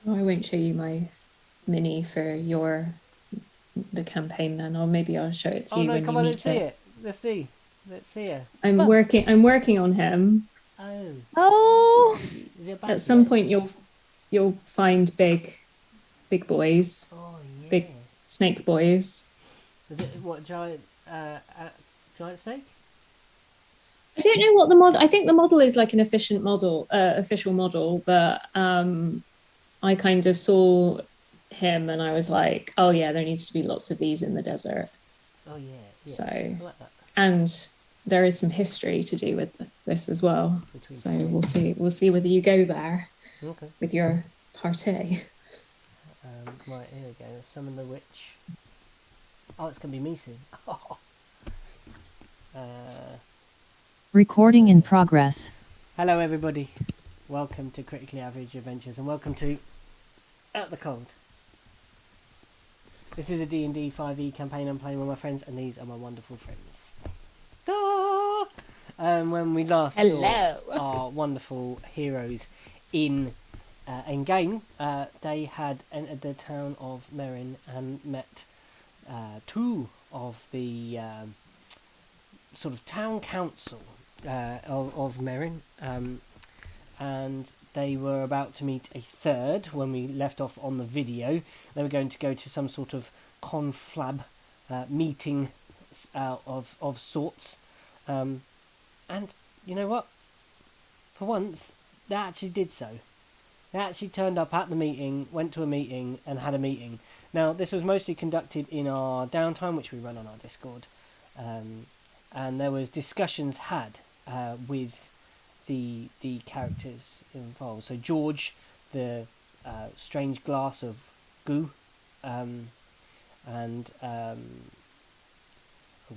Oh, I won't show you my mini for the campaign then, or maybe I'll show it to Oh you no, when come you on, let's meet see it. it. Let's see. Let's see her. I'm Oh, working. I'm working on him. Oh, oh, is he a At bad some yet? point, you'll find big boys, Oh big yeah. snake boys. Is it what giant snake? I don't know what the model. I think the model is like an efficient model, official model, but I kind of saw him and I was like, oh yeah, there needs to be lots of these in the desert. Oh yeah, yeah. So, I like that. and there is some history to do with this as well. Between So we'll snakes. see. We'll see whether you go there Okay. with your party. Right, here we go. Summon the witch. Oh, it's gonna be me soon. uh, Recording in progress. Hello, everybody. Welcome to Critically Average Adventures, and welcome to Out the Cold. This is a D&D 5e campaign I'm playing with my friends, and these are my wonderful friends. Ta! When we last saw our wonderful heroes in game, they had entered the town of Marein and met two of the sort of town council of Marein, and they were about to meet a third when we left off on the video. They were going to go to some sort of conflab meeting of sorts, and you know what? For once, they actually did so. They actually turned up at the meeting, went to a meeting, and had a meeting. Now, this was mostly conducted in our downtime, which we run on our Discord, and there was discussions had with the characters involved. So George, the strange glass of goo, and I'm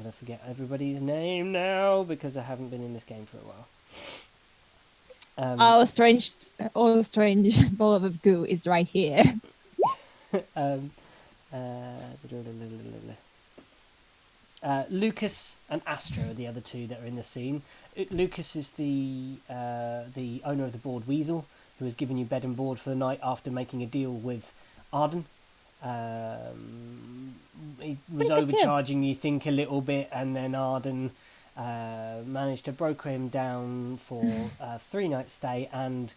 going to forget everybody's name now because I haven't been in this game for a while. oh, strange ball of goo is right here. um, Lucas and Astra are the other two that are in the scene. Lucas is the owner of the board Weasel, who has given you bed and board for the night after making a deal with Arden. He was overcharging, you think, a little bit, and then Arden managed to broker him down for a 3-night stay and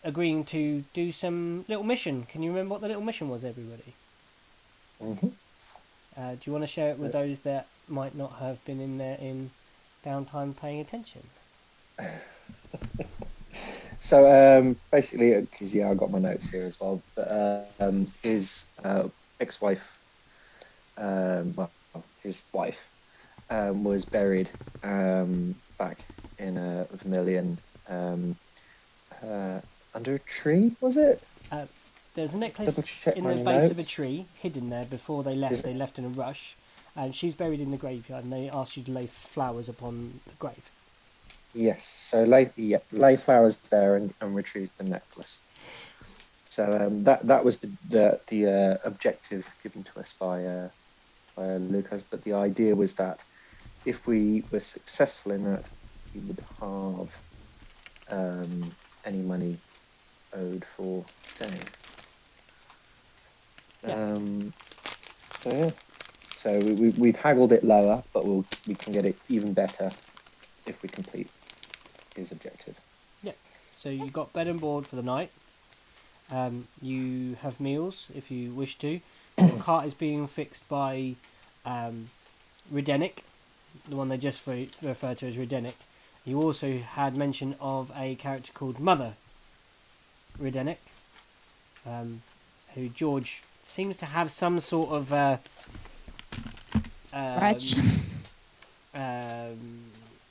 agreeing to do some little mission. Can you remember what the little mission was, everybody? Mm-hmm. Do you want to share it with those that might not have been in there in downtime paying attention? So basically, because I got my notes here as well. But his ex-wife, his wife, was buried back in Vermilion under a tree. Was it? There's a necklace in the base of a tree, hidden there before they left. They left in a rush, and she's buried in the graveyard. And they asked you to lay flowers upon the grave. Yes. So lay flowers there and retrieve the necklace. So that was the objective given to us by Lucas. But the idea was that if we were successful in that, he would halve any money owed for staying. Yeah. So we've haggled it lower, but we can get it even better if we complete his objective. Yeah. So you got bed and board for the night. You have meals if you wish to. Your cart is being fixed by Redennik, the one they just referred to as Redennik. You also had mention of a character called Mother Redennik, who George seems to have some sort of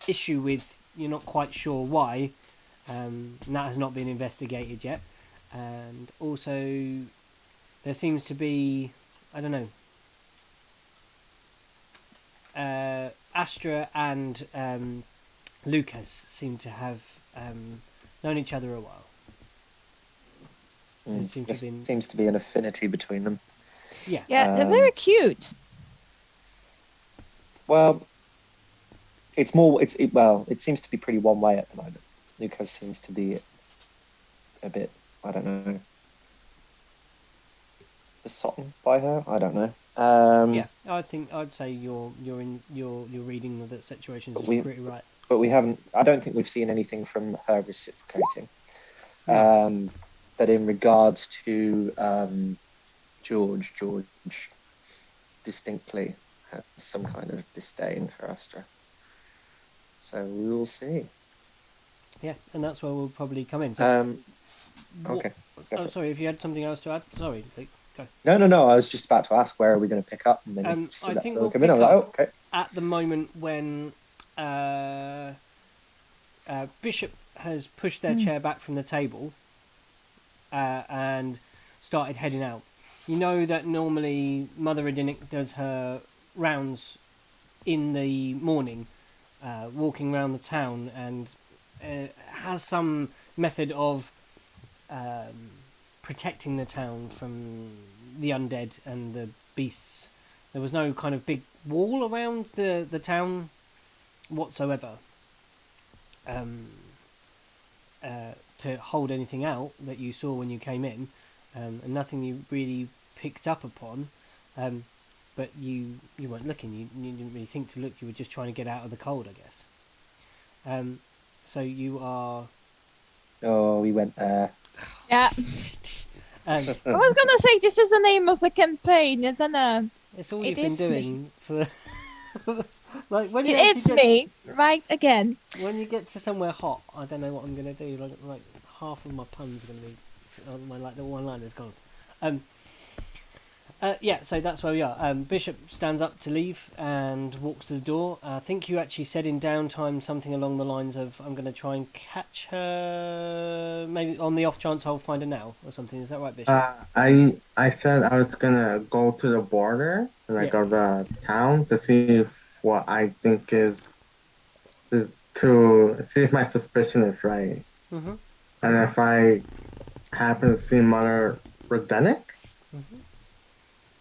issue with. You're not quite sure why. And that has not been investigated yet. And also, there seems to be, I don't know, Astra and Lucas seem to have known each other a while. There seems to be an affinity between them. Yeah. Yeah, they're very cute. Well, it seems to be pretty one way at the moment. Lucas seems to be a bit, I don't know, besotten by her. I don't know. Yeah, I'd say your reading of the situation But is we pretty right. but we haven't. I don't think we've seen anything from her reciprocating. No. But in regards to George distinctly has some kind of disdain for Astra. So we will see. Yeah, and that's where we'll probably come in. So, Okay. oh, sorry, if you had something else to add, sorry, Luke, go. No. I was just about to ask where are we going to pick up, and then you said I that's think where we'll we come in. I pick was like, oh, up okay. at the moment when Bishop has pushed their chair back from the table and started heading out. You know that normally Mother Redennik does her rounds in the morning, walking around the town, and has some method of protecting the town from the undead and the beasts. There was no kind of big wall around the town whatsoever to hold anything out that you saw when you came in, and nothing you really picked up upon. But you weren't looking. You didn't really think to look. You were just trying to get out of the cold, I guess. So you are. Oh, we went there. Yeah. I was gonna say this is the name of the campaign, isn't it? It's all you've been doing for. Like when It's me, right again. When you get to somewhere hot, I don't know what I'm gonna do. Like half of my puns are gonna be the one-liner's gone. Yeah, so that's where we are. Bishop stands up to leave and walks to the door. I think you actually said in downtime something along the lines of, I'm going to try and catch her, maybe on the off chance I'll find her now, or something. Is that right, Bishop? I said I was going to go to the border, of the town, to see what I think is to see if my suspicion is right. Mm-hmm. And if I happen to see Mother Redennik,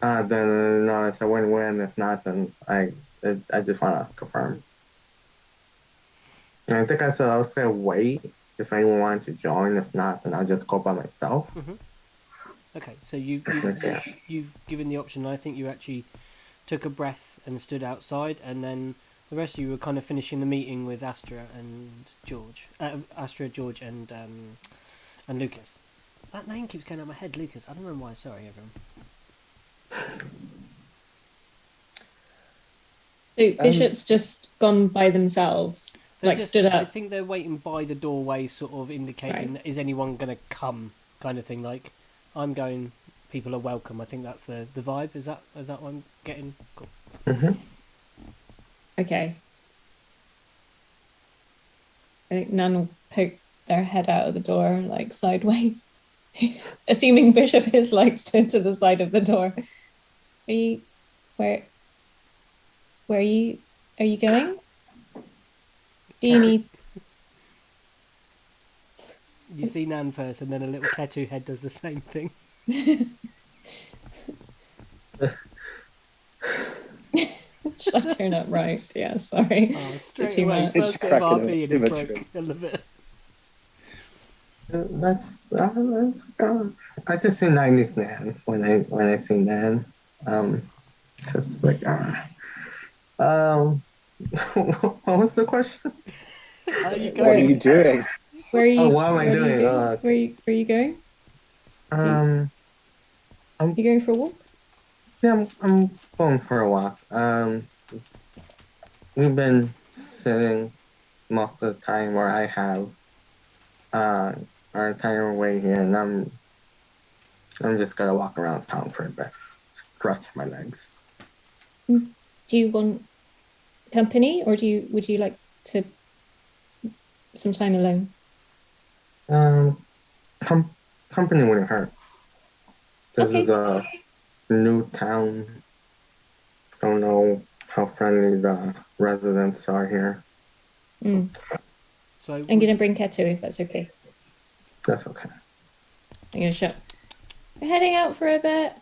then no, it's a win-win. If not, then I just want to confirm. And I think I said I was going to wait if anyone wanted to join. If not, then I'll just go by myself. Mm-hmm. Okay, so you've given the option. I think you actually took a breath and stood outside, and then the rest of you were kind of finishing the meeting with Astra, George, and Lucas. That name keeps going out of my head, Lucas. I don't know why. Sorry, everyone. So Bishop's just gone by themselves, stood up. I think they're waiting by the doorway, sort of indicating, is anyone going to come, kind of thing. Like, I'm going, people are welcome. I think that's the vibe. Is that what I'm getting? Cool. Mm-hmm. Okay. I think none will poke their head out of the door, sideways. Assuming Bishop is, stood to the side of the door. Where are you going? Do you need... You see Nan first, and then a little Ketu head does the same thing. Should I turn up right? Yeah, sorry. Straight away, first bit of RP and it broke. I love it. I just see 90s Nan when I see Nan. Just like what was the question? What are you doing? Where are you? What am I doing? Where are you going? You going for a walk? Yeah, I'm going for a walk. We've been sitting most of the time where I have our entire way here, and I'm just gonna walk around town for a bit, stretch my legs. Do you want company, or would you like to some time alone? Company wouldn't hurt. This is a new town. Don't know how friendly the residents are here. So I'm gonna bring Ketu if that's okay. That's okay. I'm gonna shut. We're heading out for a bit.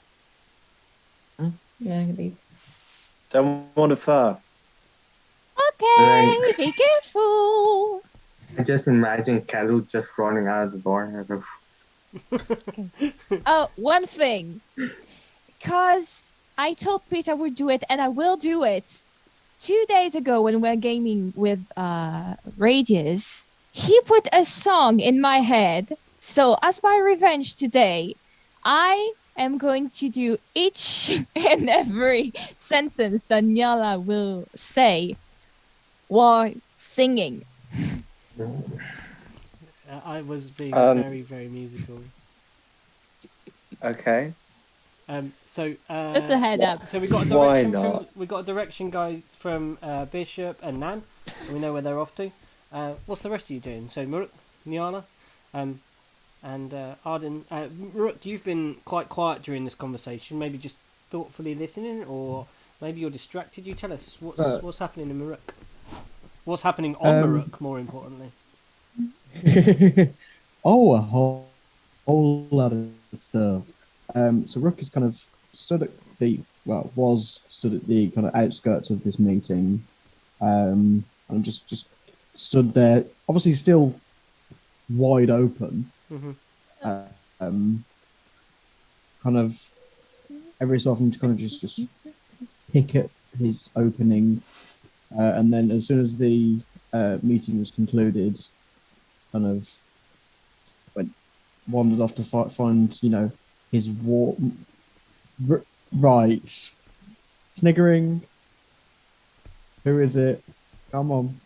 No, I'm gonna leave. Don't want to fur. Okay, be careful. I just imagine Kalu just running out of the door. Oh, one thing. Because I told Peter I would do it, and I will do it. 2 days ago, when we were gaming with Radius, he put a song in my head. So, as my revenge today, I am going to do each and every sentence that Nyala will say while singing. I was being very, very musical. Okay. So Just a head up. So we got a Why direction not? from we got a direction guide from Bishop and Nan. And we know where they're off to. What's the rest of you doing? So Muruk, Nyala, and Arden. Muruk, you've been quite quiet during this conversation. Maybe just thoughtfully listening, or maybe you're distracted. You tell us what's happening in Muruk. What's happening on Muruk, more importantly. Oh, a whole lot of stuff. So Rook is kind of was stood at the kind of outskirts of this meeting, and just stood there, obviously still wide open. Mm-hmm. Kind of every so often to kind of just pick at his opening, and then as soon as the meeting was concluded, kind of wandered off to find, his war. Right. Sniggering. Who is it? Come on.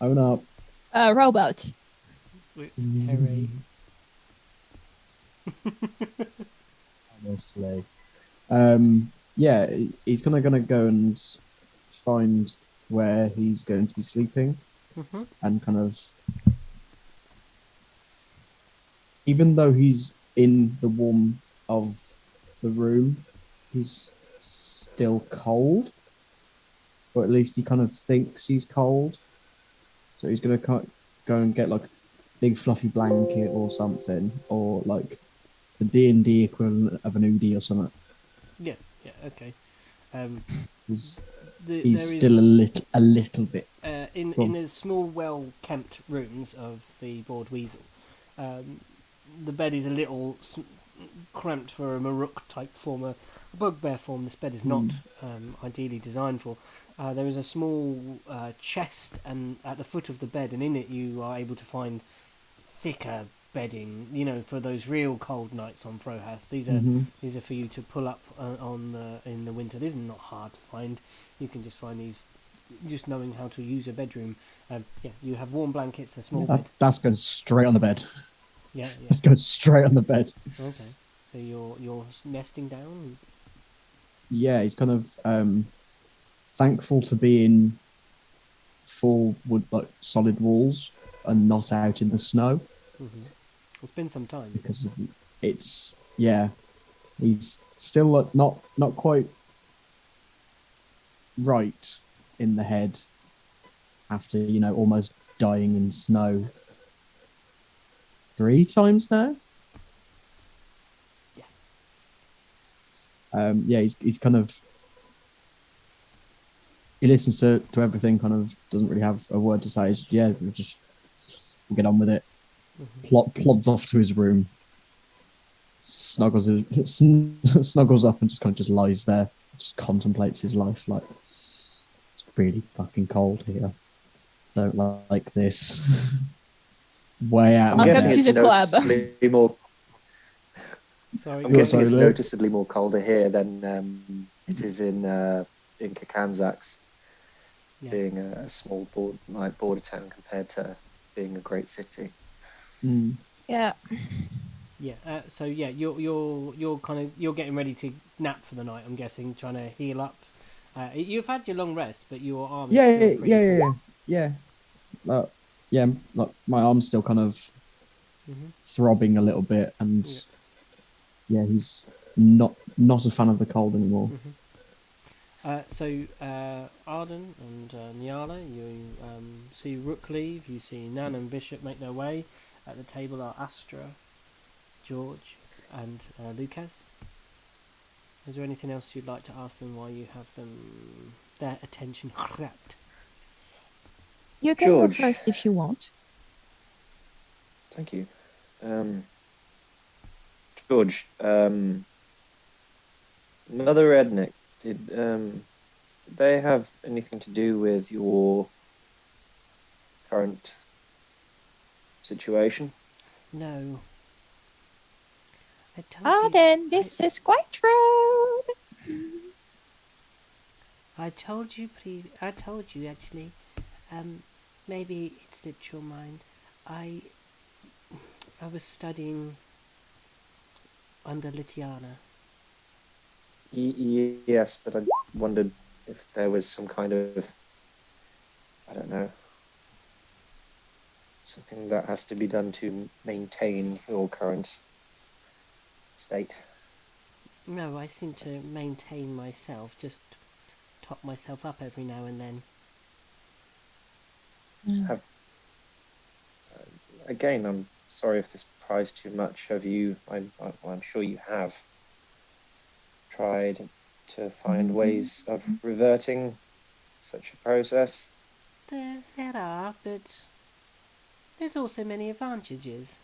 Own up. Robot. It's Harry. Honestly. Yeah, he's gonna go and find where he's going to be sleeping, Mm-hmm. and kind of, even though he's in the warmth of the room, he's still cold, or at least he kind of thinks he's cold. So he's gonna go and get like a big fluffy blanket or something, or like the D&D equivalent of an Udi or something. Yeah, okay. He's He's still a little bit. in the small, well-kept rooms of the Bored Weasel. The bed is a little cramped for a Maruk type form, a bugbear form. This bed is not ideally designed for. There is a small chest, and at the foot of the bed, and in it you are able to find thicker bedding. For those real cold nights on Frohouse. These are for you to pull up in the winter. This is not hard to find. You can just find these, just knowing how to use a bedroom. You have warm blankets, a small bed. That's going straight on the bed. Yeah. That's going straight on the bed. Okay. So you're nesting down. Yeah, he's kind of thankful to be in full wood, like solid walls, and not out in the snow. Mm-hmm. It's been some time because he's still not quite right in the head after almost dying in snow 3 times now. He's kind of, he listens to everything, kind of doesn't really have a word to say. We'll get on with it. Plods off to his room, snuggles up, and just lies there, just contemplates his life. Like, it's really fucking cold here. Don't like this. Way out. Welcome to the club. Sorry. I'm guessing it's noticeably more colder here than it is in Kakanzak's, being a small border town compared to being a great city. Mm. Yeah. Yeah. You're getting ready to nap for the night. I'm guessing, trying to heal up. You've had your long rest, but your arm. Yeah. Like my arm's still kind of throbbing a little bit, and he's not a fan of the cold anymore. Arden and Nyala, you see Rook leave. You see Nan and Bishop make their way. At the table are Astra, George, and Lucas. Is there anything else you'd like to ask them while you have their attention wrapped? You can go George. first if you want. Thank you. George, Mother Redennik, did they have anything to do with your current situation? No. I told Ah, you. then this is quite rude. I told you, please. I told you actually. Maybe it slipped your mind. I was studying under Litiana. Yes, but I wondered if there was some kind of, I don't know, something that has to be done to maintain your current state. No, I seem to maintain myself. Just top myself up every now and then. Have Again, I'm sorry if this pries too much. Have you? I'm sure you have tried to find ways of reverting such a process. There are, but there's also many advantages.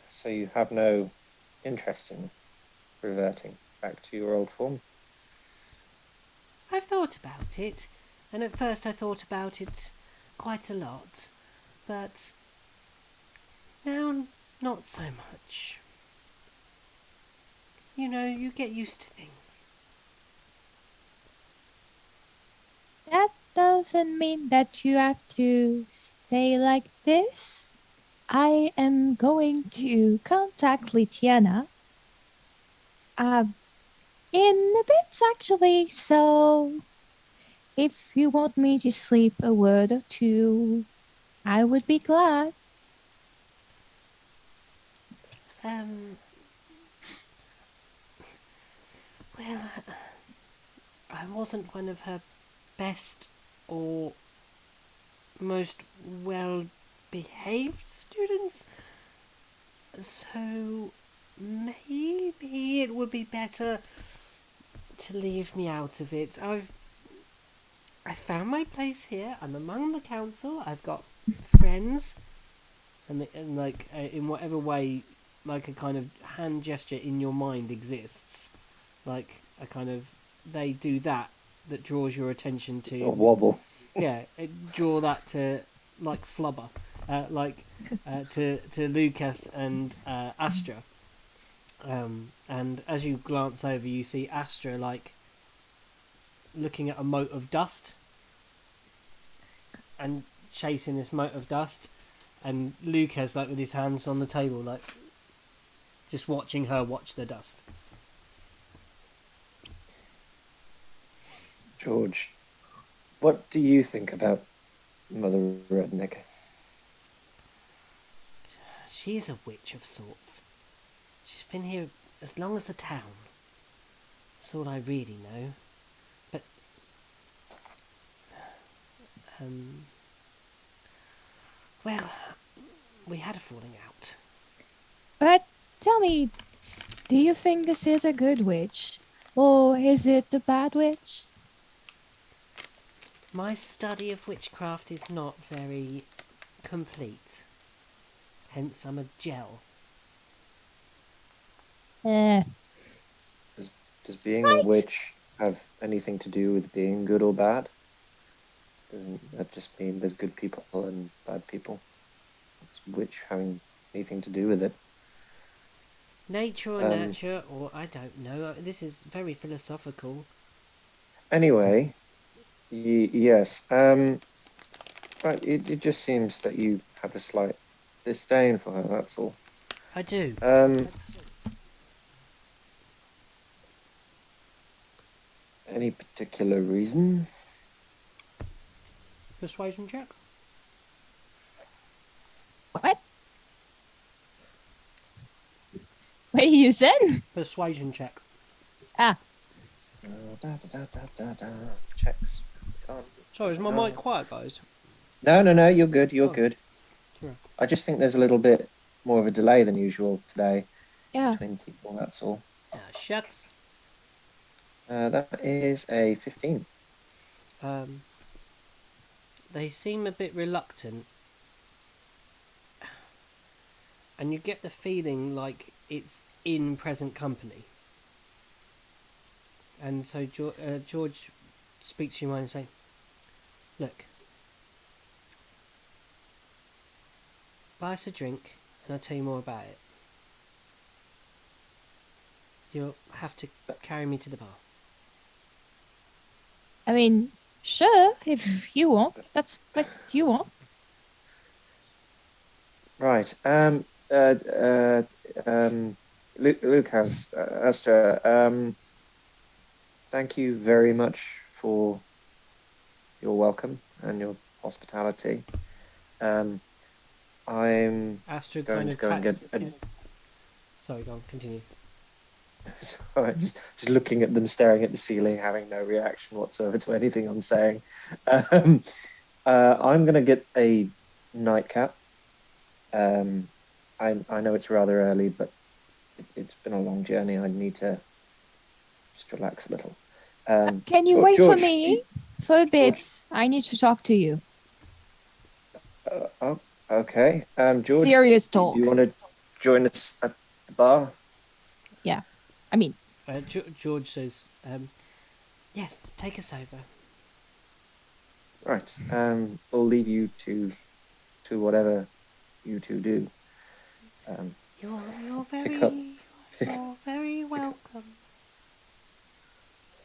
So you have no interest in reverting back to your old form. I've thought about it, and at first I thought about it quite a lot, but now not so much. You know, you get used to things. That doesn't mean that you have to stay like this. I am going to contact Litiana. In a bit, actually. So, if you want me to sleep a word or two, I would be glad. Well, I wasn't one of her best or most well behaved students, so maybe it would be better to leave me out of it. I found my place here. I'm among the council. I've got friends, and in whatever way, like a kind of hand gesture in your mind exists, like a kind of they do that draws your attention to Or wobble. yeah, draw that to like Flubber, to Lucas and Astra. And as you glance over, you see Astra like looking at a mote of dust and chasing this mote of dust, and Lucas like with his hands on the table, like just watching her watch the dust. George, what do you think about Mother Redennik? She's a witch of sorts. She's been here as long as the town. That's all I really know. But well, we had a falling out. But tell me, do you think this is a good witch? Or is it the bad witch? My study of witchcraft is not very complete. Hence, I'm a gel. Eh. Does being a witch have anything to do with being good or bad? Doesn't that just mean there's good people and bad people? What's witch having anything to do with it? Nature or nurture, or I don't know. This is very philosophical. Anyway, yes. But it just seems that you have a slight disdain for her. That's all. I do. Any particular reason? Persuasion check. What? What you said? Persuasion check. Ah. Checks. Sorry, is my mic quiet, guys? No. You're good. You're good. Sure. I just think there's a little bit more of a delay than usual today between people. That's all. Shucks. That is a 15. They seem a bit reluctant, and you get the feeling like it's in present company. And so George speaks to your mind and say, "Look, buy us a drink, and I'll tell you more about it. You'll have to carry me to the bar." I mean, sure, if you want. That's what you want. Right. Lucas, Astra, thank you very much for your welcome and your hospitality. I'm Astrid going kind to of go and get. Sorry, go on, continue. Sorry, just looking at them, staring at the ceiling, having no reaction whatsoever to anything I'm saying. I'm going to get a nightcap. I know it's rather early, but it's been a long journey. I need to just relax a little. Can you wait for George, me for a bit? I need to talk to you. Oh, okay. George, Serious do talk. you want to join us at the bar? Yeah. I mean, George says, "Yes, take us over." Right. We'll leave you to whatever you two do. You're Pick up. very welcome.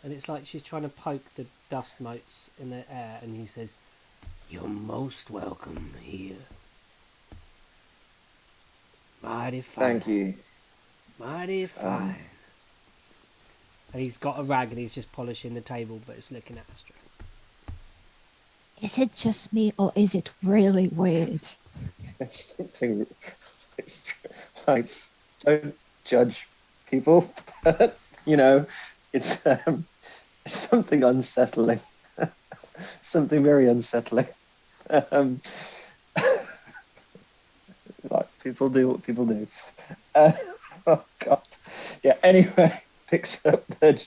And it's like she's trying to poke the dust motes in the air, and he says, "You're most welcome here. Mighty fine. Thank you. Mighty fine." And he's got a rag and he's just polishing the table, but it's looking at Astra. is it just me or is it really weird? It's something. It's like, don't judge people, but it's something unsettling. Something very unsettling. Um, like people do what people do. Oh God. Yeah. Anyway, picks up the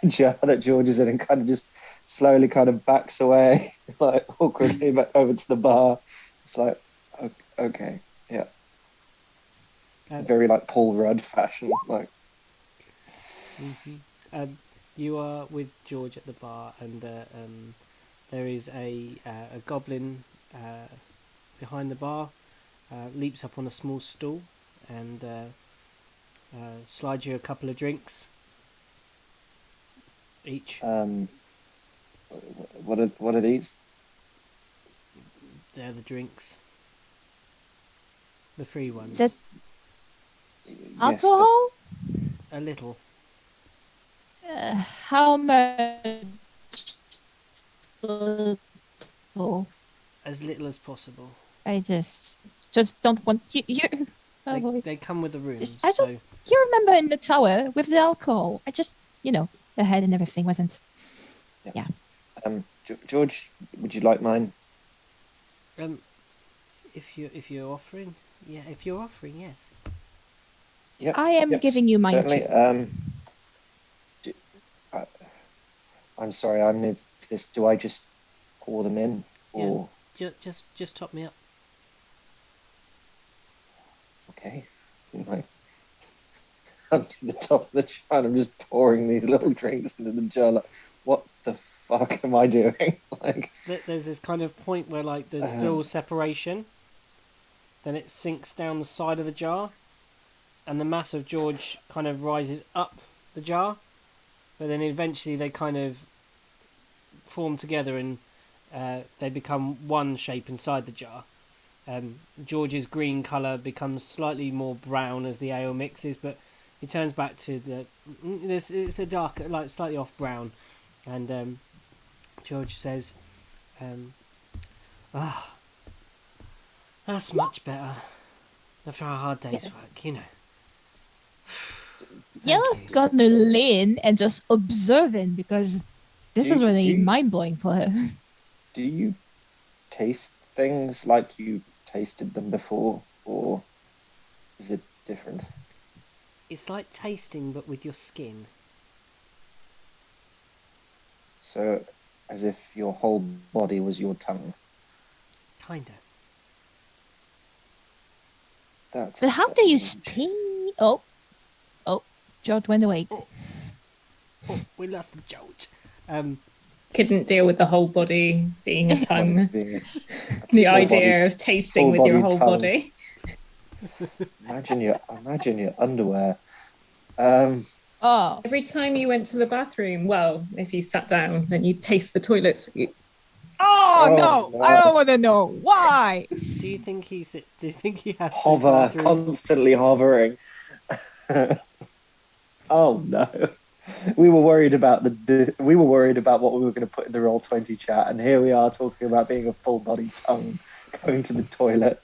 jar that George is in and kind of just slowly kind of backs away, like awkwardly back over to the bar. It's like, okay, yeah. Very like Paul Rudd fashion, like. You are with George at the bar, and there is a goblin behind the bar. Leaps up on a small stool and slides you a couple of drinks each. What are these? They're the drinks, the free ones. Is it Yes, alcohol? A little. How much? Oh, As little as possible. I just don't want you. Oh, boy. They come with the room, I so... don't. You remember in the tower with the alcohol? I just, the head and everything wasn't. Yeah. George, would you like mine? If you're offering, yeah. If you're offering, yes. Yep. I am giving you mine certainly. too. I'm sorry, I'm new to this. Do I just pour them in, or Just top me up. okay? Like, I'm to the top of the jar and I'm just pouring these little drinks into the jar. Like, what the fuck am I doing? Like, There's this kind of point where there's still separation. Then it sinks down the side of the jar, and the mass of George kind of rises up the jar, but then eventually they kind of form together and they become one shape inside the jar. George's green colour becomes slightly more brown as the ale mixes, but it turns back to it's a darker, slightly off brown, and George says, that's much better after a hard day's work, You're just gonna lean and just observing because this is really mind-blowing for her. do you taste things like you tasted them before, or is it different? It's like tasting, but with your skin. So, as if your whole body was your tongue. Kinda. But how do you speak? Oh, George went away. we lost the George. Couldn't deal with the whole body being a tongue. Being The full idea body- of tasting full with your body whole tongue. body. Imagine your underwear. Oh, Every time you went to the bathroom, well, if you sat down, then you'd taste the toilets. no! no. I don't want to know why. Do you think he has to Hover, bathroom? constantly hovering. Oh no. We were worried about what we were going to put in the Roll20 chat, and here we are talking about being a full body tongue going to the toilet.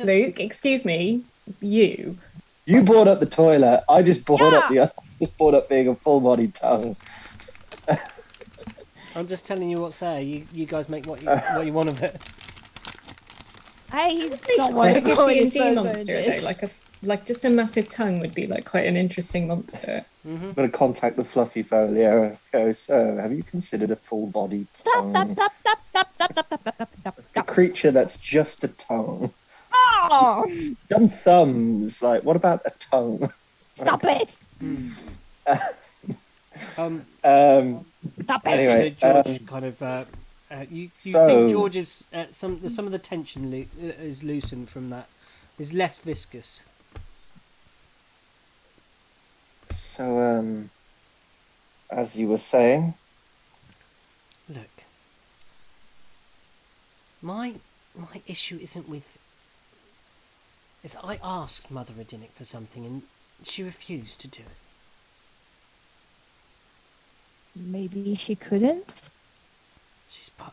Luke, excuse me, you. You brought up the toilet. I just brought up being a full body tongue. I'm just telling you what's there. You guys make what you want of it. I don't want to Like a go any D&D further in monster, though. this. Like just a massive tongue would be like quite an interesting monster. I'm going to contact the fluffy folio and go, so have you considered a full body tongue? A creature that's just a tongue. Oh, Dumb thumbs. Like, what about a tongue? stop it! Um, Stop it! Anyway, so George kind of you think George's some of the tension is loosened from that, is less viscous. So, as you were saying, Look, my issue isn't with. Is I asked Mother Redennik for something and she refused to do it. Maybe she couldn't.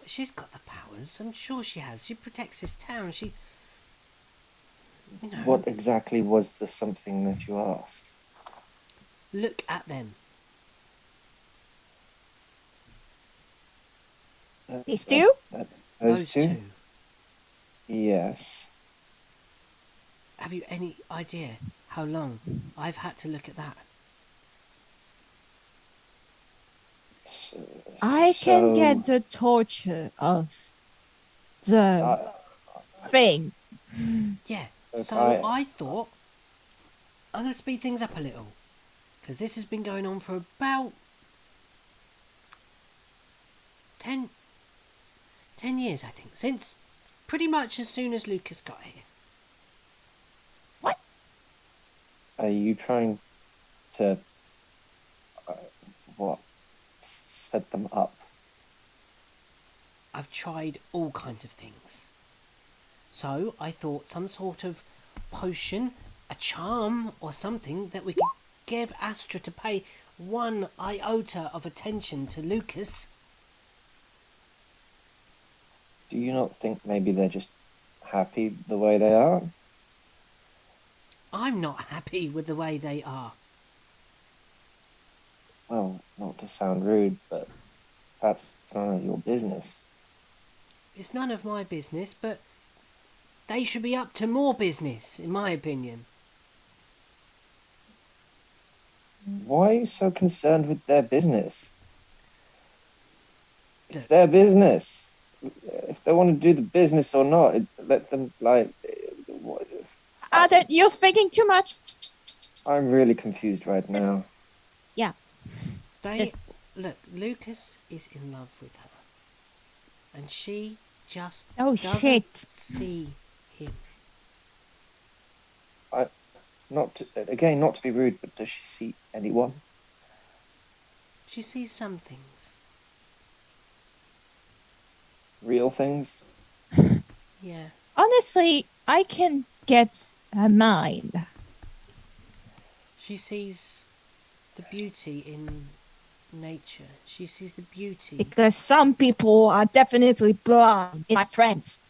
She's got the powers. I'm sure she has. She protects this town. She, you know. what exactly was the something that you asked? Look at them. These two? Those two? two. Yes. Have you any idea how long I've had to look at that? I can get the torture of the thing. Yeah. Okay. So I thought I'm going to speed things up a little, because this has been going on for about 10 years, I think, since pretty much as soon as Lucas got here. Are you trying to set them up? I've tried all kinds of things. So I thought some sort of potion, a charm or something that we could give Astra to pay one iota of attention to Lucas. Do you not think maybe they're just happy the way they are? I'm not happy with the way they are. Well, not to sound rude, but that's none of your business. It's none of my business, but they should be up to more business, in my opinion. Why are you so concerned with their business? It's Look. their business. If they want to do the business or not, let them, like... You're thinking too much. I'm really confused right now. Yeah. Look, Lucas is in love with her. And she just Oh, doesn't shit. see him. Not to be rude, but does she see anyone? She sees some things. Real things? Yeah. Honestly, I can get her mind. She sees the beauty in nature. She sees the beauty. Because some people are definitely blind, my friends.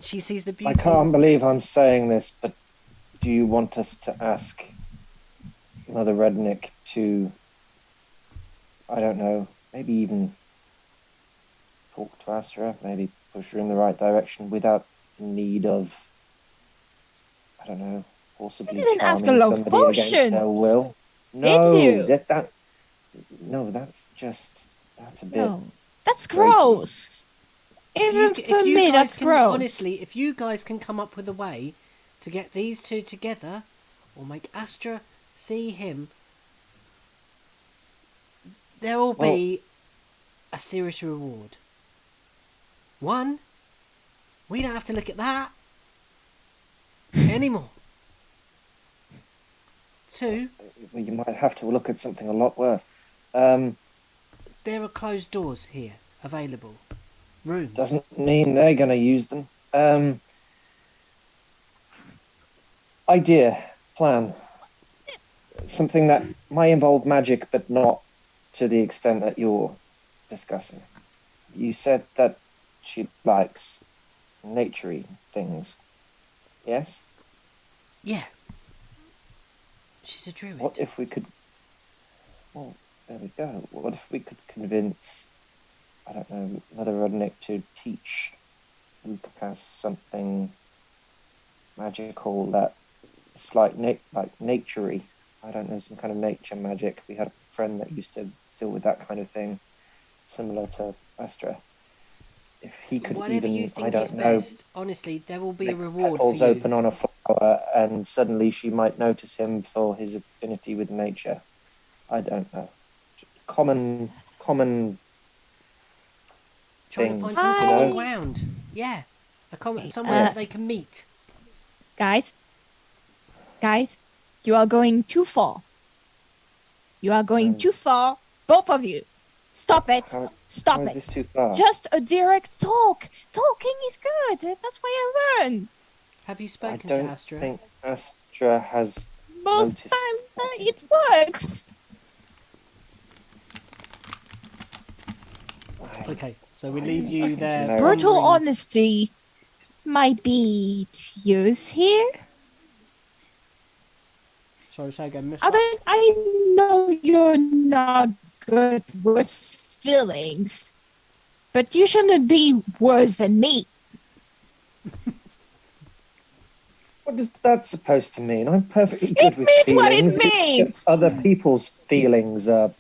She sees the beauty. I can't believe I'm saying this, but do you want us to ask Mother Redennik to, I don't know, maybe even talk to Astra, maybe push her in the right direction without the need of, I don't know, possibly You didn't ask a charming love somebody against potion. their will? No, you? No, that's a bit... No, that's gross. Even for me, that's gross. Honestly, if you guys can come up with a way to get these two together, or make Astra see him, there will be a serious reward. One, we don't have to look at that anymore. Two, Well, you might have to look at something a lot worse. there are closed doors here available. Rooms. Doesn't mean they're going to use them. Idea, plan. Something that might involve magic, but not to the extent that you're discussing. You said that she likes naturey things. Yes? Yeah. She's a druid. What if we could... Well, there we go. What if we could convince, I don't know, Mother Redennik to teach Lucas something magical that is like naturey. I don't know, some kind of nature magic. We had a friend that used to deal with that kind of thing, similar to Astra. If he could Whatever even, you think I don't is know, best. Honestly, there will be a reward petals for you. open on a flower, and suddenly she might notice him for his affinity with nature. I don't know. Common Trying to things, find some you common know? ground. Yeah. Somewhere that they can meet. Guys, you are going too far. You are going too far, both of you. Stop it. Stop How is it. this too far? Just a direct talk. Talking is good. That's why I learn. Have you I spoken to don't Astra? think Astra has Most noticed. time it works. Okay, so we leave you there. No. Brutal pondering- honesty might be to use here. Sorry, say again, Miss. I know you're not good with feelings, but you shouldn't be worse than me. What is that supposed to mean? I'm perfectly good with means what it feelings. It's means. just other people's feelings are.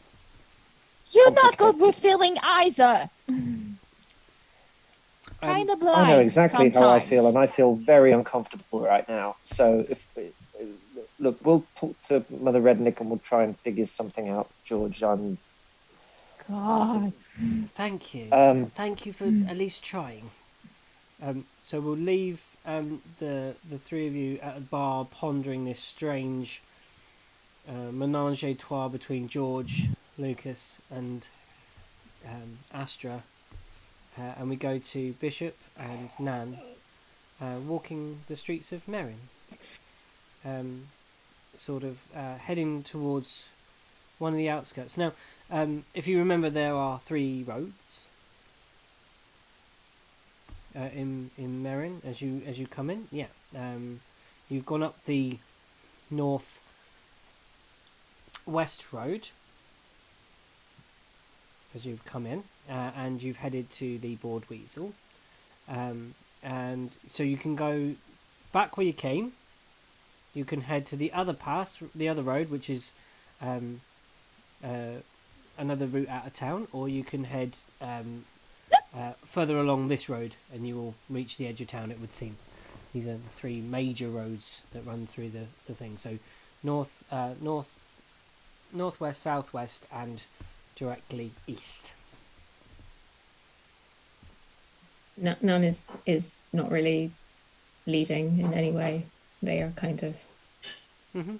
You're not good with feeling either. Kind of blind. I know exactly how I feel, and sometimes. I feel very uncomfortable right now. So look, we'll talk to Mother Redennik and we'll try and figure something out, George. God. Thank you. Um, Thank you for at least trying. So we'll leave the three of you at a bar pondering this strange menage a trois between George, Lucas, and Astra, and we go to Bishop and Nan walking the streets of Marein, sort of heading towards one of the outskirts. Now, if you remember, there are 3 roads in Marein as you come in. Yeah, you've gone up the north west road as you've come in, and you've headed to the Board Weasel, and so you can go back where you came. You can head to the other pass, the other road, which is another route out of town, or you can head further along this road, and you will reach the edge of town. It would seem these are the 3 major roads that run through the thing. So northwest, southwest, and directly east. None is not really leading in any way. They are kind of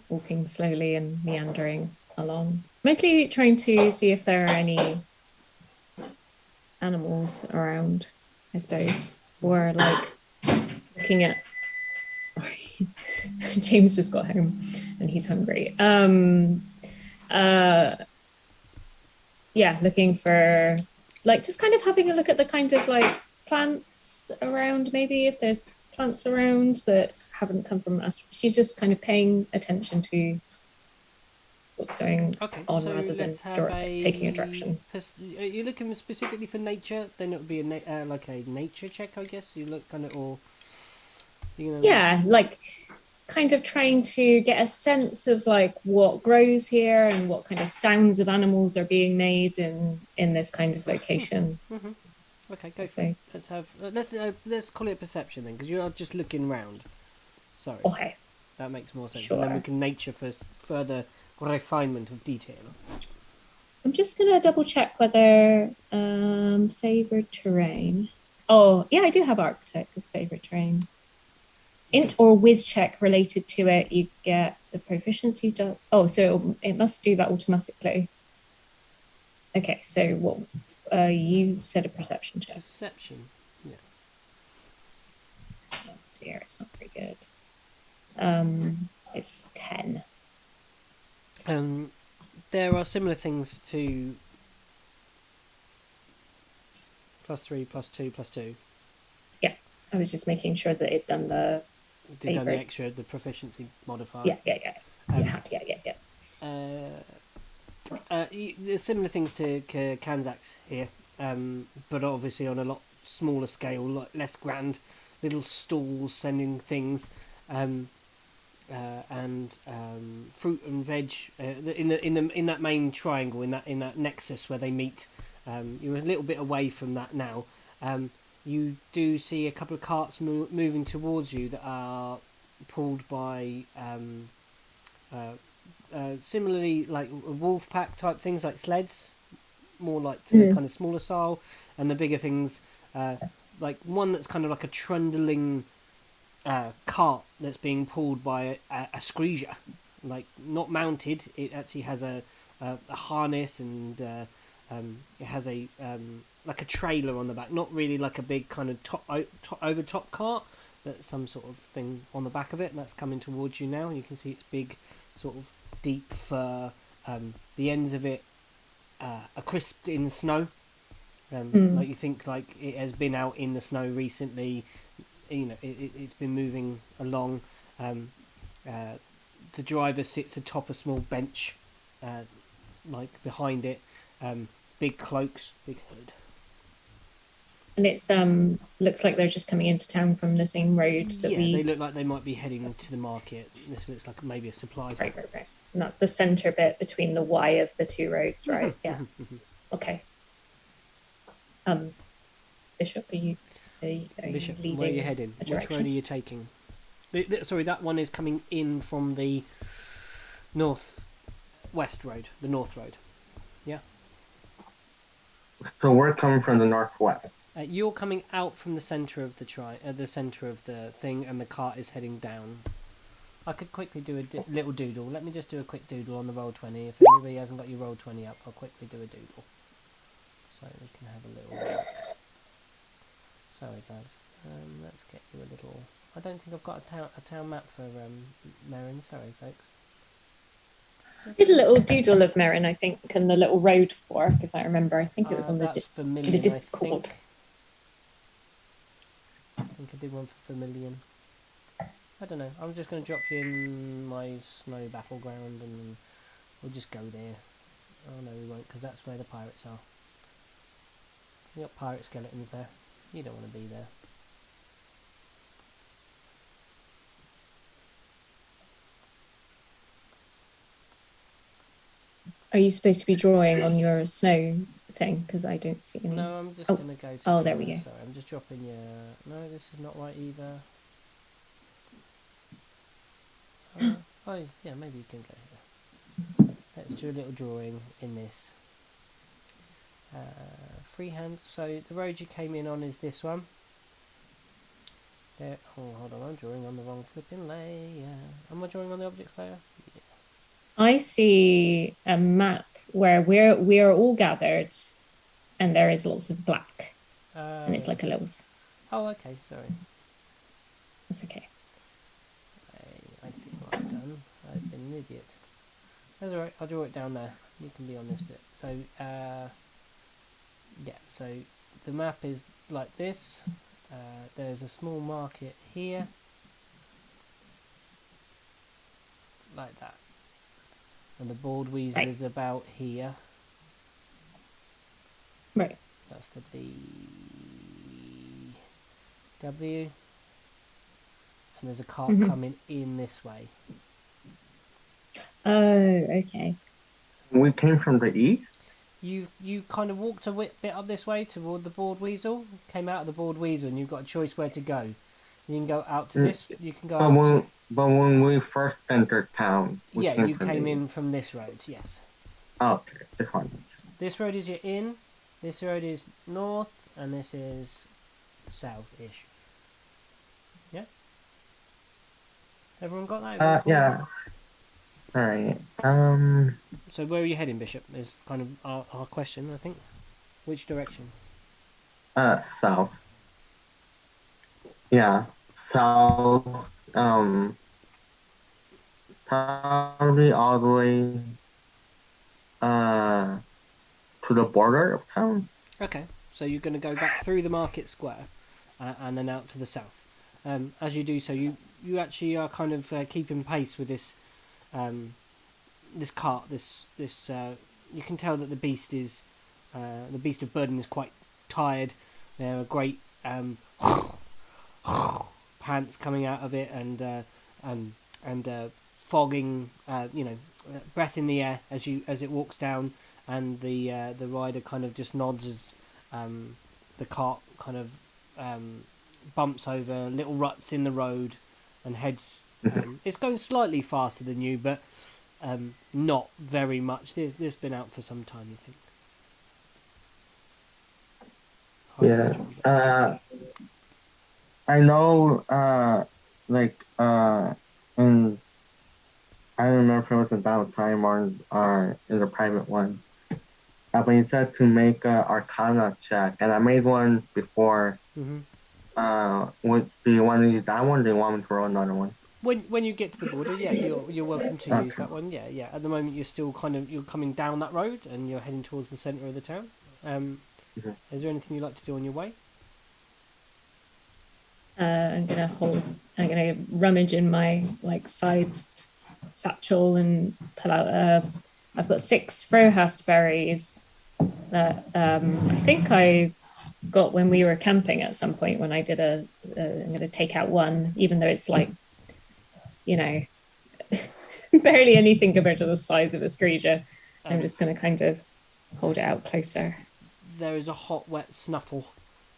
walking slowly and meandering along. Mostly trying to see if there are any animals around, I suppose. Or like looking at... Sorry. James just got home and he's hungry. Yeah, looking for... Like just kind of having a look at the kind of like plants around, maybe if there's plants around that haven't come from us. She's just kind of paying attention to what's going on so rather than let's have taking a direction. Are you looking specifically for nature? Then it would be like a nature check, I guess. You look kind of, or yeah, like kind of trying to get a sense of like what grows here and what kind of sounds of animals are being made in this kind of location. Okay, I go for it. suppose. Let's have let's call it perception then, because you're just looking round. Sorry, Okay, that makes more sense. And then we sure. can nature for further refinement of detail. I'm just gonna double check whether favorite terrain. Oh, yeah, I do have architect as favorite terrain. Int or whiz check related to it, you get the proficiency. Oh, so it must do that automatically. Okay, so what? You said a perception check. Perception. Yeah. Oh dear, it's not very good. It's 10. There are similar things to +3, +2, +2. Yeah, I was just making sure that it done the Did done the favorite. extra, the proficiency modifier. Yeah. Um, Yeah. There's similar things to Kanzak's here, but obviously on a lot smaller scale, less grand, little stalls sending things, and fruit and veg in that main triangle, in that nexus where they meet. You're a little bit away from that now. You do see a couple of carts moving towards you that are pulled by similarly like wolf pack type things, like sleds, more like to the kind of smaller style, and the bigger things, like one that's kind of like a trundling cart that's being pulled by a screezer, like not mounted. It actually has a harness, and it has a like a trailer on the back, not really like a big kind of over top cart, but some sort of thing on the back of it, and that's coming towards you now. You can see it's big, sort of deep fur. The ends of it are crisped in the snow. Like you think like it has been out in the snow recently. You know, it's been moving along. The driver sits atop a small bench, like behind it. Big cloaks, big hood. And it's looks like they're just coming into town from the same road that they look like they might be heading to the market. This looks like maybe a supply. Right. And that's the center bit between the Y of the two roads, right? Yeah. Okay. Bishop, are you Bishop, leading? where are you heading? Which road are you taking? Sorry, that one is coming in from the northwest road, the north road. Yeah. So we're coming from the northwest. You're coming out from the centre of the centre of the thing, and the cart is heading down. I could quickly do a little doodle. Let me just do a quick doodle on the Roll20. If anybody hasn't got your Roll20 up, I'll quickly do a doodle. So we can have a little... Sorry guys, let's get you a little... I don't think I've got a town map for Marein. Sorry folks. I did a little doodle of Marein, I think, and the little road fork, if I remember. I think it was on the Discord. I think I did one for Vermilion. I don't know. I'm just going to drop you in my snow battleground, and we'll just go there. Oh no, we won't, because that's where the pirates are. You got pirate skeletons there. You don't want to be there. Are you supposed to be drawing on your snow thing? Because I don't see any. No, I'm just going to go to... Oh, there we go. Sorry, I'm just dropping you... No, this is not right either. Oh, yeah, maybe you can go here. Let's do a little drawing in this. Freehand. So the road you came in on is this one. There. Oh, hold on, I'm drawing on the wrong flipping layer. Am I drawing on the objects layer? Yeah. I see a map where we are all gathered, and there is lots of black, and it's like a little. Oh, okay. Sorry. That's okay. I see what I've done. I've been an idiot. That's alright. I'll draw it down there. You can be on this bit. So, yeah. So the map is like this. There's a small market here, like that. And the board weasel is about here. Right. That's the BW. And there's a cart coming in this way. Oh, okay. We came from the east? you kind of walked a bit up this way toward the board weasel, came out of the board weasel, and you've got a choice where to go. You can go out to this. You can go out to. But when we first entered town, we Yeah, came you from came the- in from this road. Yes. Okay, just one. This road is your in. This road is north, and this is south-ish. Yeah. Everyone got that? Everyone cool? Yeah. All right. So where are you heading, Bishop? Is kind of our question, I think. Which direction? South. Yeah, south. Probably all the way. To the border of town. Okay, so you're going to go back through the market square, and then out to the south. As you do so, you actually are kind of keeping pace with this, this cart. This you can tell that the beast of burden is quite tired. There are great pants coming out of it, and fogging, breath in the air as it walks down, and the rider kind of just nods as the cart kind of bumps over little ruts in the road and heads. It's going slightly faster than you, but not very much. This been out for some time, you think? Yeah. I know. In I don't remember if it was in Battle Time or in the private one. But you said to make an Arcana check, and I made one before. Mm-hmm. Do you want to use that one, or do you want me to roll another one? When you get to the border, yeah, you're welcome to use that one. Yeah, yeah. At the moment, you're still you're coming down that road, and you're heading towards the centre of the town. Is there anything you'd like to do on your way? I'm gonna rummage in my side satchel and pull out. I've got 6 Frohast berries that I think I got when we were camping at some point when I did I'm gonna take out one, even though it's barely anything compared to the size of a screeger. I'm just gonna kind of hold it out closer. There is a hot, wet snuffle,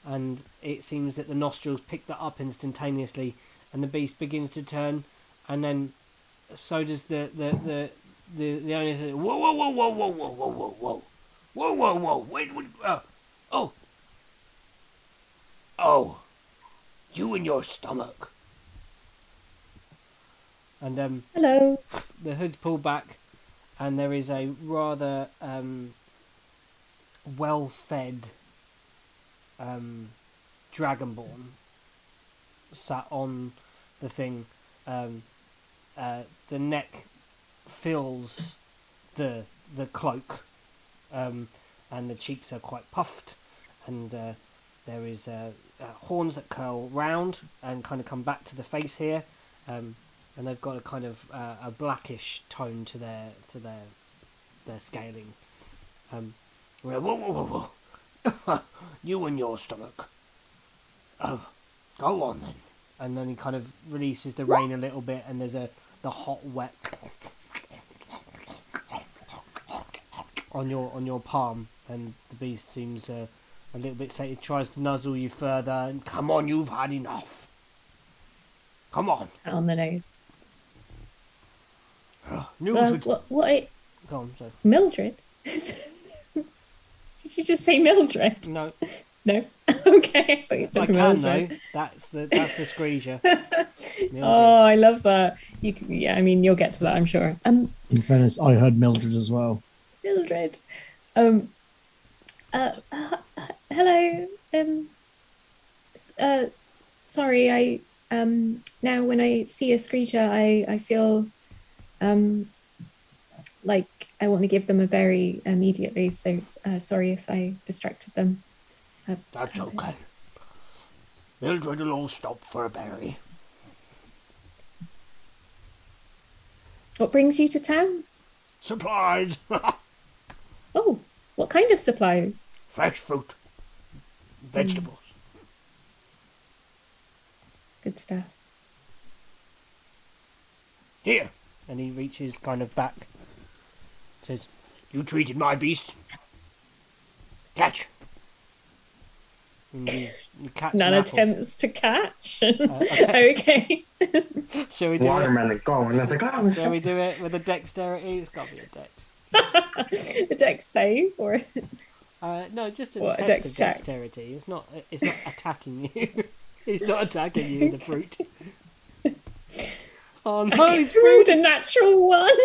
and it seems that the nostrils pick that up instantaneously, and the beast begins to turn, and then so does the owner. Says, whoa, whoa, whoa, whoa, whoa, whoa, whoa, whoa, whoa, whoa, whoa, whoa, wait, oh, you and your stomach. And hello. The hood's pulled back, and there is a rather well-fed dragonborn sat on the thing. The neck fills the cloak, and the cheeks are quite puffed, and there is horns that curl round and kind of come back to the face here, and they've got a kind of a blackish tone to their scaling. Whoa, whoa, whoa. You and your stomach. Oh, go on then. And then he kind of releases the rein a little bit, and there's the hot wet on your palm, and the beast seems a little bit sated. Tries to nuzzle you further, and come on, you've had enough. Come on. On the nose. Mildred. What? Go on, sorry. Mildred? Did you just say Mildred? No. No. Okay. I thought you said I can Mildred. though. That's the screeger. Oh, I love that. You'll get to that, I'm sure. In fairness, I heard Mildred as well. Mildred. Hello. Sorry. I now when I see a screecher, I feel like I want to give them a berry immediately. So sorry if I distracted them. That's okay. Mildred will all stop for a berry. What brings you to town? Supplies. Oh, what kind of supplies? Fresh fruit. Vegetables. Good stuff. Here. And he reaches kind of back. Says, you treated my beast Catch. And you catch None an apple. attempts to catch. Okay. Okay. Shall we do it? Watermelon go, and it's like, oh, Shall we do it with a dexterity? It's got to be a dex. A dex save or No, just a What, a test dex of check? dexterity. It's not attacking you. It's not attacking you, the fruit. Oh no, it's rolled fruit! a natural one.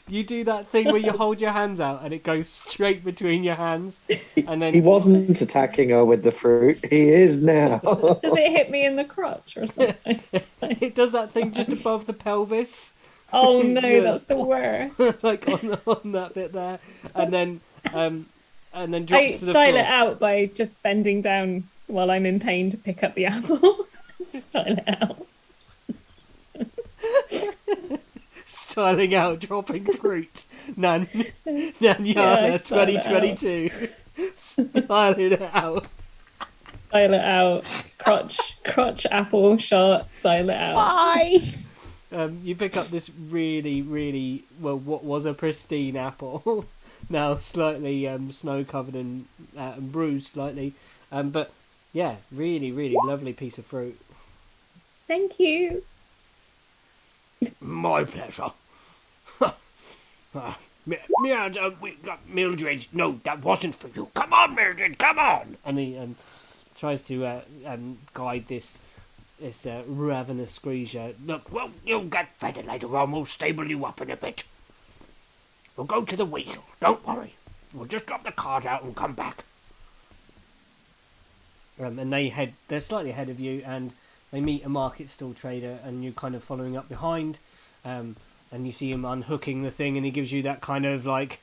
You do that thing where you hold your hands out and it goes straight between your hands, and then He wasn't attacking her with the fruit. He is now. Does it hit me in the crotch or something? it does that thing just above the pelvis. Oh no, Yeah. that's the worst. Like on that bit there, and then drops I to the style floor. it out by just bending down while I'm in pain to pick up the apple. Style it out. Styling out, dropping fruit. Nanyana Yeah, style it 2022. Styling it out. Style it out. Crotch apple shot. Style it out. Bye. You pick up this really, really, well, what was a pristine apple, now slightly snow covered and bruised slightly, but yeah, really, really lovely piece of fruit. Thank you. My pleasure. Mildred, no, that wasn't for you. Come on, Mildred, come on! And he tries to guide this ravenous creature. Look, well, you'll get fed later on. We'll stable you up in a bit. We'll go to the weasel. Don't worry. We'll just drop the cart out and come back. And they're slightly ahead of you, and they meet a market stall trader, and you're kind of following up behind. And you see him unhooking the thing, and he gives you that kind of like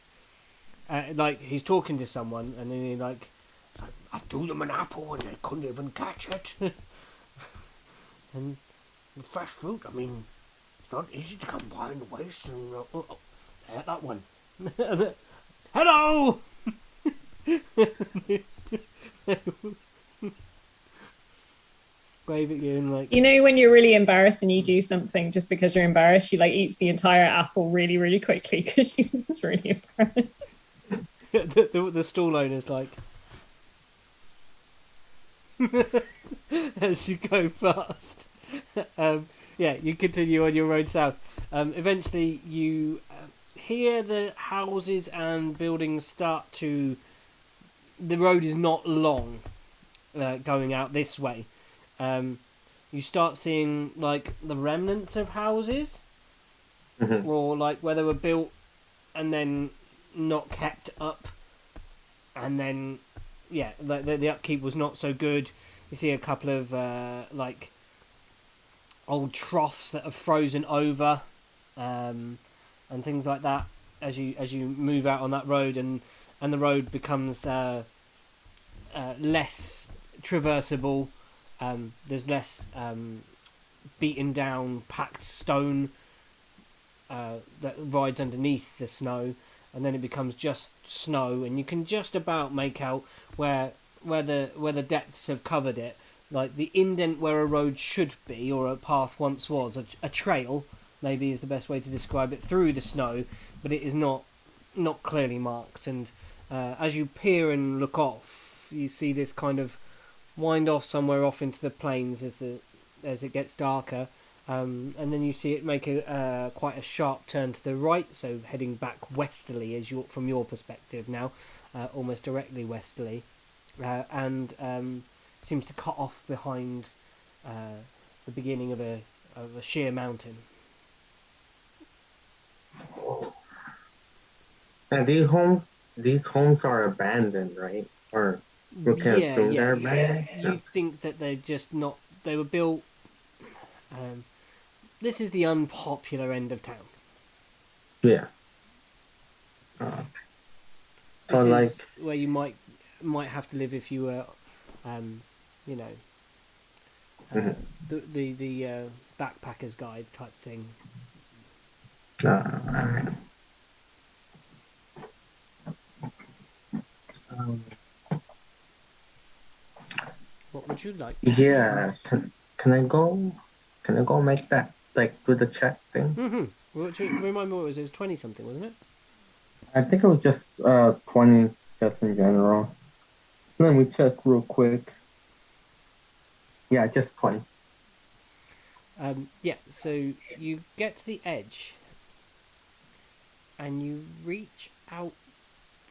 he's talking to someone, and then it's like, I threw them an apple and they couldn't even catch it. And fresh fruit, I mean, it's not easy to come by in the waste. And that one. Hello. Wave at you and like, You know when you're really embarrassed and you do something just because you're embarrassed, she like eats the entire apple really, really quickly because she's just really embarrassed. the stall owner's like, as you go past. Yeah, you continue on your road south. Eventually, you hear the houses and buildings start to. The road is not long, going out this way. You start seeing like the remnants of houses, or like where they were built and then not kept up, and then yeah, the upkeep was not so good. You see a couple of like old troughs that have frozen over, and things like that as you move out on that road, and the road becomes less traversable. There's less beaten down packed stone that rides underneath the snow, and then it becomes just snow, and you can just about make out where the depths have covered it, like the indent where a road should be or a path once was, a trail maybe is the best way to describe it, through the snow, but it is not clearly marked. And as you peer and look off, you see this kind of wind off somewhere off into the plains as it gets darker, and then you see it make quite a sharp turn to the right, so heading back westerly from your perspective now, almost directly westerly, and seems to cut off behind the beginning of a sheer mountain. Now these homes are abandoned, right? Or we can assume they're abandoned. You think that they're just not. They were built. This is the unpopular end of town. Yeah. So This like is where you might have to live if you were, the backpacker's guide type thing. alright. What would you like? Yeah. Can I go make that, like, do the check thing? Mm-hmm. Remind me what it was. It was 20 something, wasn't it? I think it was just 20 just in general. Let me check real quick. Yeah, just 20. Yeah, so you get to the edge and you reach out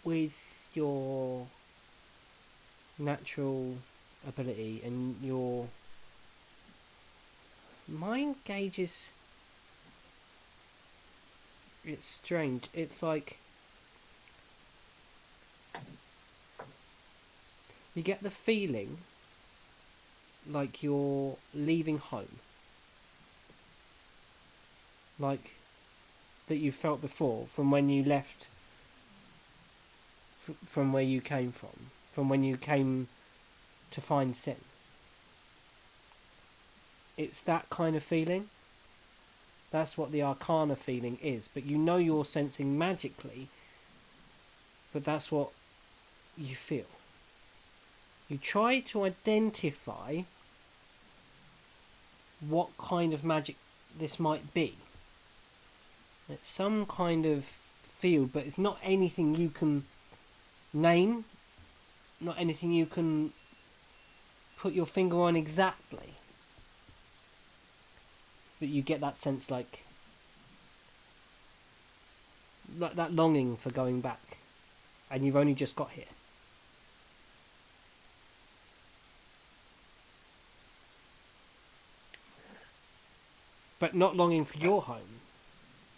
with your natural ability, and your mind gauges. It's strange. It's like you get the feeling like you're leaving home, like that you felt before from when you left, from where you came from when you came to find Sin. It's that kind of feeling. That's what the Arcana feeling is. But you know you're sensing magically, but that's what you feel. You try to identify what kind of magic this might be. It's some kind of field, but it's not anything you can name, not anything you can put your finger on exactly. But you get that sense like that longing for going back, and you've only just got here. But not longing for your home,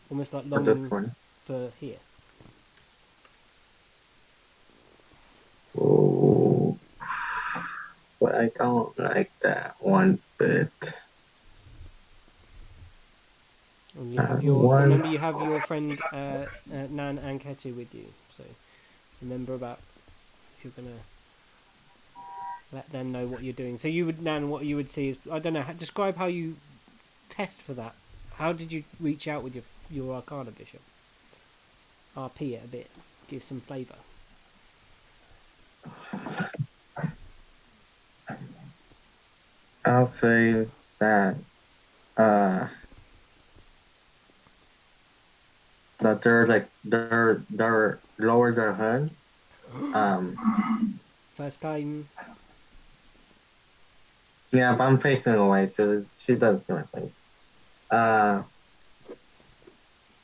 almost like For this longing one. for here. Oh, but I don't like that one bit. And you have your remember you have your friend Nan and Ketu with you, so remember about if you're gonna let them know what you're doing. So you would Nan, what you would see is I don't know. Describe how you test for that. How did you reach out with your Arcana Bishop? RP it a bit, give some flavour. I'll say that that they're lower their hood. First time. Yeah, if I'm facing away, so she does different things.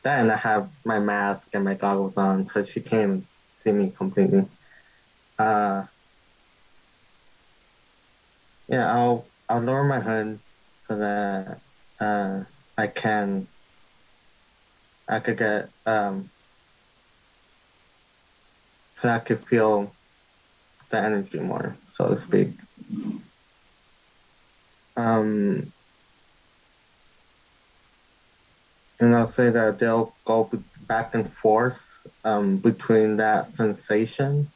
Then I have my mask and my goggles on, so she can't see me completely. Yeah, I'll lower my hood so that I could get so I could feel the energy more, so to speak. And I'll say that they'll go back and forth between that sensation.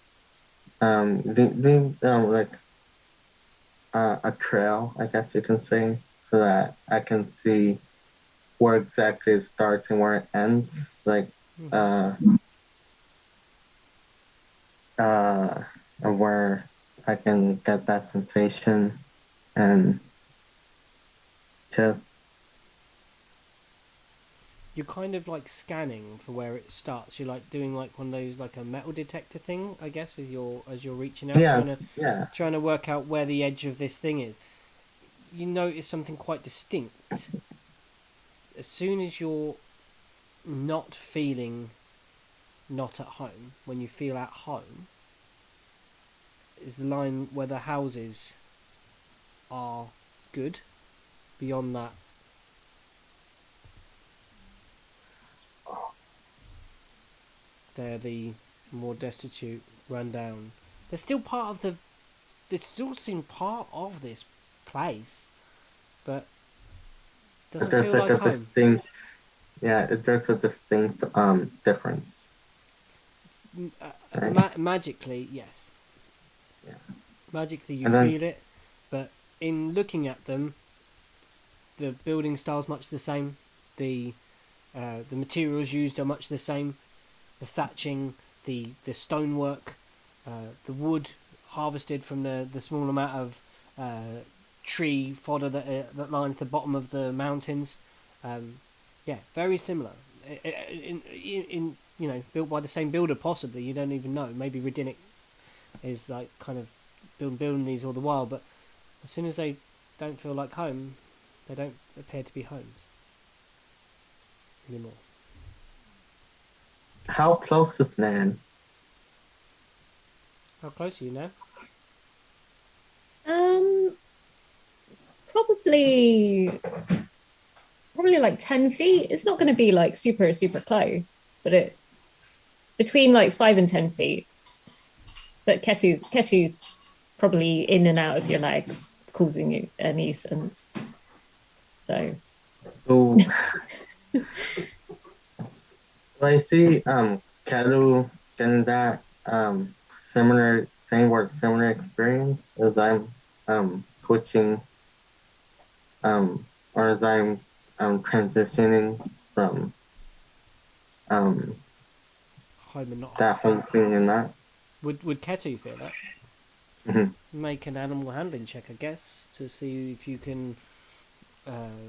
They like a trail, I guess you can say, so that I can see where exactly it starts and where it ends. Like where I can get that sensation and just. You're kind of like scanning for where it starts. You're like doing like one of those like a metal detector thing, I guess, with your as you're reaching out, trying to work out where the edge of this thing is. You notice something quite distinct. As soon as you're not feeling not at home, when you feel at home, is the line where the houses are good. Beyond that, they're the more destitute, run down. They're still part of the. They still seem part of this place, but doesn't There's feel like like a home. distinct, there's a distinct difference. Right? Magically, yes. Yeah. Magically, you feel it, but in looking at them, the building style's much the same. The materials used are much the same. The thatching, the stonework, the wood harvested from the small amount of tree fodder that lines the bottom of the mountains. Yeah, very similar. In built by the same builder, possibly. You don't even know. Maybe Redennik is like kind of building these all the while, but as soon as they don't feel like home, they don't appear to be homes anymore. How close is Nan? How close are you now? Probably like 10 feet. It's not going to be like super super close, but it between like 5 and 10 feet. But Ketu's probably in and out of your legs, causing you a nuisance. So So I see Ketu getting that similar experience as I'm switching or as I'm transitioning from Home and not home. that home thing and that. Would Ketu feel that? Mm-hmm. Make an animal handling check, I guess, to see if you can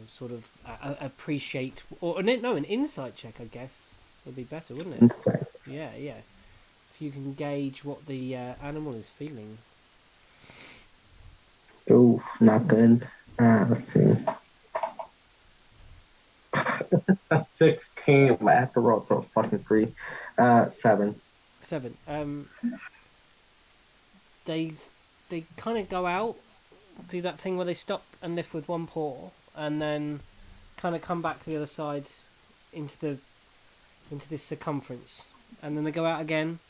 sort of appreciate, or an insight check, I guess, would be better, wouldn't it? Insight. Yeah. If you can gauge what the animal is feeling. Oh, not good. Let's see. That's 16, but I have to roll for fucking 3. 7. 7. They kind of go out, do that thing where they stop and lift with one paw, and then kind of come back to the other side into this circumference, and then they go out again,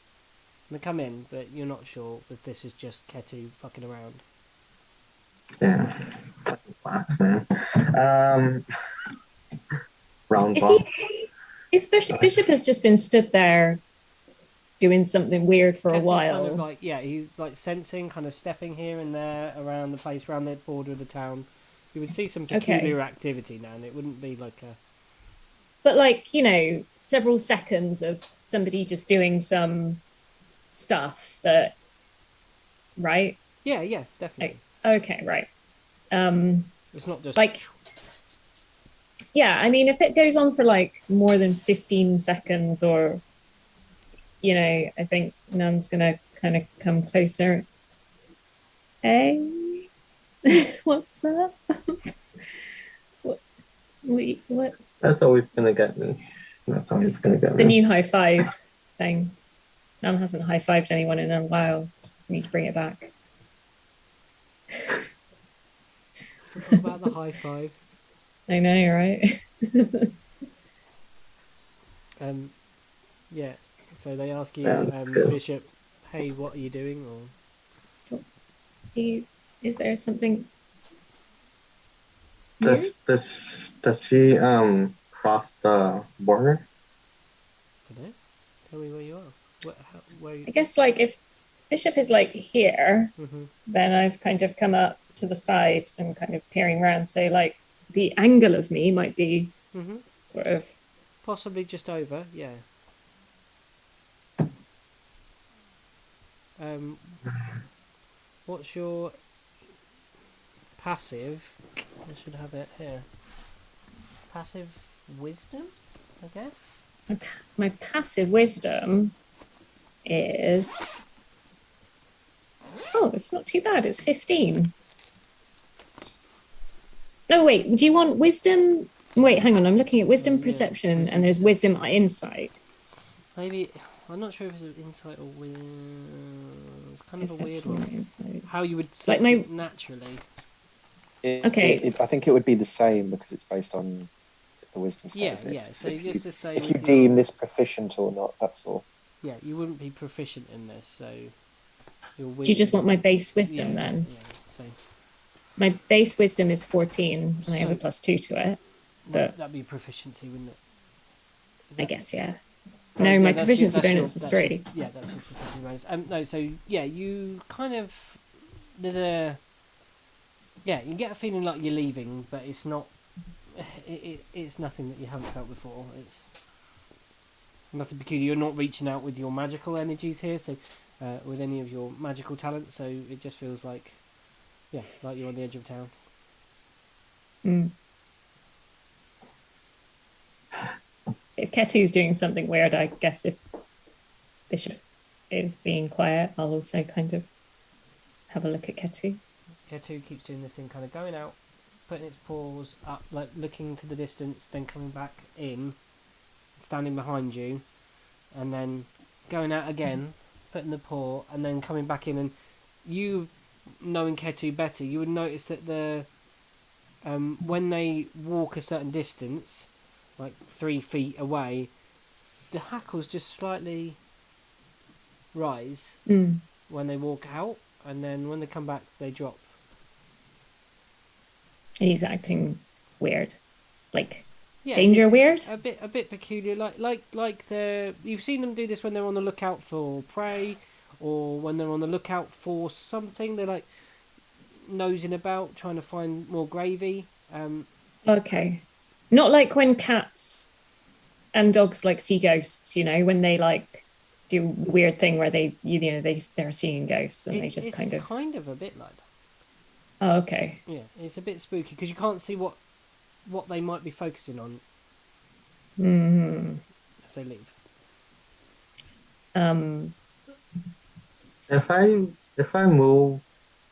and they come in, but you're not sure if this is just Ketu fucking around. Yeah. Fucking class, man. Round ball. If Bishop has just been stood there doing something weird for a Ketu's while. kind of like, he's like sensing, kind of stepping here and there around the place, around the border of the town. You would see some peculiar activity now, and it wouldn't be like a... But like, several seconds of somebody just doing some stuff that, right? Yeah, definitely. Okay, right. It's not just... like... Yeah, I mean, if it goes on for like more than 15 seconds or, I think Nun's going to kind of come closer. Hey, what's up? What? That's always gonna get me. That's always gonna get me. It's the new high five thing. Nun hasn't high fived anyone in a while. We need to bring it back. Forgot about the high five. I know, right? Yeah. So they ask you, Bishop, hey, what are you doing? Or is there something Does she cross the border? I don't know. Tell me where you are. Where you... I guess like if Bishop is like here, then I've kind of come up to the side and kind of peering around. So like the angle of me might be sort of possibly just over, yeah. What's your passive? I should have it here. Passive wisdom, I guess. My passive wisdom is... Oh, it's not too bad. It's 15. No, wait. Do you want wisdom? Wait, hang on. I'm looking at wisdom perception, and there's wisdom insight. Maybe... I'm not sure if it's insight or wisdom. It's kind of a weird one. Insight. How you would sense it naturally. Okay. I think it would be the same because it's based on the wisdom stat. Yeah. So just to say, if you deem this proficient or not, that's all. Yeah, you wouldn't be proficient in this, so. Do you just want my base wisdom then? Yeah. So. My base wisdom is 14, and I have a +2 to it. But that'd be proficiency, wouldn't it? I guess, yeah. No, my proficiency bonus is 3. Yeah, that's your proficiency bonus. No, so yeah, you kind of you get a feeling like you're leaving, but it's not. It's nothing that you haven't felt before. It's nothing peculiar. You're not reaching out with your magical energies here, so with any of your magical talent. So it just feels like, like you're on the edge of town. if Ketu's doing something weird, I guess if Bishop is being quiet, I'll also kind of have a look at Ketu. Ketu keeps doing this thing, kind of going out, putting its paws up, like looking to the distance, then coming back in, standing behind you, and then going out again, putting the paw, and then coming back in. And you, knowing Ketu better, you would notice that when they walk a certain distance, like 3 feet away, the hackles just slightly rise when they walk out, and then when they come back, they drop. And he's acting weird, like Yeah, danger weird. A bit peculiar. Like you've seen them do this when they're on the lookout for prey, or when they're on the lookout for something. They're like nosing about, trying to find more gravy. Okay, not like when cats and dogs like see ghosts. You know, when they like do a weird thing where they're seeing ghosts and they just kind of a bit like that. Oh, okay. Yeah, it's a bit spooky because you can't see what they might be focusing on as they leave. If I move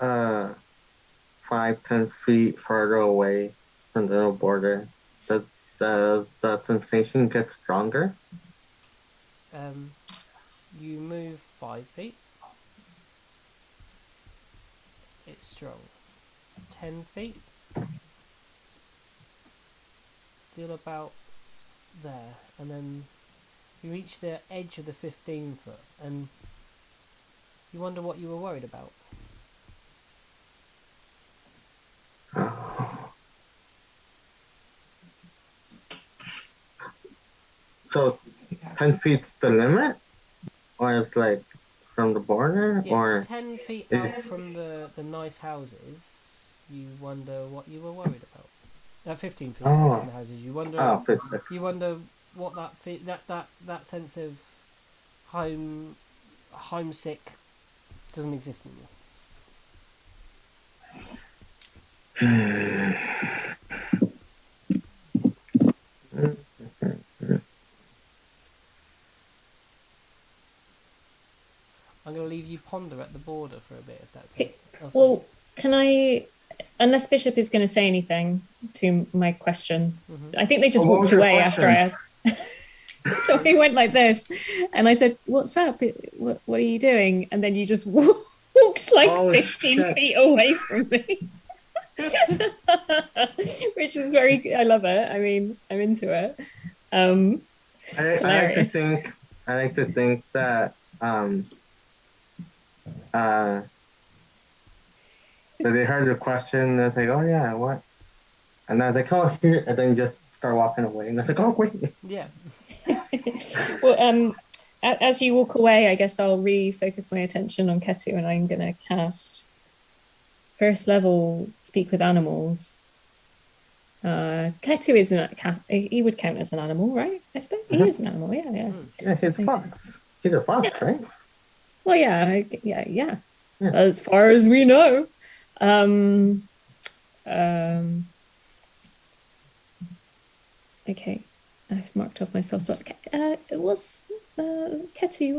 5-10 feet further away from the border, does the sensation get stronger? You move 5 feet. It's strong. 10 feet. Still about there, and then you reach the edge of the 15-foot, and you wonder what you were worried about. So 10 feet's the limit? Or it's like from the border? Yeah, or 10 feet out from the nice houses, you wonder what you were worried about. 15 feet away from the houses, you wonder. You wonder what that sense of homesick doesn't exist anymore. I'm going to leave you ponder at the border for a bit, if that's okay. Well, can I, unless Bishop is going to say anything to my question, I think they just walked away after I asked. So he went like this, and I said, "What's up? What are you doing?" And then you just walked like 15 feet away from me, which is very. I love it. I mean, I'm into it. I like to think that that they heard the question and they're like, "Oh yeah, what?" And then they come here, and then you just start walking away, and they're like, "Oh wait." Yeah. Well, as you walk away, I guess I'll refocus my attention on Ketu, and I'm going to cast first level Speak with Animals. Ketu isn't he would count as an animal, right? I suppose he is an animal. Yeah. Yeah, he's a fox. He's a fox, right? Well, yeah. As far as we know. Okay, I've marked off my spell slot. Ketu,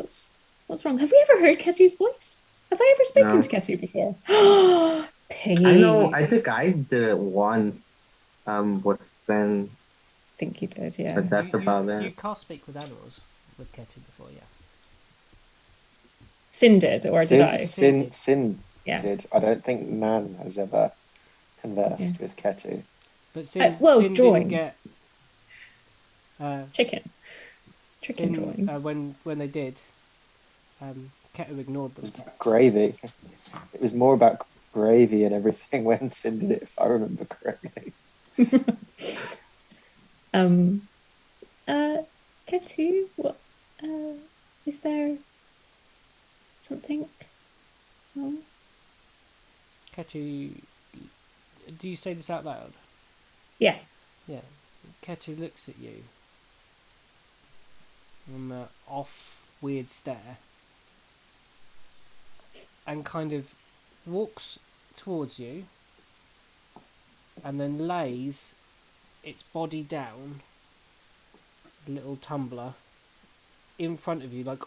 what's wrong? Have we ever heard Ketu's voice? Have I ever spoken to Ketu before? Piggy. I know. I think I did it once. With Sin. I think you did, yeah. But that's about it. You can't speak with animals with Ketu before, yeah. Sin did, or did I? Sin did. I don't think man has ever conversed with Ketu. But Sin drawings. Didn't get, chicken Sin, drawings. When they did, Ketu ignored them. It was gravy. It was more about gravy and everything when Sin did it, if I remember correctly. Ketu, what? Is there something? Ketu, do you say this out loud? Yeah. Yeah. Ketu looks at you on the off weird stare and kind of walks towards you and then lays its body down a little tumbler in front of you, like,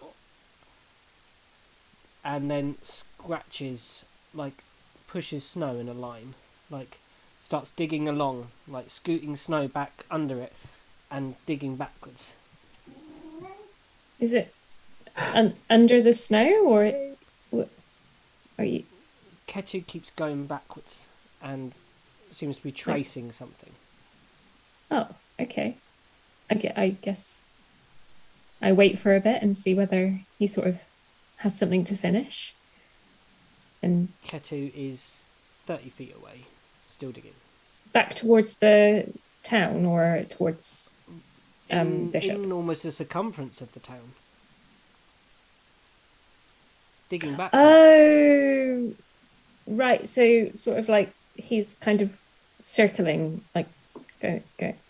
and then scratches, like, pushes snow in a line, like, starts digging along, like, scooting snow back under it and digging backwards. Is it under the snow, or are you? Ketu keeps going backwards and seems to be tracing something. Oh, okay. I guess I wait for a bit and see whether he sort of has something to finish. And Ketu is 30 feet away, still digging. back towards the town or towards Bishop? In almost the circumference of the town. Digging backwards. Oh, right. So sort of like he's kind of circling, like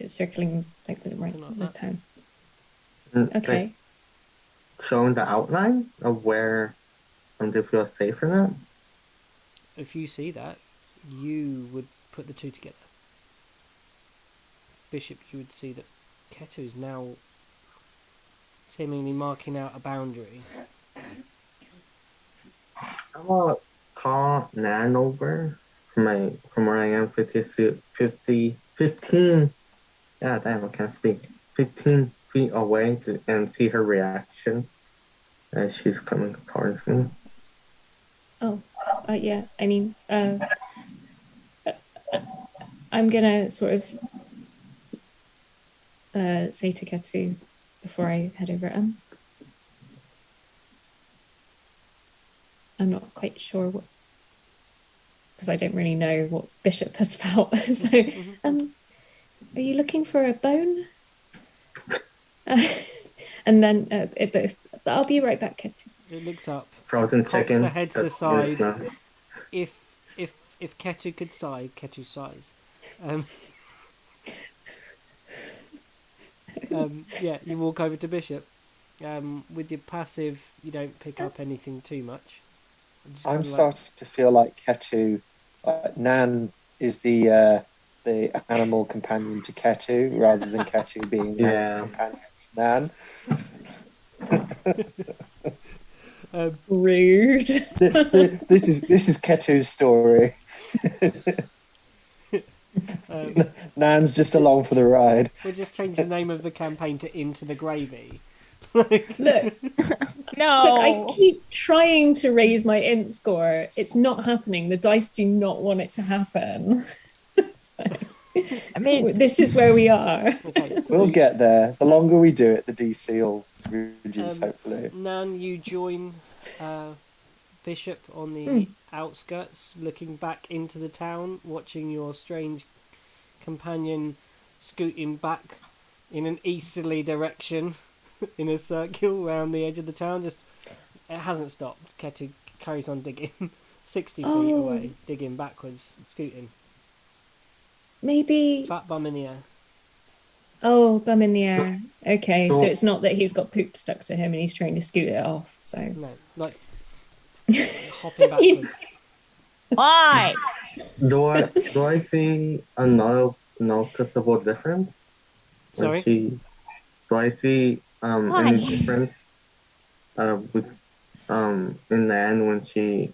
circling like the town. Okay. Like, showing the outline of where they feel safe or not. If you see that, you would put the two together. Bishop, you would see that Ketu is now seemingly marking out a boundary. I'm gonna call Nan over from where I am 15. Yeah, damn, I can't speak. 15 feet away and see her reaction as she's coming towards me. Oh, yeah. I mean, I'm gonna sort of say to Ketu before I head over. I'm not quite sure what, because I don't really know what Bishop has felt. So, are you looking for a bone? And then I'll be right back, Ketu. It looks up. Frozen Cocks chicken. the head to the side. If Ketu could sigh, Ketu sighs. Yeah, you walk over to Bishop. With your passive, you don't pick up anything too much. I'm starting to feel like Ketu, Nan is the animal companion to Ketu, rather than Ketu being the animal companion to Nan. Rude. This is Ketu's story. Nan's just along for the ride. We'll just change the name of the campaign to Into the Gravy. Look, No. look, I keep trying to raise my int score. It's not happening. The dice do not want it to happen. So, I mean, this is where we are. Okay, so, We'll get there. The longer we do it, the DC will reduce, hopefully. Nan, you join Bishop on the outskirts, looking back into the town, watching your strange companion scooting back in an easterly direction in a circle around the edge of the town. It hasn't stopped. Ketu carries on digging 60 feet away, digging backwards, scooting. Maybe. Fat bum in the air. Oh, bum in the air. Okay, so it's not that he's got poop stuck to him and he's trying to scoot it off. So no, like hopping backwards. why? Do I see a noticeable difference? Sorry? Do I see any difference with in the end when she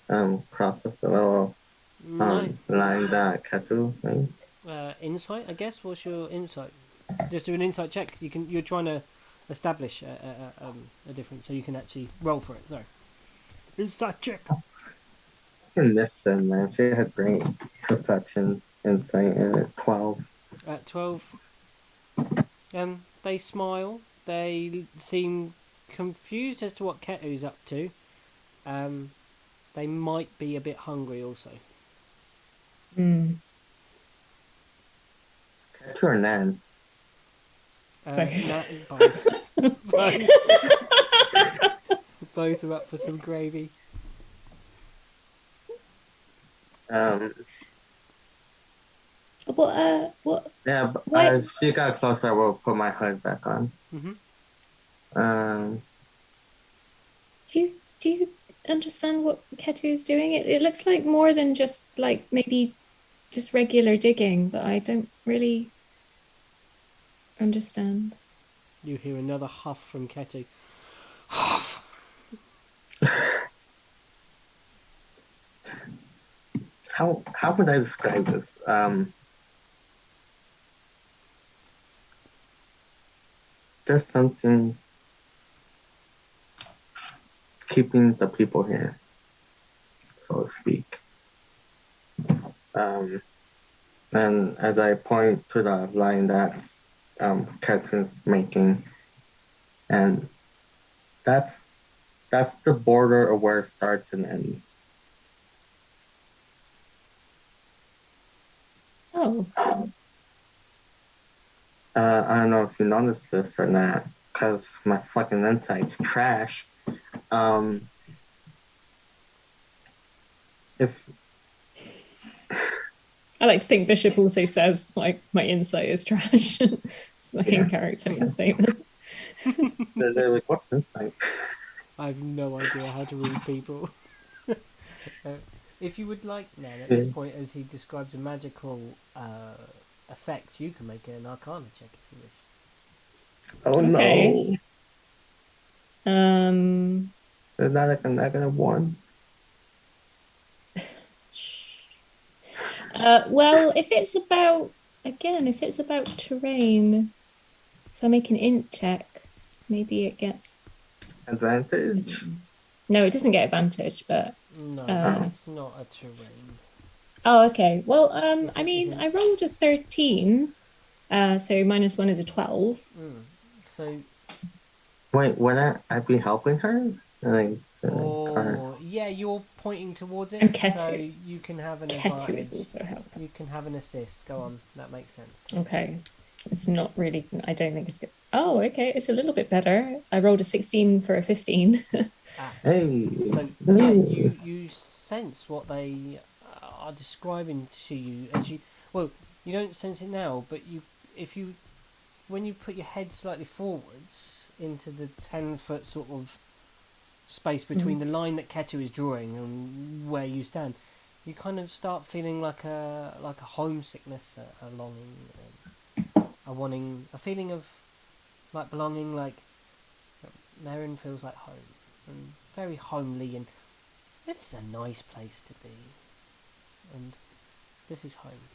crosses the little line that Ketu made? Insight, I guess. What's your insight? Just do an insight check. You're trying to establish a difference, so you can actually roll for it. Sorry. Insight check. And listen, man, she had great perception insight at 12. At 12, they smile. They seem confused as to what Ketu's up to. They might be a bit hungry also. Ketu or Nan? Both. Both are up for some gravy. what? Yeah, but as she got closer, I will put my hood back on. Do you understand what Ketu is doing? It looks like more than just like maybe just regular digging, but I don't really understand. You hear another huff from Ketu. How would I describe this? There's something keeping the people here, so to speak. And as I point to the line that Catherine's making, and that's the border of where it starts and ends. Oh. I don't know if you noticed this or not, because my fucking insight's trash. If I like to think Bishop also says, like, my insight is trash. It's like in character statement. they're like, what's insight? I have no idea how to read people. If you would like, then at this point, as he describes a magical effect, you can make an Arcana check if you wish. Oh Okay. no! Is that like a -1? Well, if it's about terrain, if I make an int check, maybe it gets Advantage? No, it doesn't get advantage, but No, it's not a terrain. oh, okay. Well, I Is it- I rolled a 13, so -1 is a 12. So, Wait, would I be helping her? Like, yeah, you're pointing towards it, And Ketu. so you can have an Ketu advantage. is also helping. You can have an assist. Go on, that makes sense. Okay. It's not really, I don't think it's good. Oh, okay. It's a little bit better. I rolled a 16 for a 15. hey! So, yeah, you sense what they are describing to you as you. Well, you don't sense it now, but when you put your head slightly forwards into the 10-foot sort of space between the line that Ketu is drawing and where you stand, you kind of start feeling like a homesickness, a longing, a wanting, a feeling of like belonging. Like Marein feels like home and very homely, and this is a nice place to be, and this is home.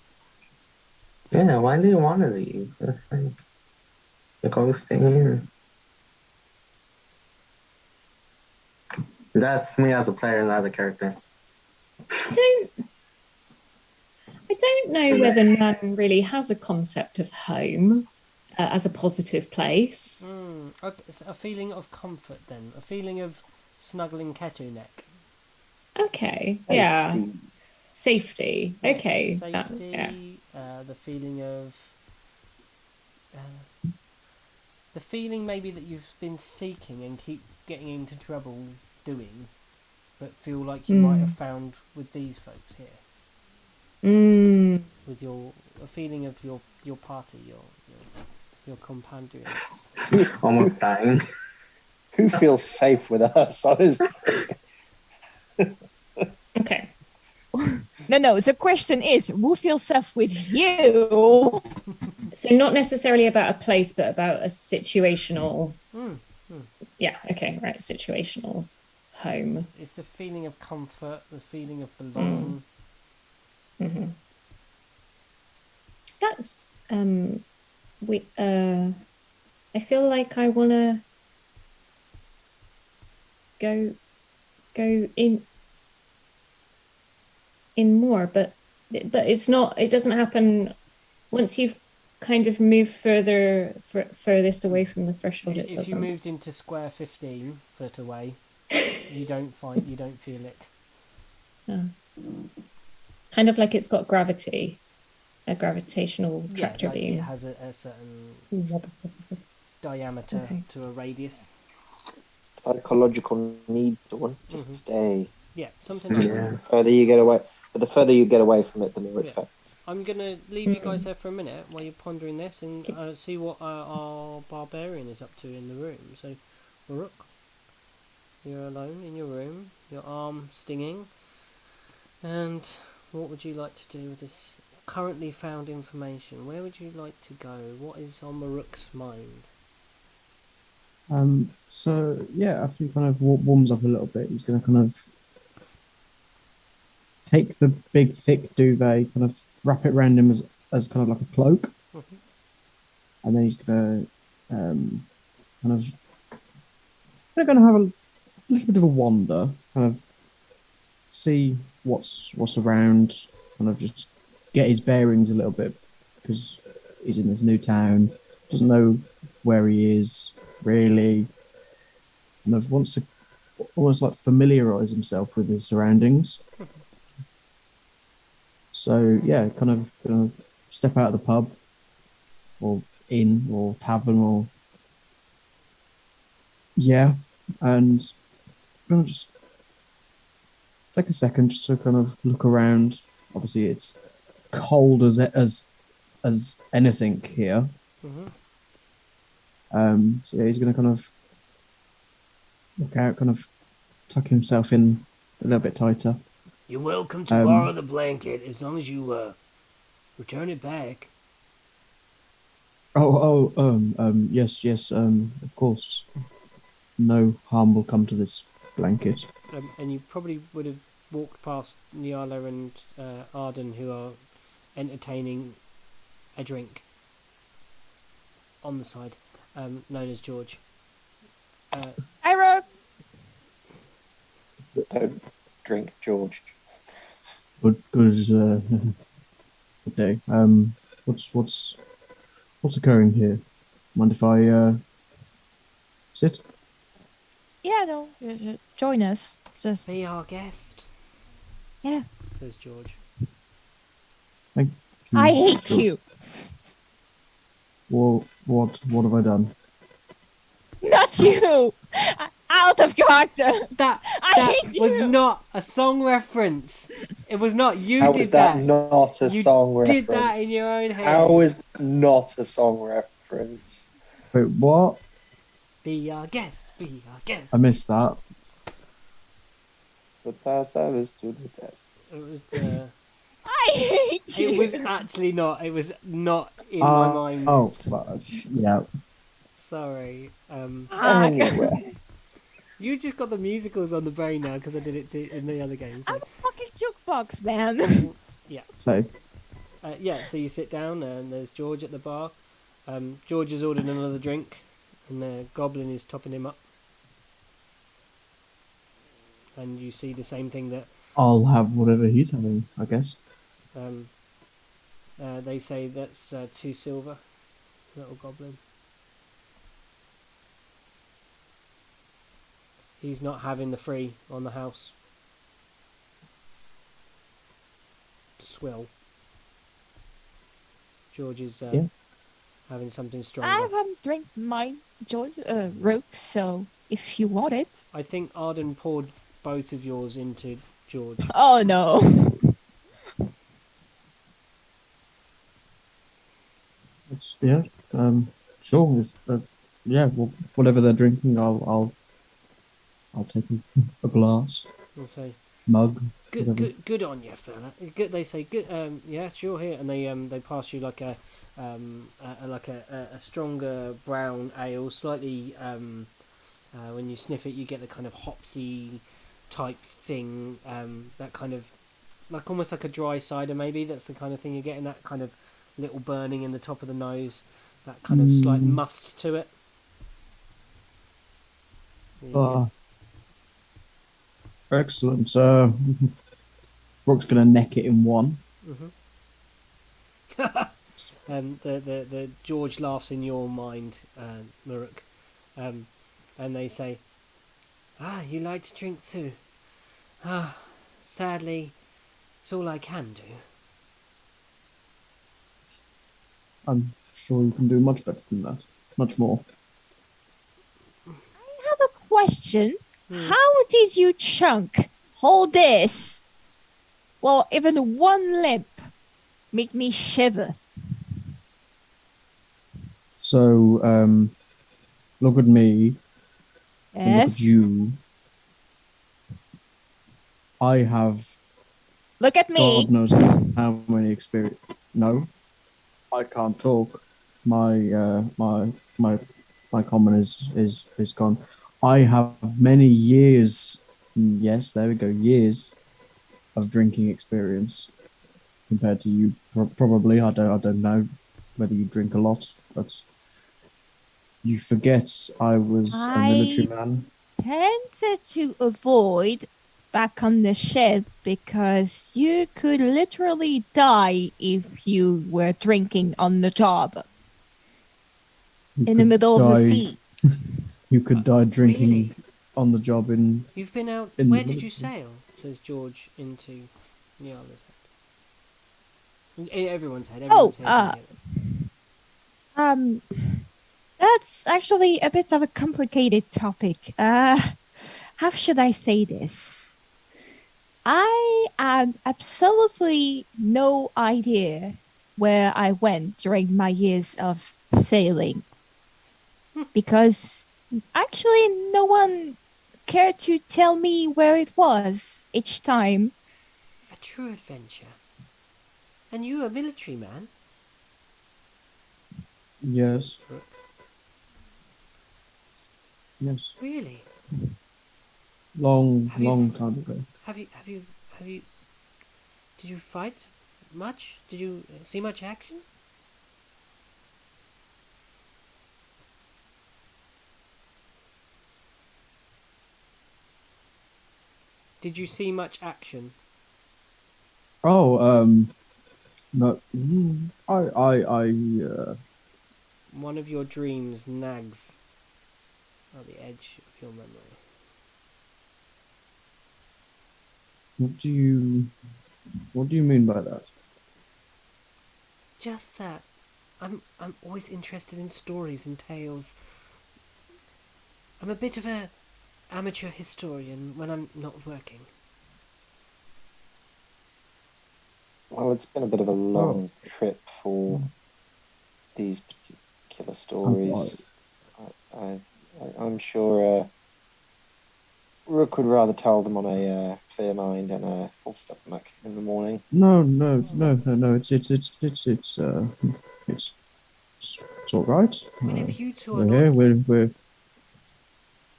Yeah, why do you want to leave? Like, always stay here. That's me as a player, not a character. I don't know whether Nan really has a concept of home as a positive place. A feeling of comfort, then, a feeling of snuggling Ketu neck. Okay, Safety. yeah. Safety. Okay. Safety. The feeling of. The feeling maybe that you've been seeking and keep getting into trouble doing, but feel like you might have found with these folks here. With a feeling of your party, your compatriots. Almost dying. Who feels safe with us? Honestly. Okay. No. The question is, who feels safe with you? So not necessarily about a place, but about a situational. Yeah. Okay. Right. Situational home. It's the feeling of comfort, the feeling of belonging. That's I feel like I want to go in more, but it's not. It doesn't happen once you've kind of moved furthest away from the threshold. It If doesn't. you moved into square 15 foot away, you don't feel it. Kind of like it's got gravity, a gravitational tractor like beam. it has a certain diameter to a radius. Psychological need to want to stay. Yeah, something like that. The further you get away from it, the more it affects. I'm going to leave you guys there for a minute while you're pondering this and see what our barbarian is up to in the room. So, Rook, you're alone in your room, your arm stinging, and what would you like to do with this currently found information? Where would you like to go? What is on Maruk's mind? So yeah, after he kind of warms up a little bit, he's going to kind of take the big thick duvet, kind of wrap it around him as kind of like a cloak, and then he's going to kind of they're going to have a little bit of a wander, kind of see what's around, kind of just get his bearings a little bit because he's in this new town, doesn't know where he is really, kind of wants to almost like familiarize himself with his surroundings. So yeah, kind of step out of the pub or inn or tavern or yeah, and gonna just take a second just to kind of look around. Obviously, it's cold as anything here. So yeah, he's gonna kind of look out, kind of tuck himself in a little bit tighter. You're welcome to borrow the blanket as long as you return it back. Yes, of course. No harm will come to this blanket. And you probably would have walked past Nyala and Arden, who are entertaining a drink on the side, known as George. I wrote. Don't drink, George. Good day. What's occurring here? Mind if I sit? Yeah, no, join us. Just Be our guest. Yeah. Says George. Thank you, I hate George. you. Well, what have I done? Not you. Out of character. That hate was you. not a song reference. It was not you. How did is that not a you song reference? did that in your own head. How is that not a song reference? Wait, what? Be our guest. Be our guest. I missed that. But that's how is to the test. It was the. I hate you. It was actually not. It was not in my mind. Oh, fudge. Yeah. Sorry. Anyway. You just got the musicals on the brain now because I did it in the other games. So. I'm a fucking jukebox, man. Yeah. So. So you sit down and there's George at the bar. George has ordered another drink, and the goblin is topping him up. And you see the same thing that. I'll have whatever he's having, I guess. They say that's 2 silver, little goblin. He's not having the free on the house. Swill. George is having something stronger. I haven't drank mine, George, rope, so if you want it. I think Arden poured both of yours into George. Oh no. It's, yeah. Sure. If, well, whatever they're drinking, I'll take a glass, I'll say, mug. good on you, fella. Good, they say, good. Yeah, sure. Here, and they pass you like a stronger brown ale, slightly. When you sniff it, you get the kind of hopsy type thing. That kind of, like almost like a dry cider, maybe. That's the kind of thing you're getting. That kind of little burning in the top of the nose. That kind of slight must to it. Excellent. Brooke's gonna neck it in one. And the George laughs in your mind, Maruk. And they say, you like to drink too. Sadly, it's all I can do. I'm sure you can do much better than that. Much more. I have a question. How did you chunk hold this? Well, even one limp make me shiver. So, look at me. And look Yes. at you. I have Look at me. God knows how many experience. No, I can't talk. My my common is gone. I have many years. Yes, there we go. Years of drinking experience compared to you. Probably, I don't know whether you drink a lot, but you forget I was a military I man. tended to avoid back on the ship because you could literally die if you were drinking on the job You in the could middle of the die. sea. You could die drinking Really? on the job in You've been out. in the Where did you military. sail? Says George into Nyala's head. Everyone's head. Oh, Everyone's head. um, that's actually a bit of a complicated topic. How should I say this? I had absolutely no idea where I went during my years of sailing because actually no one cared to tell me where it was each time. A true adventure. And you a military man? Yes. Yes. Really? Long, Have you- long time ago. Have you? Did you fight much? Did you see much action? Did you see much action? Oh, no. One of your dreams nags at the edge of your memory. What do you mean by that? Just that. I'm always interested in stories and tales. I'm a bit of a amateur historian when I'm not working. Well, it's been a bit of a long trip for these particular stories. I'm sure Rook would rather tell them on a clear mind and a full stomach in the morning. No. It's all right. I mean, if you two are We're here. not, We're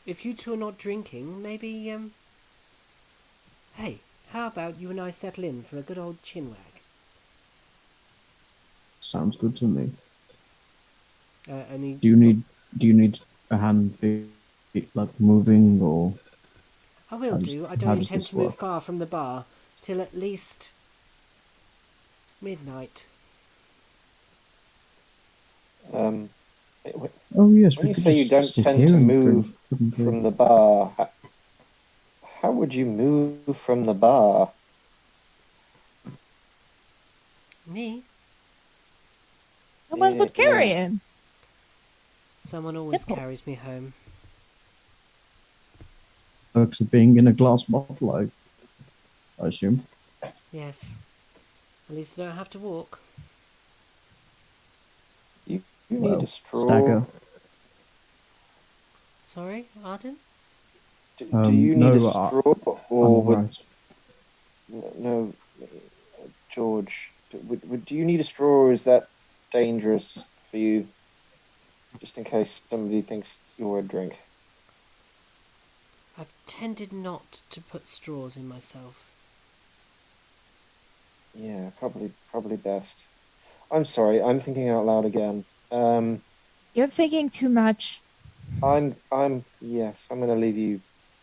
if you two are not drinking, maybe hey, how about you and I settle in for a good old chinwag? sounds good to me. And Do you need a hand like moving or? I will do. I how don't does intend this to move work? far from the bar till at least midnight. Oh yes, When we you could say you just don't sit tend here to and move drink, couldn't we? from the bar, how would you move from the bar? Me? Someone would carry Yeah. him. Someone always Simple. carries me home. Perks of being in a glass bottle, I assume. Yes. At least I don't have to walk. You Well, need a straw. stagger. Sorry, Arden? Do you need a no, straw, I'm or would alright. no, George? Do you need a straw, or is that dangerous for you? Just in case somebody thinks you're a drink. I've tended not to put straws in myself. Yeah, probably best. I'm sorry, I'm thinking out loud again. You're thinking too much. Yes, I'm gonna leave you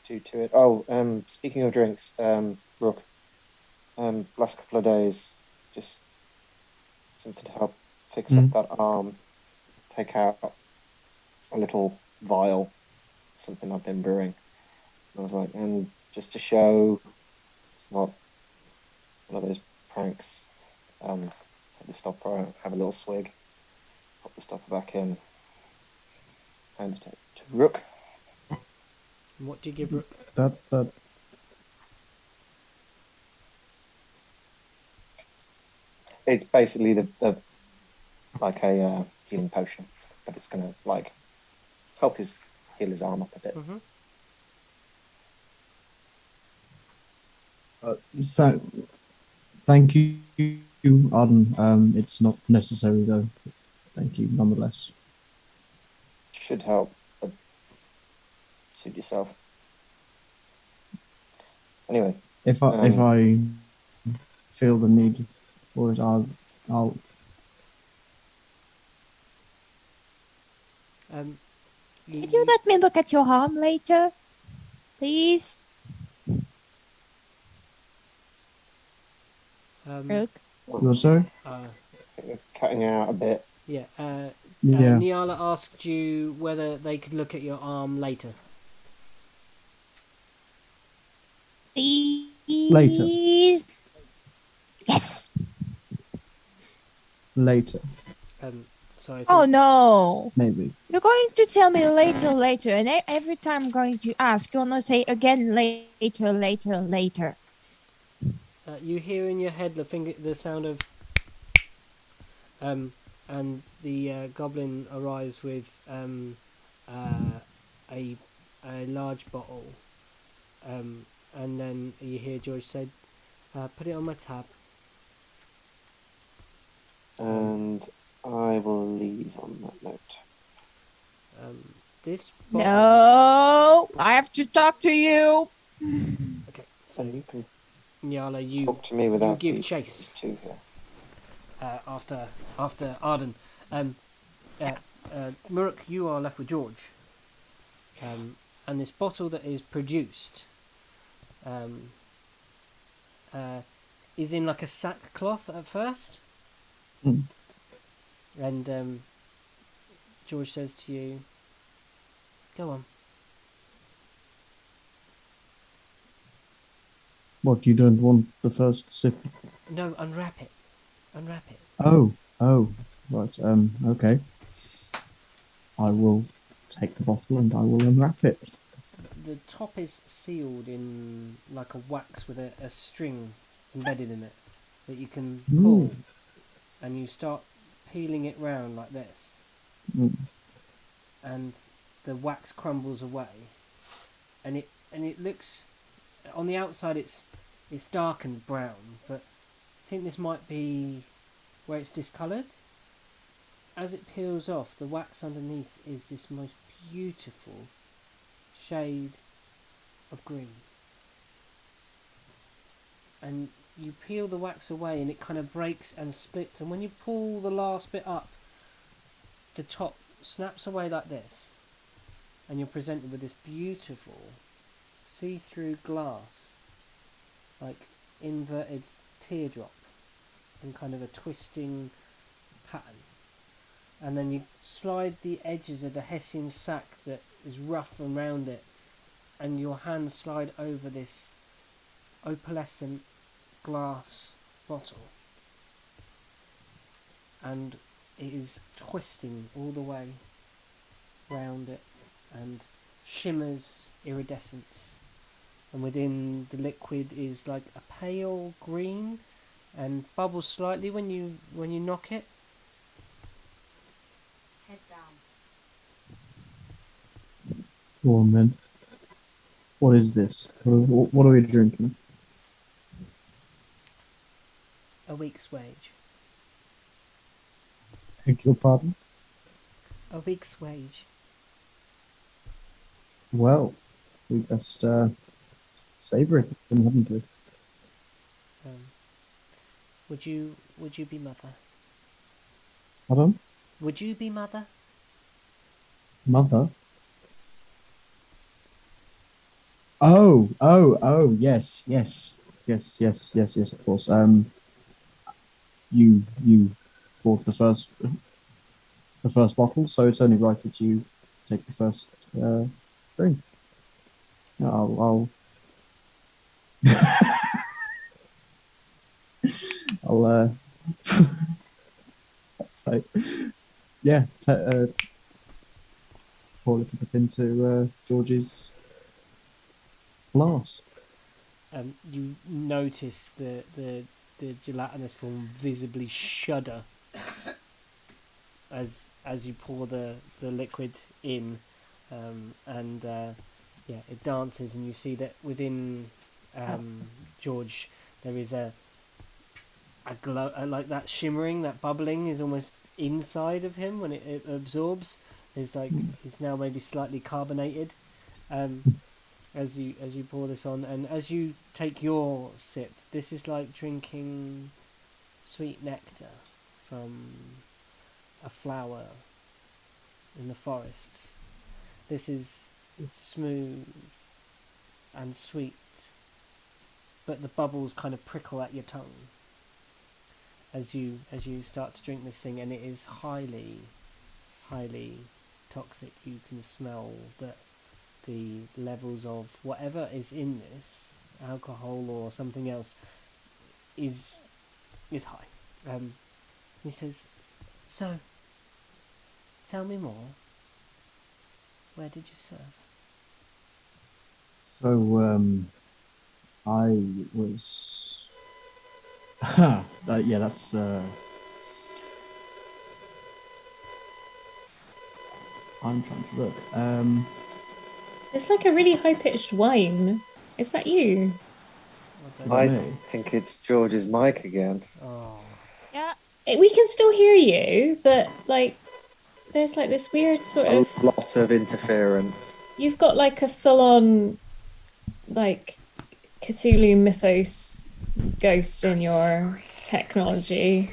to it. Oh, speaking of drinks, Brooke, last couple of days, just something to help fix up that arm. Take out a little vial, something I've been brewing. I was like, and just to show it's not one of those pranks, take the stopper out, have a little swig, pop the stopper back in, hand it to Rook. And what do you give Rook? That It's basically the like a healing potion, but it's gonna like help heal his arm up a bit. Mm-hmm. so, thank you, Arden. It's not necessary though. Thank you, nonetheless. should help. But suit yourself. Anyway, If I feel the need for it, I'll Could you let me look at your arm later, please? Rook? you're sorry? I think we're cutting out a bit. Yeah. Yeah. Niala asked you whether they could look at your arm later. Later. Please. Yes. Later, So I think Oh no. maybe. You're going to tell me later, and every time I'm going to ask, you're going to say again later. you hear in your head the sound of and the goblin arrives with a large bottle, and then you hear George say, "Put it on my tab." And I will leave on that note. This bottle... No, I have to talk to you. Okay, So so you can Nyala, you talk to me without give these chase. two here. After Arden. Muruk, you are left with George. And this bottle that is produced is in like a sackcloth at first. Mm. And George says to you, "Go on." What, you don't want the first sip? No, unwrap it. Unwrap it. Oh, right. Okay. I will take the bottle and I will unwrap it. The top is sealed in like a wax with a string embedded in it that you can pull, and you start peeling it round like this, and the wax crumbles away, and it looks, on the outside it's dark and brown, but I think this might be where it's discoloured. As it peels off, the wax underneath is this most beautiful shade of green. And you peel the wax away and it kind of breaks and splits, and when you pull the last bit up, the top snaps away like this, and you're presented with this beautiful see-through glass, like inverted teardrop in kind of a twisting pattern. And then you slide the edges of the Hessian sack that is rough around it, and your hands slide over this opalescent glass bottle, and it is twisting all the way round it and shimmers iridescence, and within the liquid is like a pale green and bubbles slightly when you knock it. Head down. Go on then. What is this? What are we drinking? A week's wage. Beg your pardon? A week's wage. Well, we best savour it, haven't we? Would you be mother? Pardon? Would you be mother? Mother? Oh, yes, of course. You bought the first bottle, so it's only right that you take the first drink. I'll I'll so yeah, pour a little bit into George's glass. You notice the gelatinous form visibly shudder as you pour the liquid in, and it dances, and you see that within George there is a glow, like that shimmering, that bubbling is almost inside of him when it absorbs, It's like it's now maybe slightly carbonated. As you pour this on, and as you take your sip, this is like drinking sweet nectar from a flower in the forests. This is smooth and sweet, but the bubbles kind of prickle at your tongue as you start to drink this thing, and it is highly toxic. You can smell that the levels of whatever is in this, alcohol or something else, is high. He says, "So, tell me more. Where did you serve?" So, I was. Yeah, that's. I'm trying to look. It's like a really high pitched whine. Is that you? Is I that me? think it's George's mic again. Oh, Yeah. We can still hear you, but like, there's like this weird sort A of. lot of interference. You've got like a full on, like, Cthulhu mythos ghost in your technology.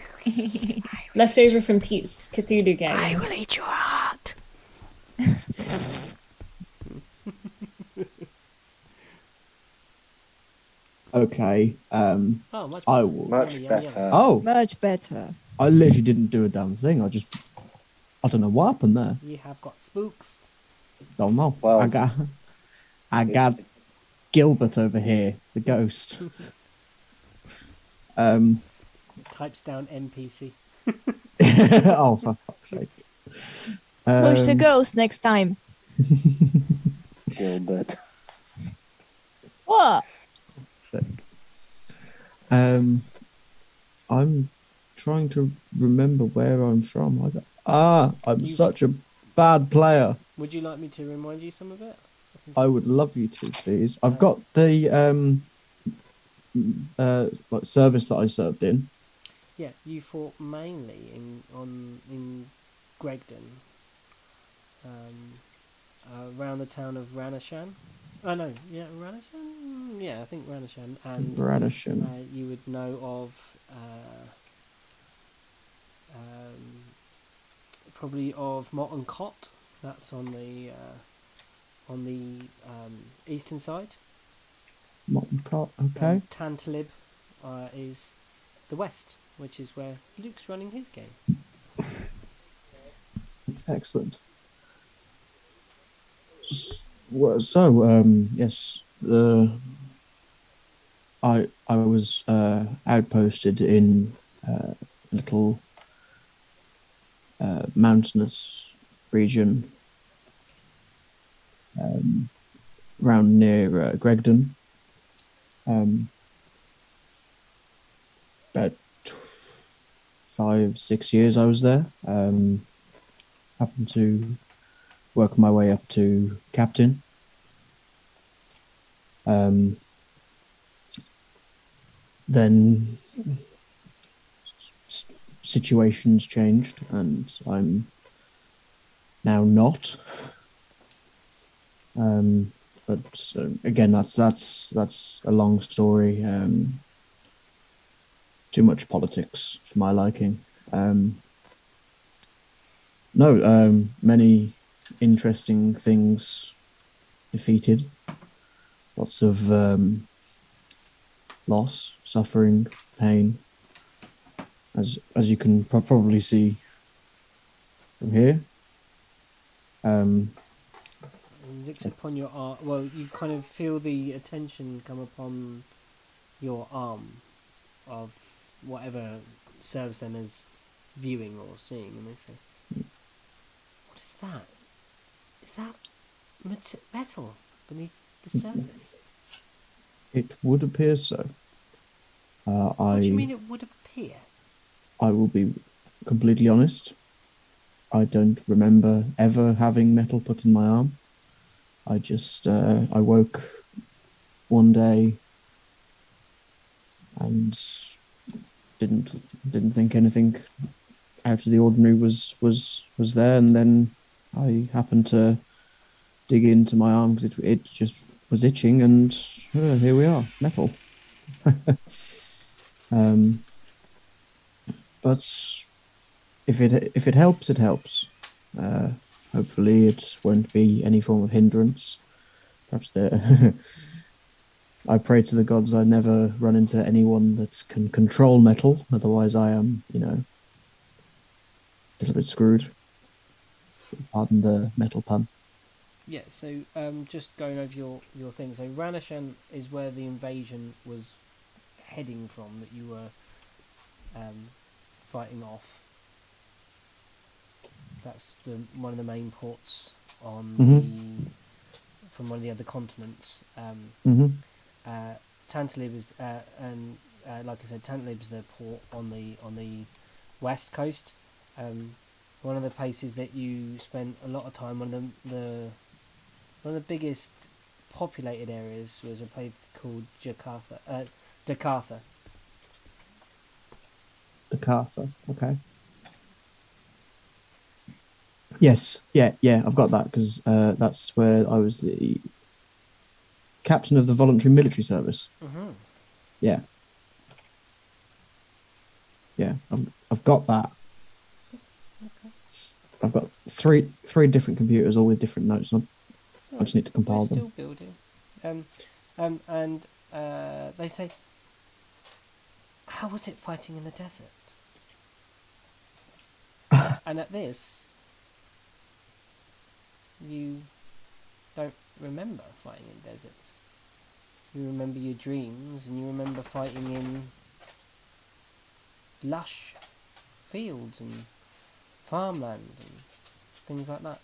Left over from Pete's Cthulhu game. I will eat your heart. Okay. Oh, much I better. will. Much Yummy, yummy, better. yummy. Oh, Much better. I literally didn't do a damn thing. I don't know what happened there. You have got spooks. Don't know. Well, I got Gilbert over here, the ghost. Types down NPC. Oh, for fuck's sake. Push the ghost next time. Gilbert. What? Sick. I'm trying to remember where I'm from. I'm such a bad player. Would you like me to remind you some of it? I would love you to, please. I've got the like service that I served in. Yeah, you fought mainly in Gregdon, around the town of Ranashan. Oh no, yeah, Ranashan. Yeah, I think Ranashan, and Radisson. you would know of probably of Mott and Cott. That's on the eastern side. Mottencott, okay. And Tantalib is the west, which is where Luke's running his game. Excellent. So, yes, I was outposted in a little mountainous region around near Gregdon. About 5-6 years I was there. Happened to work my way up to captain. Then situations changed, and I'm now not. But again, that's a long story. Too much politics for my liking. Many interesting things defeated. Lots of loss, suffering, pain. As you can probably see from here. And looks upon your arm. Well, you kind of feel the attention come upon your arm of whatever serves them as viewing or seeing, and they say, "What is that? Is that metal beneath the surface?" It would appear so. What do you mean it would appear? I will be completely honest. I don't remember ever having metal put in my arm. I just I woke one day and didn't think anything out of the ordinary was there, and then I happened to dig into my arm because it just was itching, and here we are, metal. um, but if it helps, it helps. Uh, hopefully, it won't be any form of hindrance. Perhaps there. I pray to the gods I never run into anyone that can control metal. Otherwise, I am, a little bit screwed. Pardon the metal pun. Yeah, so just going over your thing. So Ranashan is where the invasion was heading from that you were fighting off. That's one of the main ports on from one of the other continents. Tantalib is and like I said, Tantalib is the port on the west coast. One of the places that you spent a lot of time. One of the biggest populated areas was a place called Jakarta. Jakarta. Jakarta. Okay. Yes. Yeah. I've got that because that's where I was the captain of the voluntary military service. Mm-hmm. Yeah. I've got that. Okay. I've got three different computers, all with different notes on. I just need to compile We're them. still building. And they say, how was it fighting in the desert? And at this, you don't remember fighting in deserts. You remember your dreams, and you remember fighting in lush fields and farmland and things like that.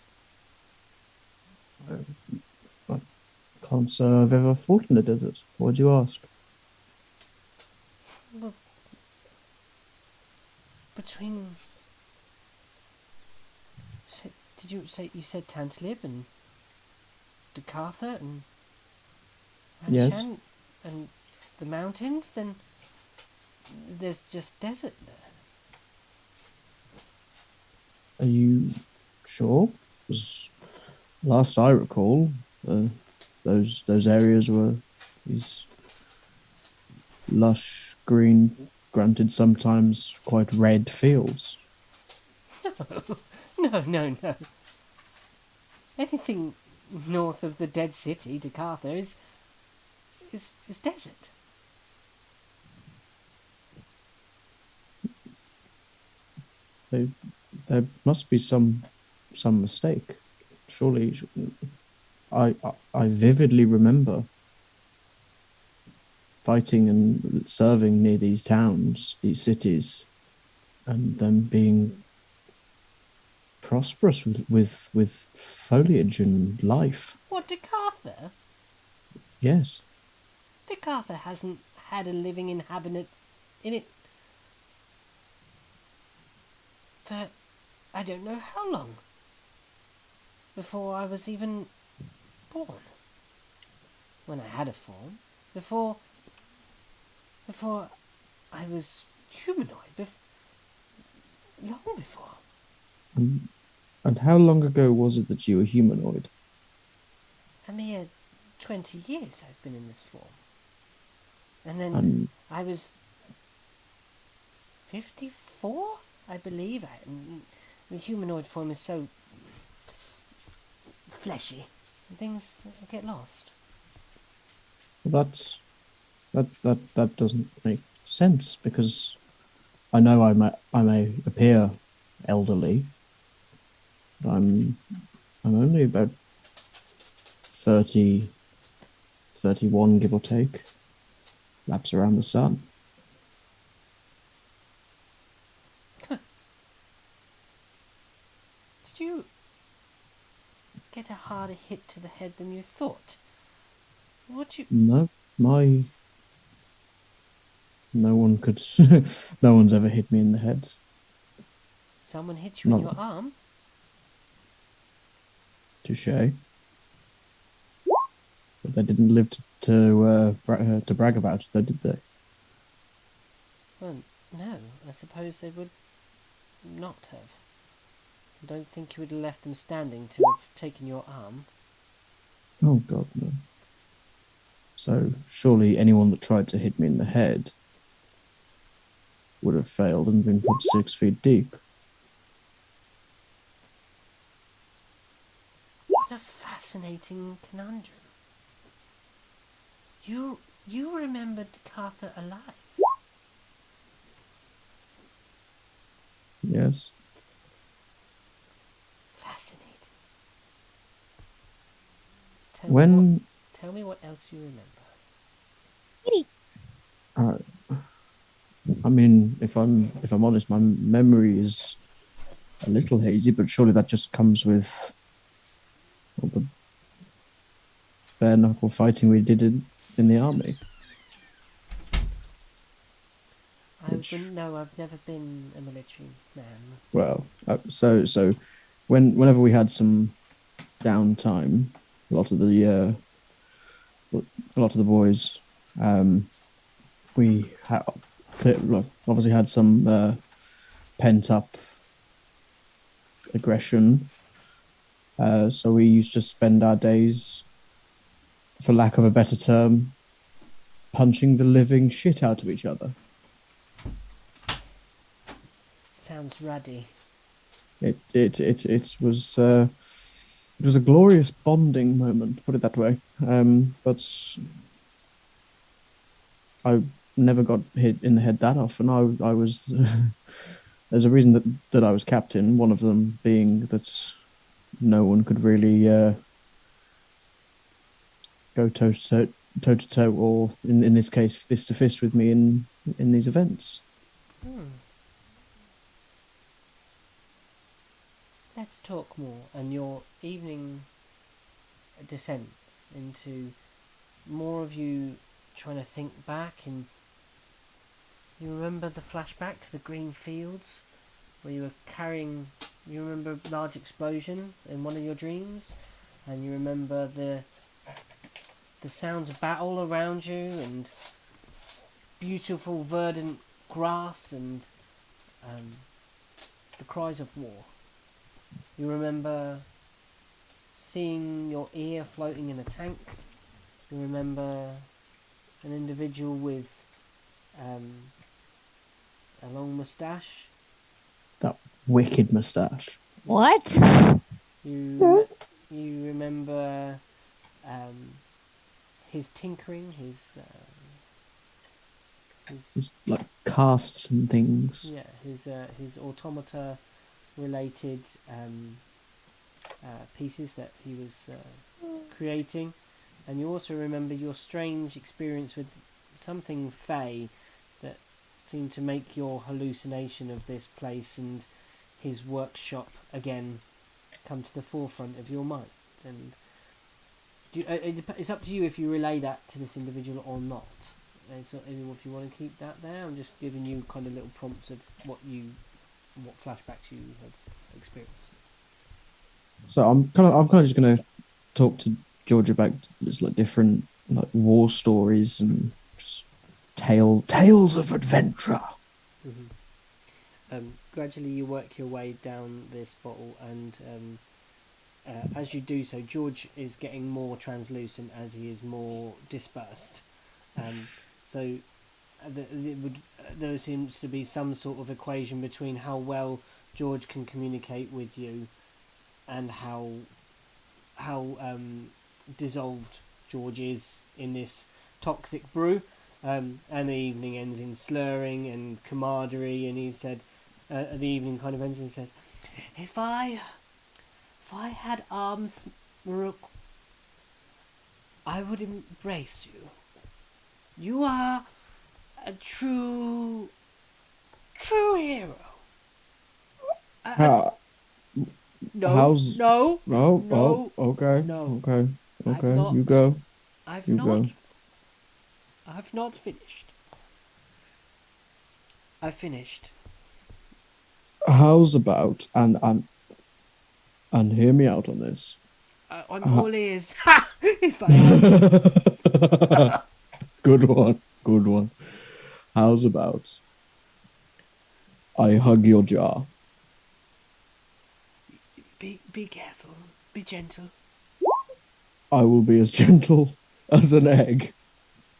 I can't say I've ever fought in the desert. Why'd you ask? Well, between... Did you say you said Tantalib and Jakarta and Yes. Anshan and the mountains? Then there's just desert there. Are you sure? Because last I recall, those areas were these lush green, granted sometimes quite red fields. No. Anything north of the dead city, Jakarta, is desert. There must be some mistake. Surely, I vividly remember fighting and serving near these towns, these cities, and them being prosperous with foliage and life. What, Jakarta? Yes. Jakarta hasn't had a living inhabitant in it for I don't know how long. Before I was even born. When I had a form. Before I was humanoid. Long before. And how long ago was it that you were humanoid? A mere 20 years I've been in this form. And then I was 54, I believe. The humanoid form is so fleshy. Things get lost. That doesn't make sense because I know I may appear elderly, but I'm only about 30, 31, give or take, laps around the sun. Did you get a harder hit to the head than you thought? What you... No, no one could, no one's ever hit me in the head. Someone hit you in your arm? Touché. But they didn't live to brag about it, though, did they? Well, no. I suppose they would not have. I don't think you would have left them standing to have taken your arm. Oh God, no. So surely anyone that tried to hit me in the head would have failed and been put 6 feet deep. What a fascinating conundrum. You remembered Cartha alive. Yes. Fascinating. Tell me what else you remember. I mean, if I'm honest, my memory is a little hazy, but surely that just comes with all the bare knuckle fighting we did in the army. No, I've never been a military man. Well, so whenever we had some downtime, a lot of the boys, we obviously had some pent up aggression. So we used to spend our days, for lack of a better term, punching the living shit out of each other. Sounds ruddy. It was a glorious bonding moment, put it that way. But I never got hit in the head that often. I was there's a reason that I was captain. One of them being that no one could really go toe to toe, or in this case fist to fist with me in these events. Let's talk more. And your evening descents into more of you trying to think back, and you remember the flashback to the green fields where you were carrying. You remember a large explosion in one of your dreams, and you remember the sounds of battle around you and beautiful verdant grass and the cries of war. You remember seeing your ear floating in a tank. You remember an individual with a long moustache. That wicked moustache. What? You remember his tinkering, his like casts and things. yeah, his automata related pieces that he was creating, and you also remember your strange experience with something fey that seemed to make your hallucination of this place and his workshop again come to the forefront of your mind. And it's up to you if you relay that to this individual or not. So if you want to keep that there, I'm just giving you kind of little prompts of what flashbacks you have experienced. So I'm kind of just going to talk to George about just like different like war stories and just tales of adventure. Mm-hmm. Gradually you work your way down this bottle, and as you do so, George is getting more translucent as he is more dispersed. So there seems to be some sort of equation between how well George can communicate with you and how dissolved George is in this toxic brew. And the evening ends in slurring and camaraderie, and he said, the evening kind of ends and says, If I had arms, Maruk, I would embrace you. You are a true hero. No. Okay. No. Okay. You go. I've not finished. I finished. How's about and hear me out on this. I'm all ears. If I had. Good one. How's about I hug your jaw? Be careful. Be gentle. I will be as gentle as an egg.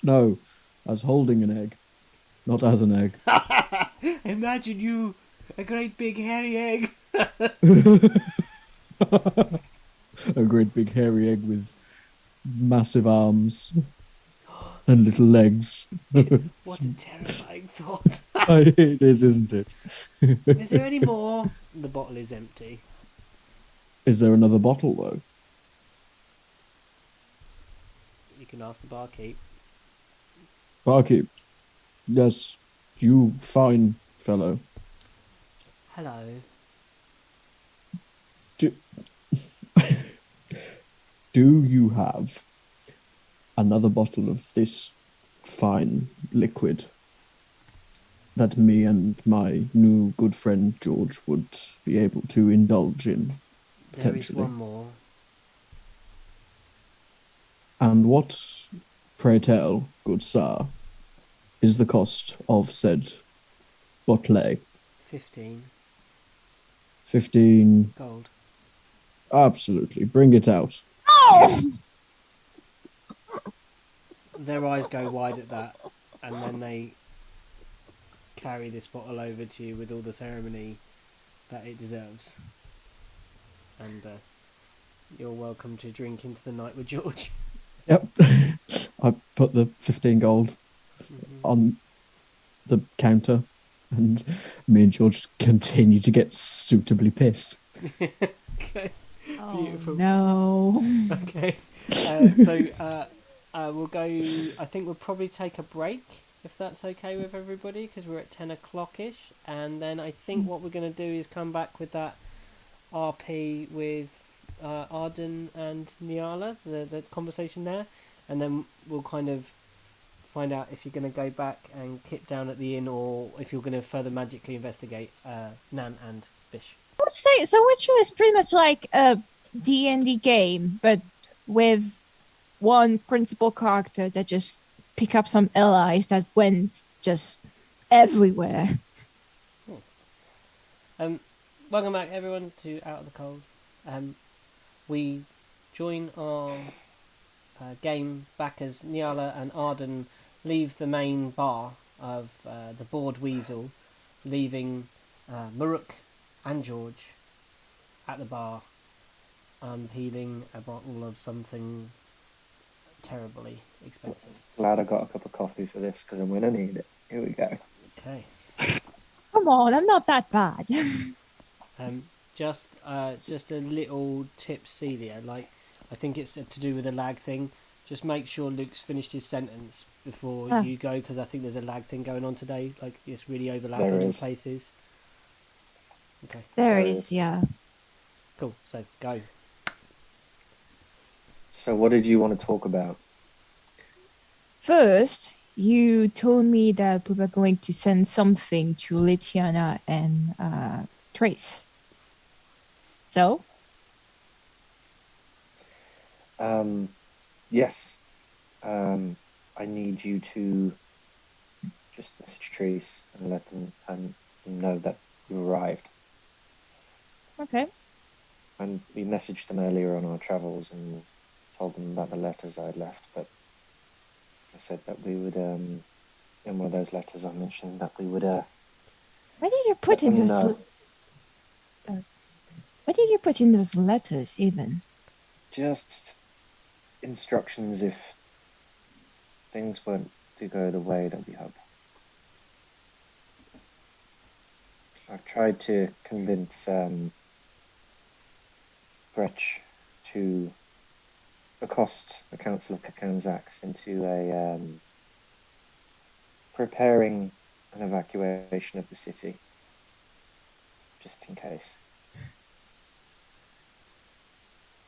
No, as holding an egg, not as an egg. Imagine you, a great big hairy egg. A great big hairy egg with massive arms and little legs. What a terrifying thought. It is, isn't it? Is there any more? The bottle is empty. Is there another bottle though? You can ask the barkeep. Barkeep. Yes, you fine fellow. Hello. Do you have another bottle of this fine liquid that me and my new good friend George would be able to indulge in, There is potentially? one more. And what, pray tell, good sir, is the cost of said bottle? 15 15. gold. Absolutely. Bring it out. Oh! Their eyes go wide at that, and then they carry this bottle over to you with all the ceremony that it deserves. And you're welcome to drink into the night with George. Yep. I put the 15 gold on the counter, and me and George continue to get suitably pissed. Okay. Oh, Beautiful. no. Okay. So we'll go. I think we'll probably take a break if that's okay with everybody, because we're at 10 o'clock-ish, and then I think what we're going to do is come back with that RP with Arden and Niala, the conversation there, and then we'll kind of find out if you're going to go back and kit down at the inn, or if you're going to further magically investigate Nan and Bish. I would say so. Witcher is pretty much like a D&D game, but with one principal character that just pick up some allies that went just everywhere. Welcome back, everyone, to Out of the Cold. We join our game back as Niala and Arden leave the main bar of the Bored Weasel, leaving Maruk and George at the bar, peeling a bottle of something terribly expensive. Glad I got a cup of coffee for this because I'm going to need it. Here we go. Okay. Come on, I'm not that bad. Just a little tip, Celia. Like, I think it's to do with the lag thing. Just make sure Luke's finished his sentence before you go, because I think there's a lag thing going on today. Like, it's really overlapping in places. Okay. There is, yeah. Cool. So go. So what did you want to talk about? First, you told me that we were going to send something to Litiana and Trace. So? Yes. I need you to just message Trace and let them know that you arrived. Okay. And we messaged them earlier on our travels and told them about the letters I had left, but I said that we would, in one of those letters I mentioned that we would, What did you put in those? What did you put in those letters, even? just instructions if things weren't to go the way that we hope. I've tried to convince Gretch to accost the Council of Kakanzax into a preparing an evacuation of the city, just in case.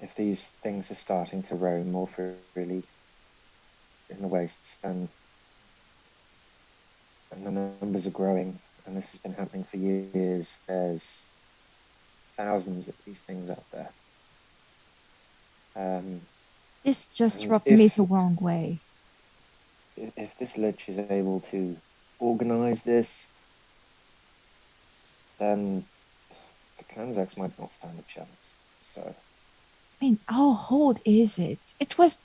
If these things are starting to roam more freely in the wastes, then and the numbers are growing, and this has been happening for years, there's thousands of these things out there. This just rubbed me the wrong way. If this Lich is able to organize this, then Kanzax might not stand a chance. So I mean, how old is it? It was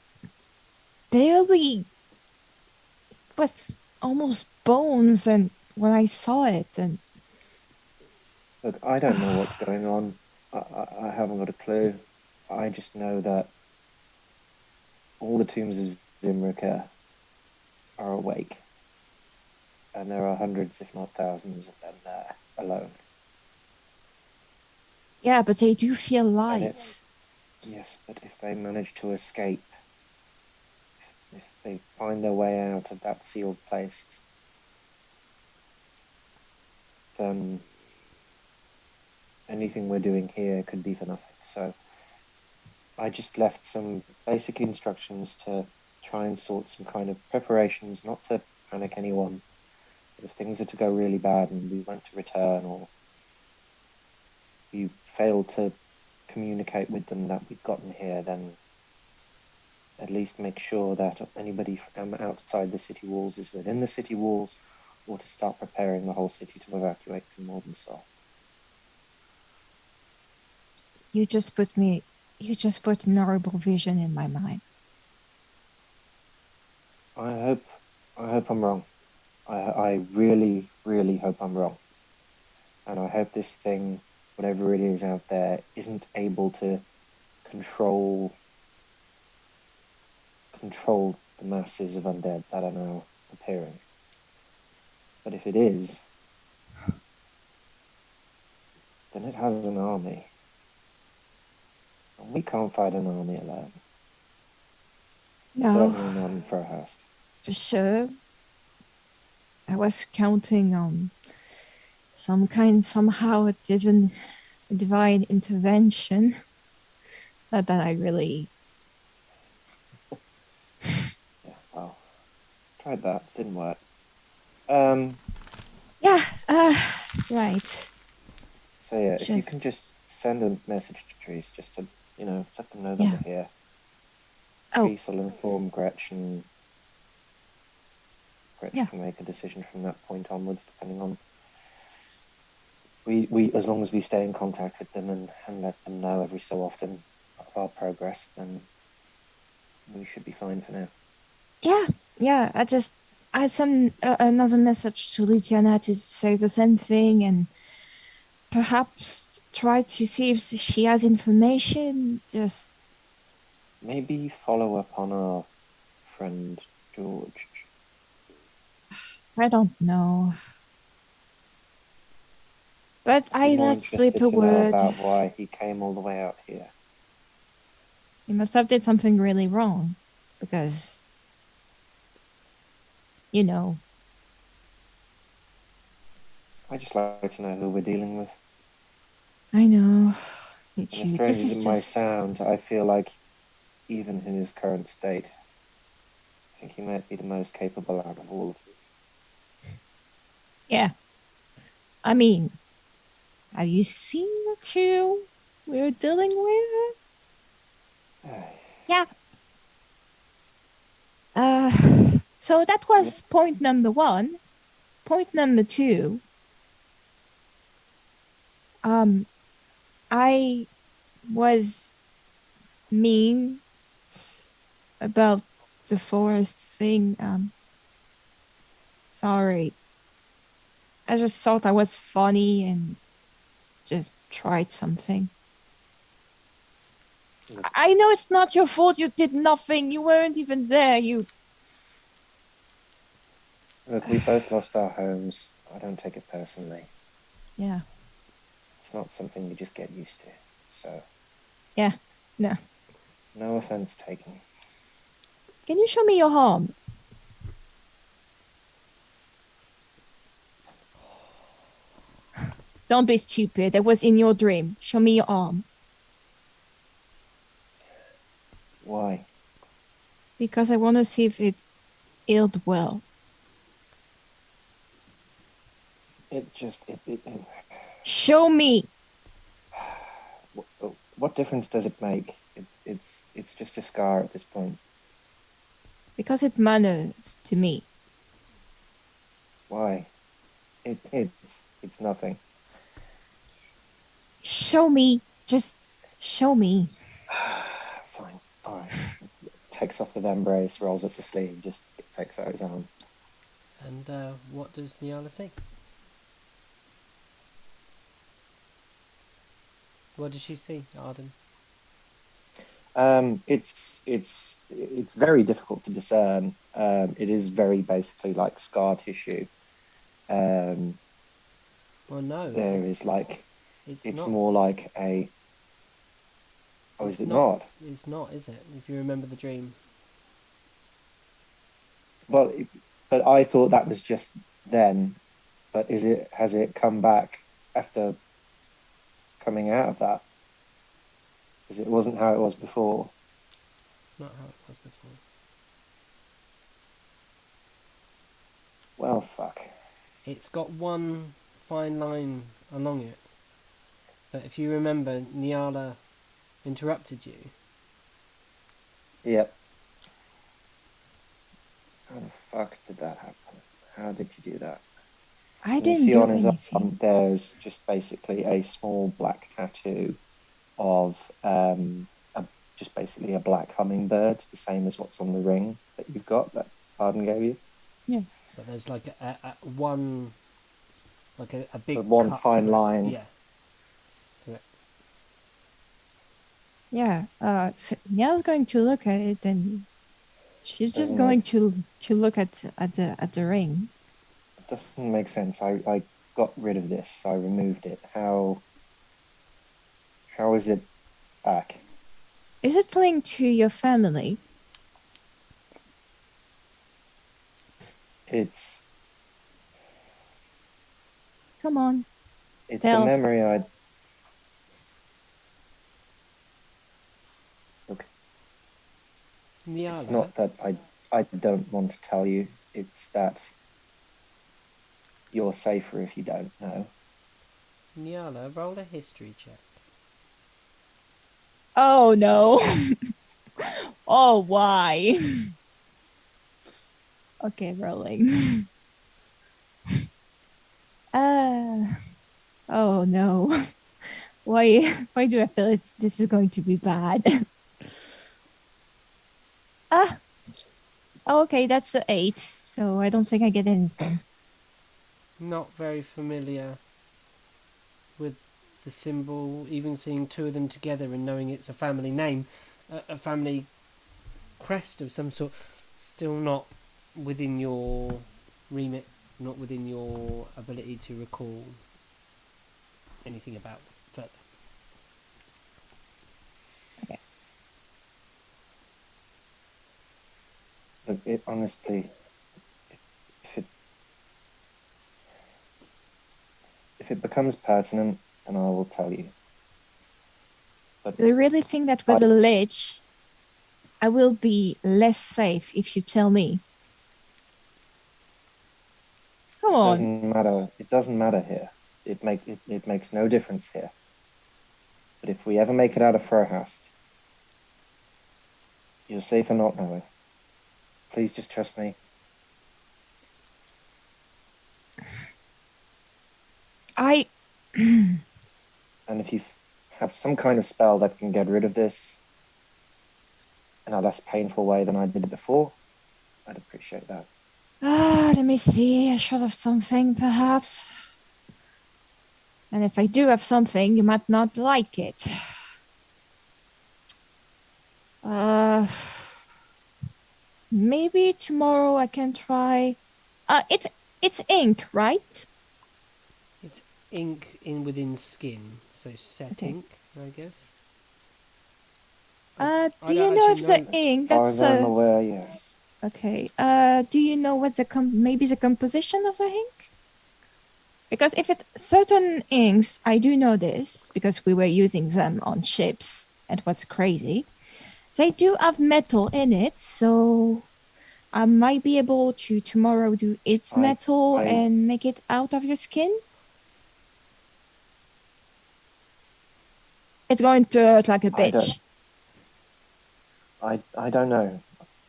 barely, it was almost bones, and when I saw it, and look, I don't know what's going on. I haven't got a clue. I just know that all the tombs of Zimrica are awake, and there are hundreds, if not thousands, of them there alone. yeah, but they do feel And light. yes, but if they manage to escape, if they find their way out of that sealed place, then anything we're doing here could be for nothing. So I just left some basic instructions to try and sort some kind of preparations, not to panic anyone. But if things are to go really bad and we want to return, or you fail to communicate with them that we've gotten here, then at least make sure that anybody from outside the city walls is within the city walls, or to start preparing the whole city to evacuate to Mordensaw. You just put an horrible vision in my mind. I hope I'm wrong. I really, really hope I'm wrong. And I hope this thing, whatever it is out there, isn't able to control the masses of undead that are now appearing. But if it is, then it has an army. And we can't fight an army alone. No, Certainly not in Frohurst. for sure. I was counting on somehow a divine intervention. Not that I really. Yeah, well, tried that, didn't work. Yeah, right. So yeah, if you can just send a message to Trees, just to, let them know that Yeah. we're here. Oh. Trees will inform Gretchen. Gretchen can make a decision from that point onwards, depending on. We as long as we stay in contact with them and let them know every so often of our progress, then we should be fine for now. Yeah. I sent another message to Lydiana to say the same thing, and perhaps try to see if she has information. Just maybe follow up on our friend George. I don't know. But I let slip a word. About why he came all the way out here. He must have did something really wrong, because, I just like to know who we're dealing with. I know. And as strange as it might sound, I feel like even in his current state, I think he might be the most capable out of all of them. Yeah. I mean, have you seen the two we're dealing with? Yeah. So that was point number 1. Point number 2. I was mean about the forest thing. Sorry. I just thought I was funny and just tried something. I know it's not your fault. You did nothing. You weren't even there. Look, we both lost our homes. I don't take it personally. Yeah. It's not something you just get used to. So. Yeah. No. No offense taken. Can you show me your arm? Don't be stupid. That was in your dream. Show me your arm. Why? Because I want to see if it healed well. It Show me. What difference does it make? It's just a scar at this point. Because it matters to me. Why? It's nothing. Show me. Just Show me. Fine. All right. Takes off the vambrace, rolls up the sleeve, just takes out his arm. And what does Nyala see? What does she see, Arden? It's very difficult to discern. It is very basically like scar tissue. Well, no. There is like it's not. more like a. Oh, is it not? It's not, is it? If you remember the dream. Well, but I thought that was just then. But has it come back after coming out of that? Because it wasn't how it was before. It's not how it was before. Well, fuck. It's got one fine line along it. But if you remember, Nyala interrupted you. Yep. How the fuck did that happen? How did you do that? I You didn't see do on his anything. arm, there's just basically a small black tattoo of just basically a black hummingbird, the same as what's on the ring that you've got that Arden gave you. Yeah. But there's like a one, like a big One cut fine through it. line. Yeah. Correct. Yeah. So Nia's going to look at it, and she's just Doesn't going make- to look at the ring. It doesn't make sense. I got rid of this. I removed it. How is it back? Is it linked to your family? It's Come on. it's Tell. a memory I. Look, Nyala. it's not that I don't want to tell you. It's that you're safer if you don't know. Nyala, roll a history check. Oh no. Oh, why? Okay, rolling. Oh no. Why do I feel this is going to be bad? Ah. Oh, okay, that's an 8, so I don't think I get anything. Not very familiar with the symbol, even seeing two of them together and knowing it's a family name, a family crest of some sort, still not within your remit, not within your ability to recall anything about further. Look, it honestly, if it becomes pertinent, then I will tell you. But Do you really think that with a lich, I will be less safe if you tell me? Come it on. doesn't matter. It doesn't matter here. It makes no difference here. But if we ever make it out of Furhast, you're safer not knowing. Please just trust me. I And if you have some kind of spell that can get rid of this in a less painful way than I did it before, I'd appreciate that. let me see. I should have something, perhaps. And if I do have something, you might not like it. Maybe tomorrow I can try. It's ink, right? It's ink in within skin, so set Okay. ink, I guess. Do you know if the ink As far that's as I'm aware, yes. okay? Do you know what maybe the composition of the ink? Because if it's certain inks, I do know this because we were using them on ships, and what's crazy, they do have metal in it, so I might be able to tomorrow do its metal and make it out of your skin. It's going to hurt like a bitch. I don't know.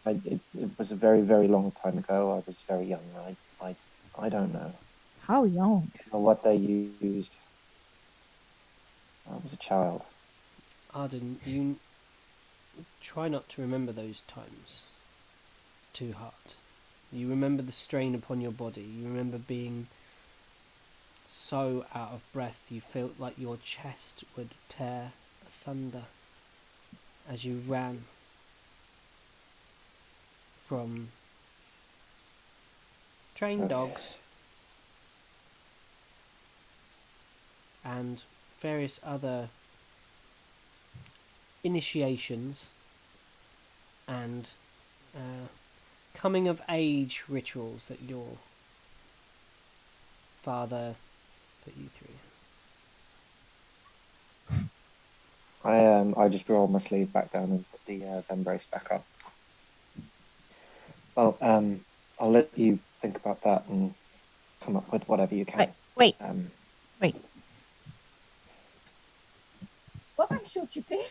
It was a very, very long time ago. I was very young. I don't know. How young? I don't know what they used. I was a child. Arden, you try not to remember those times too hard. You remember the strain upon your body. You remember being so out of breath you felt like your chest would tear asunder as you ran from trained dogs and various other initiations and coming of age rituals that your father put you through. I just roll my sleeve back down and put the vem brace back up. Well, I'll let you think about that and come up with whatever you can. Wait. Wait. What should you play?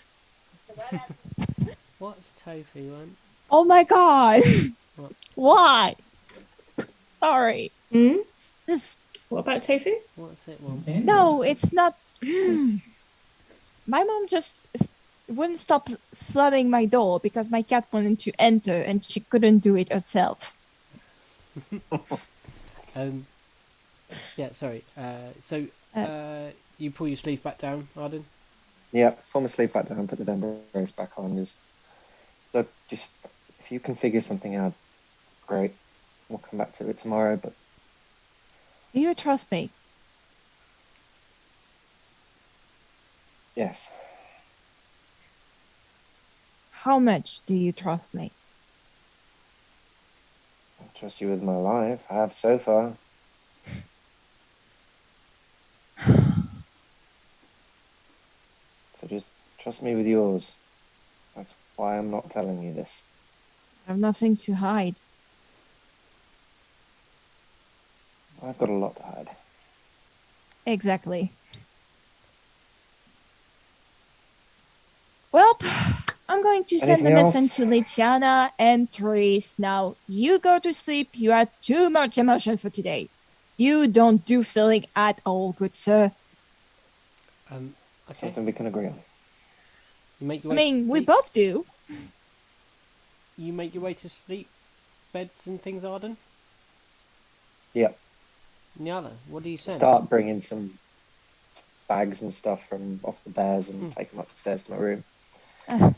What's tofu one? Oh my god. What? Why? Sorry. This... What about tofu? What's it one? No, it's not. My mom just wouldn't stop slamming my door because my cat wanted to enter and she couldn't do it herself. Yeah, sorry. So you pull your sleeve back down, Arden? Yeah, pull my sleeve back down, put the vem brace back on. Look, just if you can figure something out, great. We'll come back to it tomorrow, but... Do you trust me? Yes. How much do you trust me? I trust you with my life. I have so far. So just trust me with yours. That's why I'm not telling you this. I have nothing to hide. I've got a lot to hide. Exactly. Well, I'm going to send a message to Luciana and Therese. Now, you go to sleep. You had too much emotion for today. You don't do feeling at all, good sir. Okay. Something we can agree on. You make your way to we sleep. both do. You make your way to sleep, beds and things, Arden? Yeah. Nyala, what do you send? Start bringing some bags and stuff from off the bears and take them upstairs to my room. Tell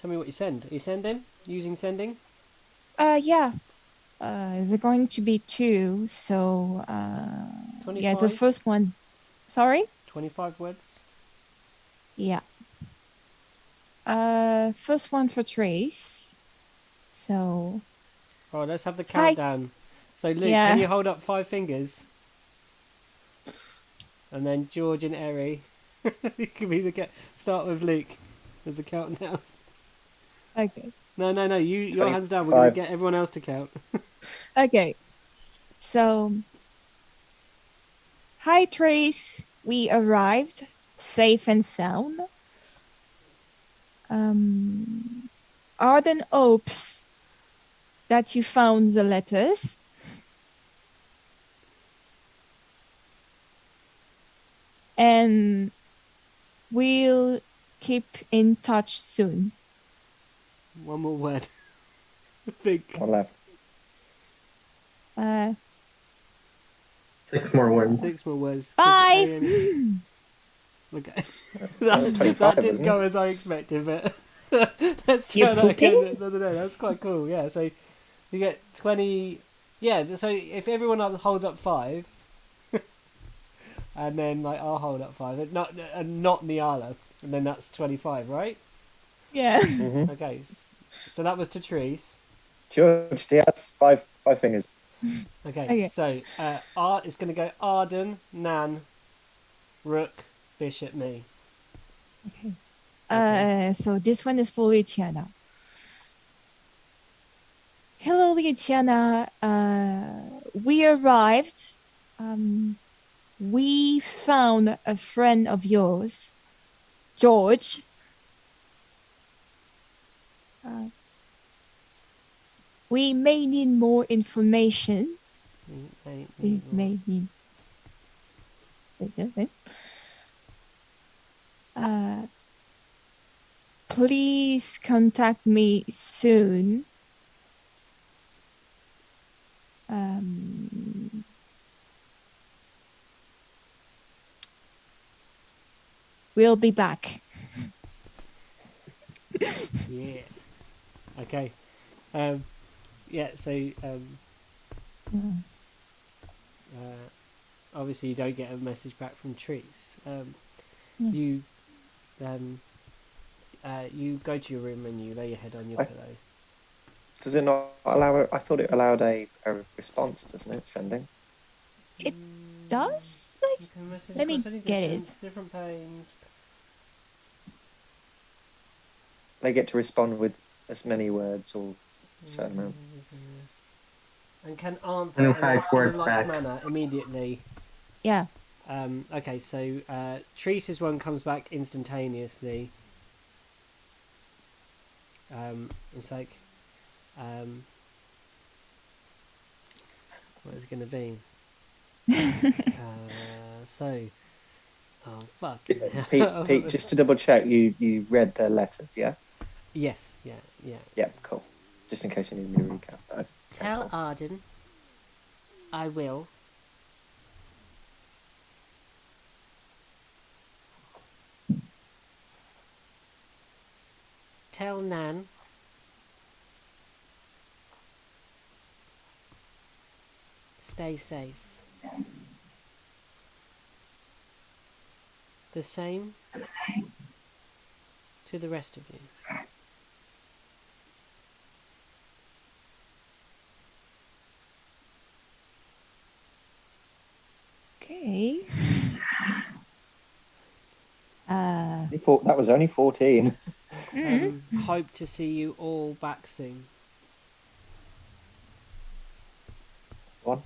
me what you send. Are you sending? Using sending? Yeah. Is it going to be 2? So, 25? yeah, the first one. Sorry? 25 words? Yeah. First one for Trace. So. Oh, let's have the countdown. So, Luke, can you hold up 5 fingers? And then George and Eri. It could be start with Luke as the countdown. Okay. No. Your hands down. We're going to get everyone else to count. Okay. So. Hi, Trace. We arrived safe and sound. Arden hopes that you found the letters. And we'll keep in touch soon. One more word. Big. One left. 6 more words. 6 more words. Bye. Okay. That's 25, that didn't isn't go it? as I expected, but let's You're try that again. cooking? No, that's quite cool. Yeah, so you get 20. Yeah, so if everyone holds up 5, and then I'll hold up 5. It's not Niala, and then that's 25, right? Yeah. Mm-hmm. Okay, so that was to Therese. George, Diaz, five fingers. Okay. So Art is going to go Arden, Nan, Rook, Bishop, me. Okay. So this one is for Luciana. Hello, Luciana. We arrived. We found a friend of yours, George. We may need more information. We may need. please contact me soon. We'll be back. Yeah. Okay. Yeah. So obviously you don't get a message back from Trees. You you go to your room and you lay your head on your pillow. Does it not allow it? I thought it allowed a response, doesn't it? Sending. It does? Let me get it. Different panes. They get to respond with as many words or a certain amount. And can answer in a like manner immediately. Yeah. Okay, so Teresa's one comes back instantaneously. It's like, what is it going to be? Oh fuck. Pete, just to double check, you read their letters, yeah? Yes, yeah. Yeah, cool. Just in case you need me to recap. Okay, Tell cool. Arden I will. Tell Nan stay safe. The same to the rest of you. Okay. That was only 14. Hope to see you all back soon. One.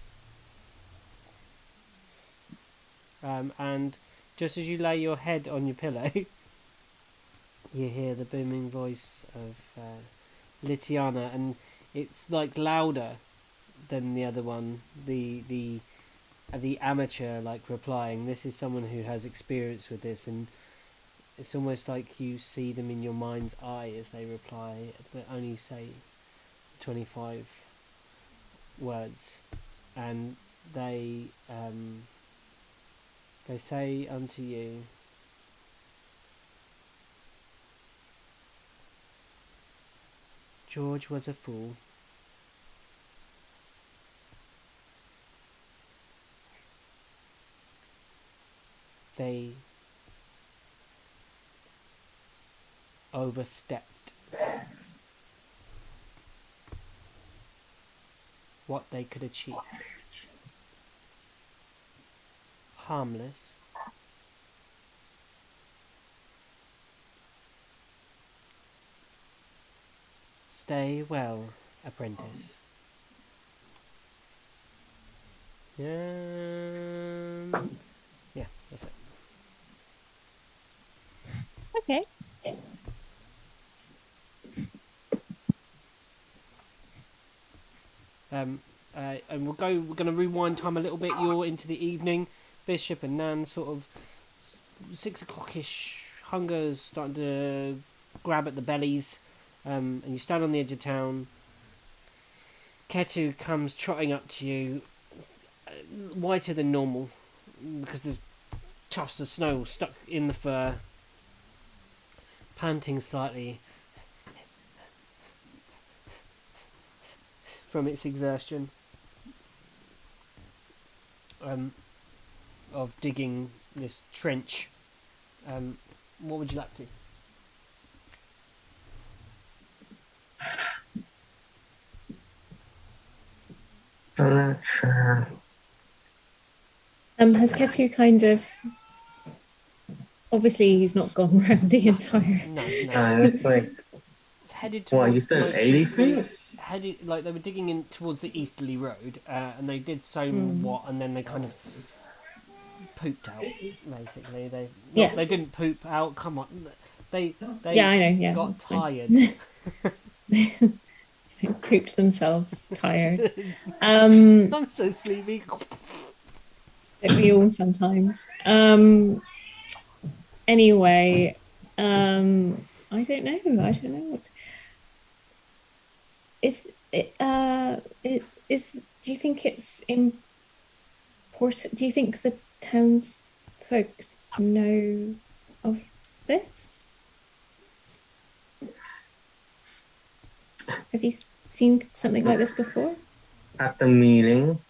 And just as you lay your head on your pillow, you hear the booming voice of Litiana, and it's like louder than the other one. The amateur like replying. This is someone who has experience with this, and it's almost like you see them in your mind's eye as they reply, but only say 25 words, and they say unto you, George was a fool. They overstepped what they could achieve. Harmless. Stay well, apprentice. Yeah, that's it. Okay. And we're going to rewind time a little bit. You're into the evening. Bishop and Nan sort of 6 o'clock-ish. Hunger's starting to grab at the bellies. And you stand on the edge of town. Ketu comes trotting up to you, whiter than normal, because there's tufts of snow stuck in the fur. Panting slightly from its exertion of digging this trench. What would you like to do? I'm not sure. Has Ketu kind of... Obviously, he's not gone around the entire... No. It's like, It's headed towards... well, you said 80 feet? Headed, like, they were digging in towards the easterly road, and they did somewhat, and then they kind of pooped out, basically. They didn't poop out, come on. They Yeah, I know, yeah. got tired. They pooped themselves, tired. I'm so sleepy. We all sometimes. Anyway, I don't know. I don't know what is it. Do you think it's important? Do you think the townsfolk know of this? Have you seen something like this before? At the meeting,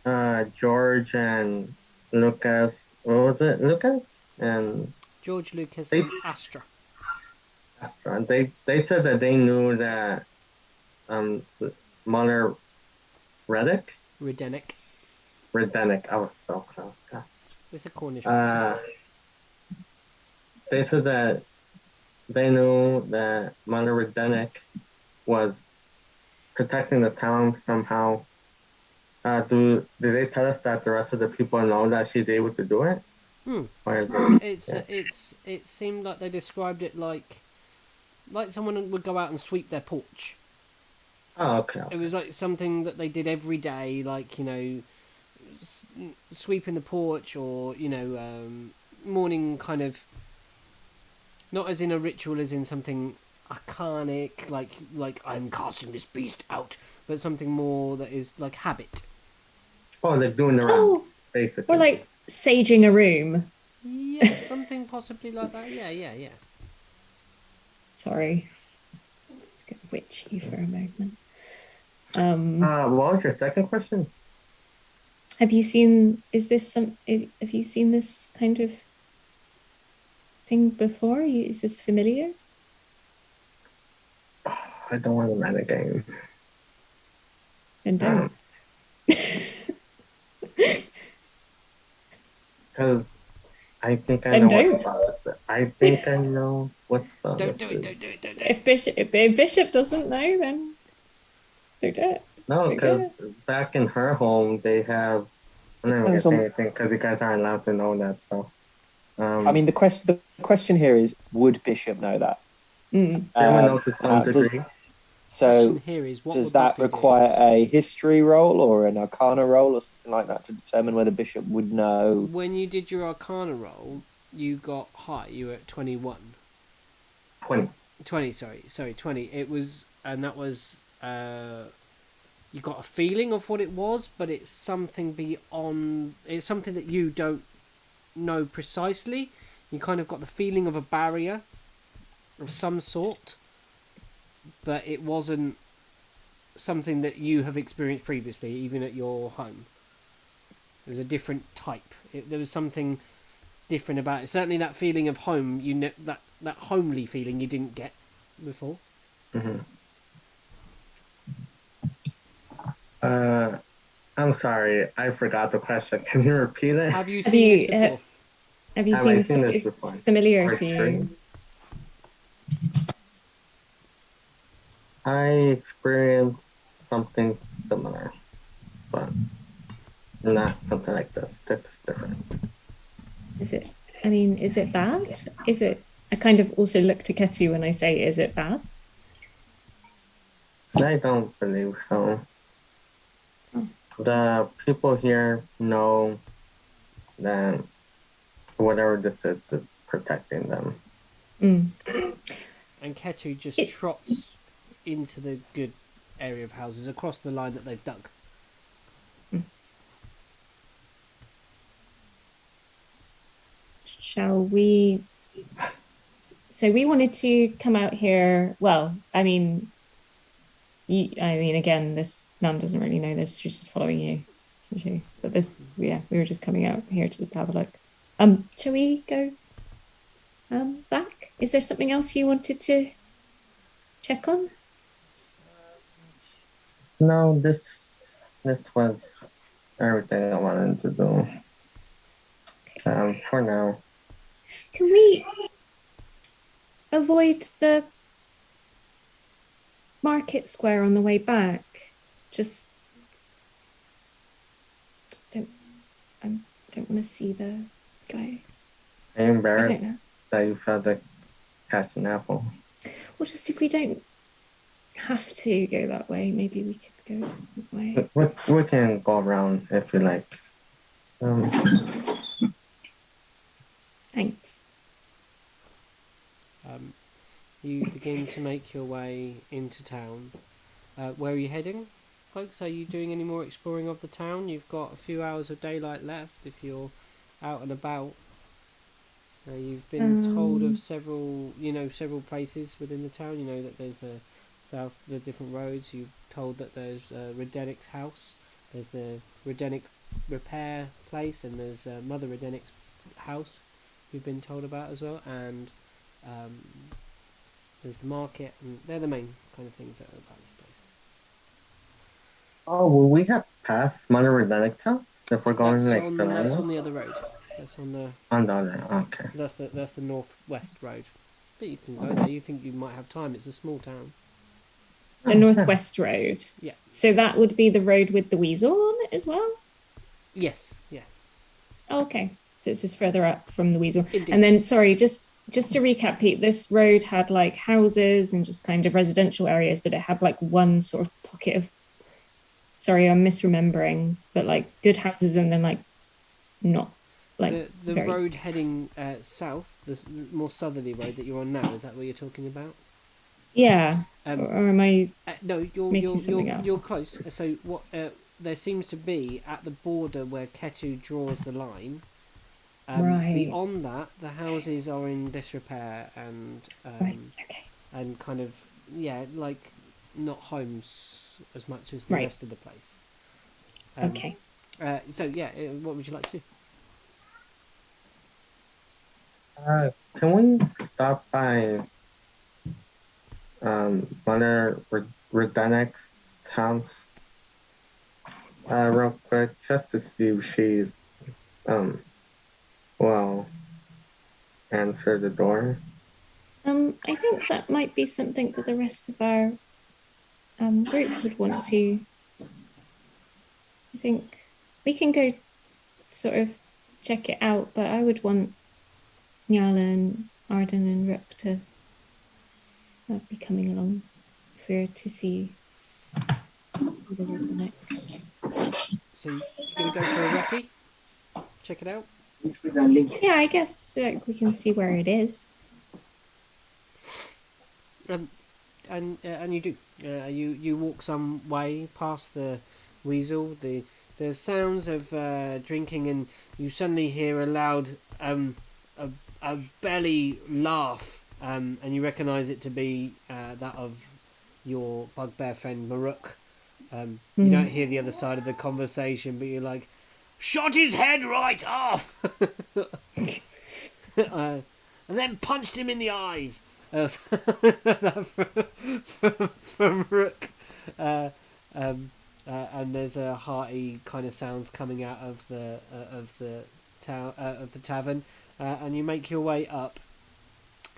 George and Lucas, what was it? Lucas and George Lucas They- and Astra. Astra. They said that they knew that Mother Redennik. Redennik. I was so close. God. It's a Cornish. They said that they knew that Mother Redennik was protecting the town somehow. Did they tell us that the rest of the people know that she's able to do it? Or is it- It seemed like they described it like someone would go out and sweep their porch. Oh, okay. It was like something that they did every day, like, you know, sweeping the porch, or, you know, morning kind of, not as in a ritual as in something arcanic, like I'm casting this beast out, but something more that is like habit. Oh, like doing the round, Oh, basically. or like saging a room. Yeah, something possibly like that. Yeah. Sorry, let's get witchy for a moment. What was your second question? Have you seen? Have you seen this kind of thing before? Is this familiar? I don't want to run a game. And don't. Because I think I And know don't. what's about this. I think I know what's about Don't this. do it. Don't do it. If Bishop doesn't know, then don't do it. No, because back in her home, they have. I'm not going to say anything because you guys aren't allowed to know that stuff. I mean, the question here is, would Bishop know that? Everyone knows to some degree. So, here is, what does would that Buffy do? require a history roll or an arcana roll or something like that to determine whether Bishop would know? When you did your arcana roll, you got high. You were at 21. 20. Sorry, 20. It was, and that was, you got a feeling of what it was, but it's something beyond, it's something that you don't know precisely. You kind of got the feeling of a barrier of some sort, but it wasn't something that you have experienced previously, even at your home. It was a different type. There was something different about it. Certainly that feeling of home, that homely feeling you didn't get before. Mm-hmm. I'm sorry, I forgot the question. Can you repeat it? Have you seen this before? Have you Have seen I this? seen this It's before? familiar Or to you. experienced? I experienced something similar, but not something like this. That's different. Is it? I mean, is it bad? Is it? I kind of also look to Ketu when I say, "Is it bad?" I don't believe so. The people here know that whatever this is protecting them. And Ketu just trots into the good area of houses across the line that they've dug. Shall we? So we wanted to come out here. Well, I mean, again, this Nan doesn't really know this. She's just following you, isn't she? But we were just coming out here to have a look. Shall we go back? Is there something else you wanted to check on? No, this was everything I wanted to do. For now. Can we avoid the market square on the way back? Just don't want to see the guy. Are you embarrassed I don't know. that you felt like catching an apple? Well, just if we don't have to go that way, maybe we could go a different way. We can go around if you like. Thanks. You begin to make your way into town. Where are you heading, folks? Are you doing any more exploring of the town? You've got a few hours of daylight left if you're out and about. You've been told of several places within the town. You know that there's the different roads. You've told that there's Redennik's house. There's the Redennik repair place, and there's Mother Redennik's house. You've been told about as well, and there's the market, and they're the main kind of things that are about this place. Oh, will we have passed Mother Redennik's house if we're going That's next on to that's that? on the other road. That's on the On the other, okay. that's the northwest road. But you can go there. You think you might have time? It's a small town. The Northwest Road. Yeah. So that would be the road with the weasel on it as well? Yes. Yeah. Oh, okay. So it's just further up from the weasel. Indeed. And then, sorry, just to recap, Pete, this road had like houses and just kind of residential areas, but it had like one sort of pocket of, sorry, I'm misremembering, but like good houses and then like not like the very... road heading south, the more southerly road that you're on now. Is that what you're talking about? Yeah. Or am I? No, you're close. So what? There seems to be at the border where Ketu draws the line. Right. Beyond that, the houses are in disrepair and Right. Okay. and kind of like not homes as much as the Right. rest of the place. Okay. What would you like to do? Can we stop by Mother Redennik's house real quick, just to see if she's will answer the door? I think that might be something that the rest of our group would want to. I think we can go sort of check it out, but I would want Nyala and Arden and Rook to be coming along for to see Mother Redennik. So you're gonna go for a recce? Check it out. Yeah, I guess we can see where it is. And you do. You walk some way past the weasel. The sounds of drinking, and you suddenly hear a loud a belly laugh, and you recognise it to be that of your bugbear friend Maruk. You don't hear the other side of the conversation, but you're like, shot his head right off, and then punched him in the eyes. From Rook, and there's a hearty kind of sounds coming out of the tavern, and you make your way up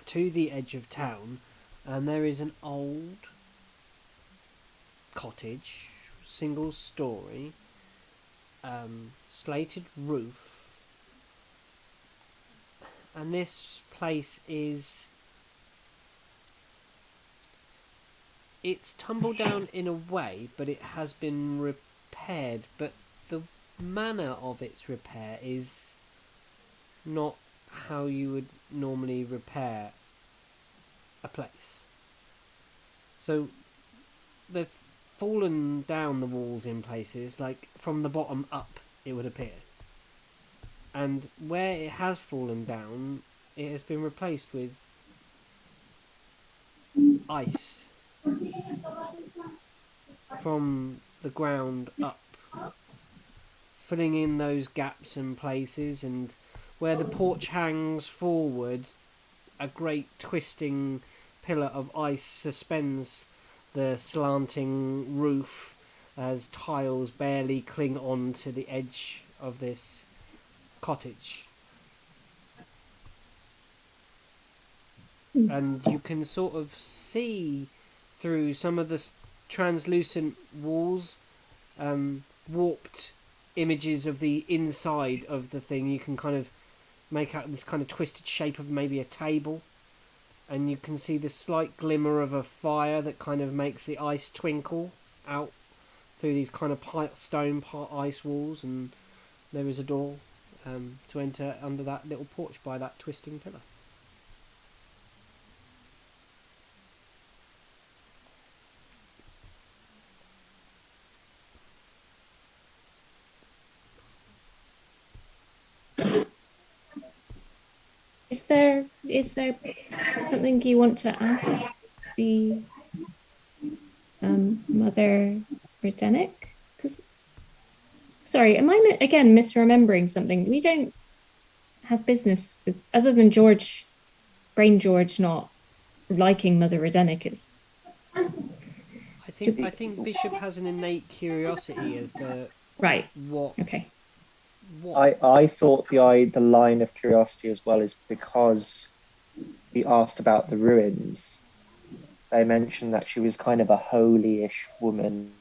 to the edge of town, and there is an old cottage, single story, slated roof, and this place is. It's tumbled down in a way, but it has been repaired. But the manner of its repair is not how you would normally repair a place. So they've fallen down the walls in places, like from the bottom up, it would appear. And where it has fallen down, it has been replaced with ice. From the ground up, filling in those gaps and places, and where the porch hangs forward, a great twisting pillar of ice suspends the slanting roof as tiles barely cling on to the edge of this cottage. And you can sort of see through some of the translucent walls, warped images of the inside of the thing. You can kind of make out this kind of twisted shape of maybe a table, and you can see the slight glimmer of a fire that kind of makes the ice twinkle out through these kind of stone ice walls, and there is a door to enter under that little porch by that twisting pillar. is there something you want to ask the Mother Redennik? Because sorry, am I again misremembering something? We don't have business with other than George, Brain George, not liking Mother Redennik. Is I think Bishop has an innate curiosity as to right. what Okay. I thought the line of curiosity as well is because we asked about the ruins. They mentioned that she was kind of a holy-ish woman,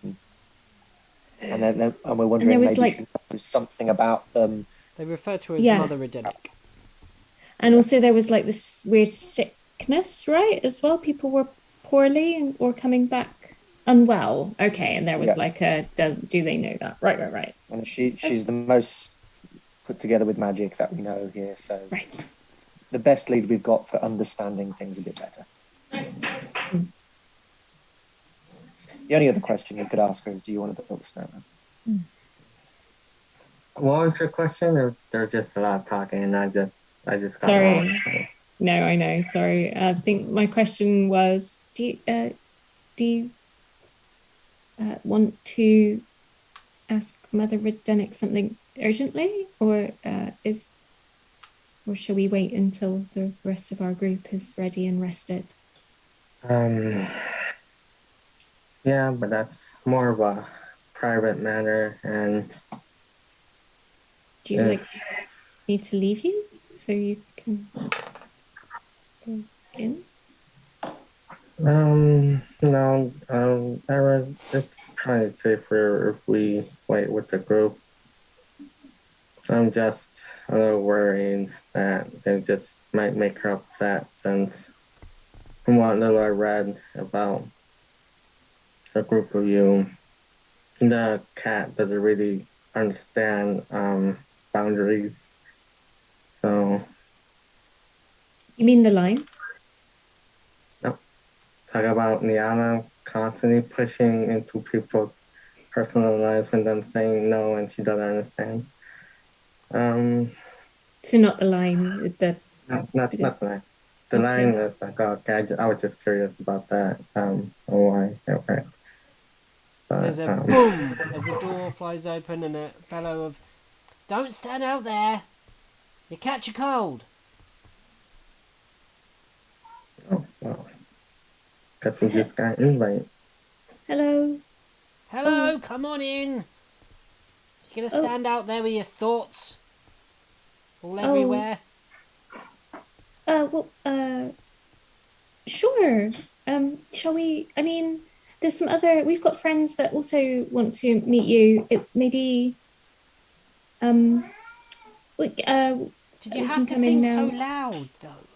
and we're wondering was maybe she knows something about them. they refer to her as Yeah. Mother Redennik. And also there was like this weird sickness, right? As well, people were poorly or coming back unwell. Okay, and there was like a do they know that? Right. And she's the most put together with magic that we know here. So Right. the best lead we've got for understanding things a bit better. The only other question you could ask her is, do you want to build a snowman? What was your question? There's just a lot of talking, and I just got Sorry. lost. No, I know. Sorry. I think my question was: do you want to ask Mother Redennik something urgently, or shall we wait until the rest of our group is ready and rested? Yeah, but that's more of a private matter, and Do you like me to leave you so you can go in? no, it's probably safer if we wait with the group. I'm just a little worried that they just might make her upset since from what little I read about a group of you, the cat doesn't really understand boundaries. So, You mean the line? talk about Niana constantly pushing into people's personal lives and them saying no, and she doesn't understand. So not the line. Not the line. The line is like, okay, I was just curious about that. Why? Okay. There's a boom as the door flies open and a bellow of, "Don't stand out there! You catch a cold!" Oh, well. Guess we just got invite. Hello. Hello, come on in! You gonna stand out there with your thoughts all everywhere? Sure. Shall we? I mean, there's some other. We've got friends that also want to meet you. Maybe. Did you have to think so loud, though?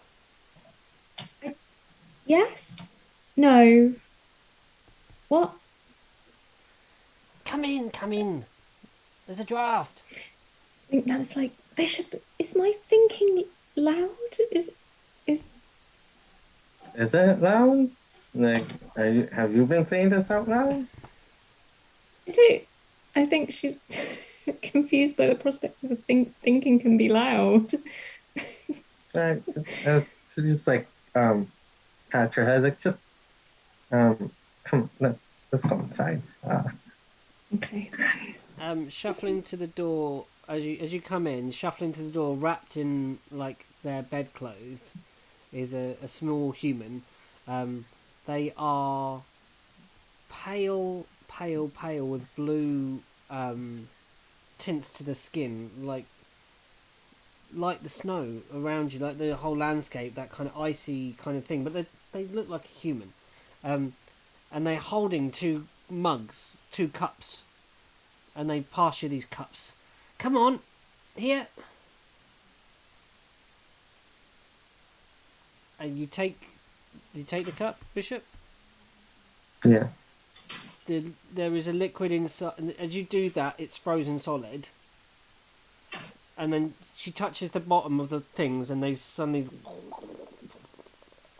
Yes. No. What? Come in. There's a draft. I think that's like Bishop. Is my thinking loud? Is it loud? Like, have you been saying this out loud? I do. I think she's confused by the prospect of thinking can be loud. Right. So just like pat your head, like just come. Let's go inside. Okay. Shuffling to the door as you come in, shuffling to the door, wrapped in like their bedclothes, is a small human. They are pale with blue tints to the skin, like the snow around you, like the whole landscape, that kind of icy kind of thing. But they look like a human, and they're holding two cups, and they pass you these cups. Come on, here. And you take the cup, Bishop? Yeah. There is a liquid inside, and as you do that, it's frozen solid. And then she touches the bottom of the things, and they suddenly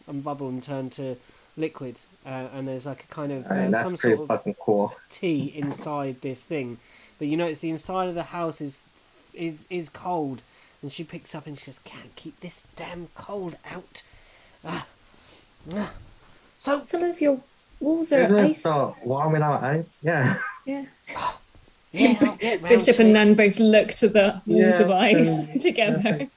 bubble and turn to liquid. And there's like a kind of some sort of fucking cool tea inside this thing. But you notice the inside of the house is cold, And she picks up and she goes, "Can't keep this damn cold out." So Some of your walls are Is it ice. wall without ice? Yeah. Yeah. yeah, I'll get round Bishop to and it. Nan both look to the walls of Yeah, ice then- together.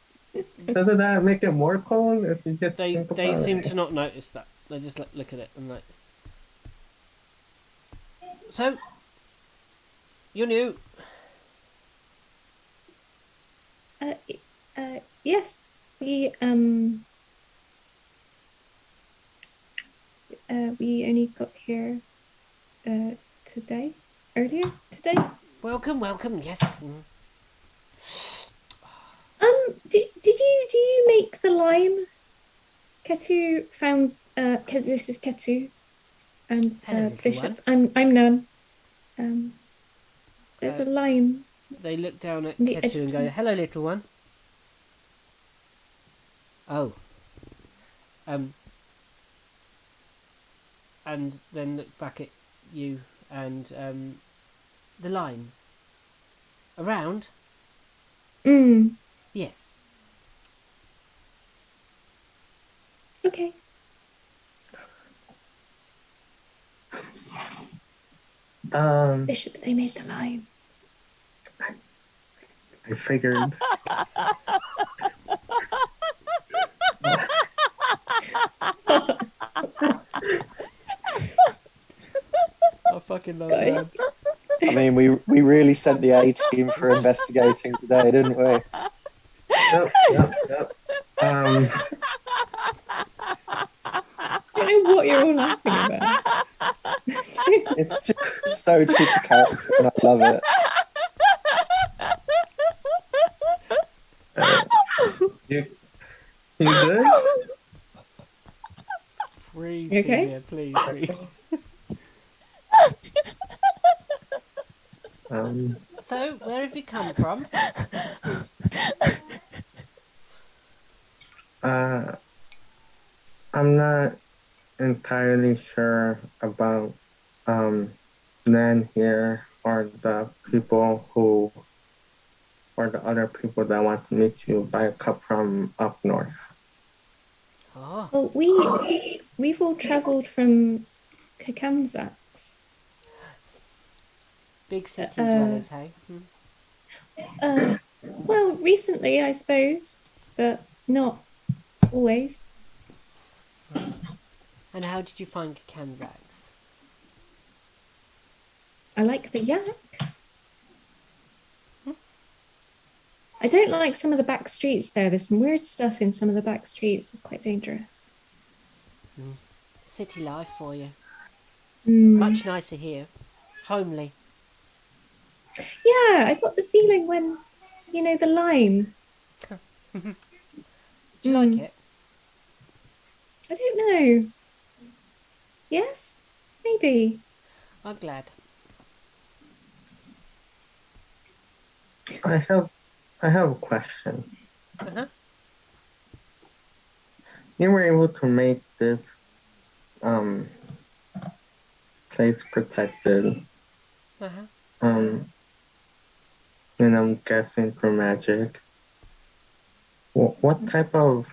Doesn't that make it more cold if you just They think about they seem it? to not notice that. They just look at it and like. So, you're new. Yes, we only got here earlier today. Welcome. Yes. Do you make the lime? Ketu found this is Ketu and Hello, little Bishop. one. I'm Nan. There's Uh, a lime. They look down at The edge Ketu and of go, town. "Hello, little one." Oh. And then look back at you and the line. Around? Yes. Okay. Bishop, they made the lime. I figured. I fucking love Got it. that. I mean, we really sent the A team for investigating today, didn't we? Yep. I don't know what you're all laughing about. It's just so true to character, and I love it. You good? Breathe, You okay? Celia, please breathe. So, where have you come from? I'm not entirely sure about Nan here or the other people that want to meet you, but I come from up north. Oh, Well, we've all travelled from Kakamzaks. big city dwellers, hey? Well, recently, I suppose, but not always. And how did you find Kanzaks? I like the yak. I don't like some of the back streets there. There's some weird stuff in some of the back streets. It's quite dangerous. City life for you. Mm. Much nicer here. Homely. Yeah, I got the feeling when, the line. Do you like it? I don't know. Yes? Maybe. I'm glad. I have a question. Uh-huh. You were able to make this place protected. Uh-huh. And I'm guessing for magic. What type of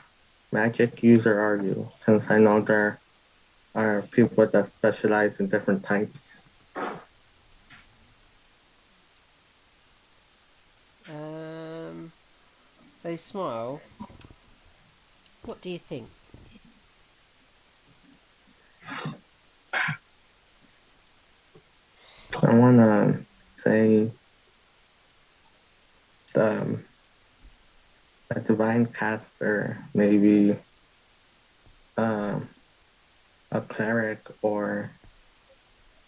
magic user are you? Since I know there are people that specialize in different types. They smile. What do you think? I want to say a divine caster, maybe a cleric or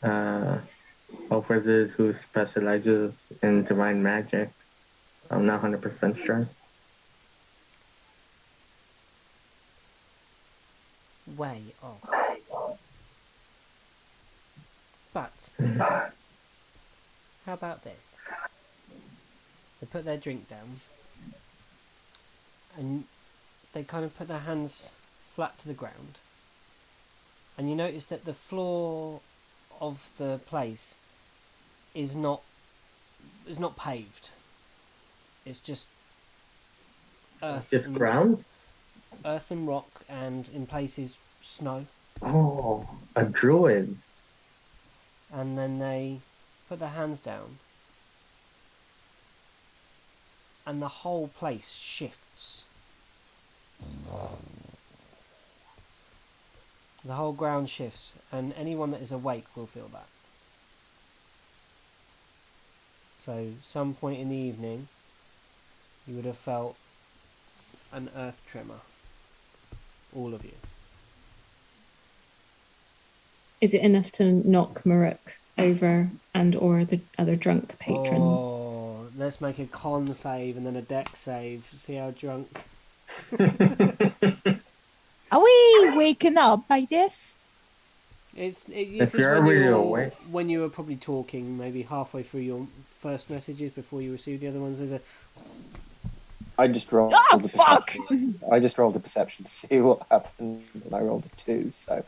a wizard who specializes in divine magic. I'm not 100% sure. Way off. But how about this? They put their drink down and they kind of put their hands flat to the ground, and you notice that the floor of the place is not paved. It's just earth, Just ground? earth and rock, and in places snow. Oh, a druid. And then they put their hands down, and the whole place shifts. The whole ground shifts, and anyone that is awake will feel that. So, some point in the evening, you would have felt an earth tremor. All of you. Is it enough to knock Maruk over and or the other drunk patrons? Oh, let's make a con save and then a deck save. See how drunk. Are we waking up by this? This If is you're when really you're awake. when you were probably talking, maybe halfway through your first messages before you received the other ones. There's a I just rolled Ah, the fuck! perception. I just rolled the perception to see what happened, and I rolled a 2. So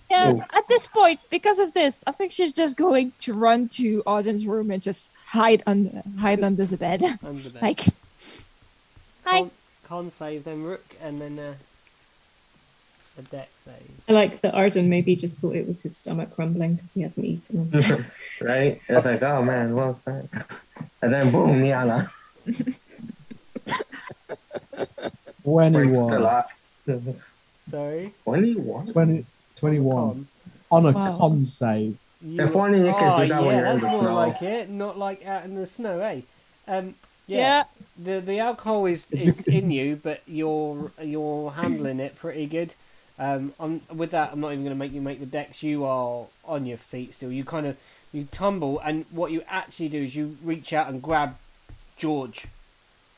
Yeah, Oh. at this point, because of this, I think she's just going to run to Auden's room and just hide under the bed. under there. Like, hi. Con save, then Rook, and then a deck save. I like that Arden maybe just thought it was his stomach rumbling because he hasn't eaten. Right? It's like, oh man, what was that? And then boom, Yana. Breaks the 21. lock. Sorry. 21? 21. Con. On a Wow. con save. If only you could do that when you're in that's the more snow. like it. Not like out in the snow, eh? Yeah. The alcohol is in you, but you're handling it pretty good. With that, I'm not even going to make you make the decks. You are on your feet still. You tumble, and what you actually do is you reach out and grab George.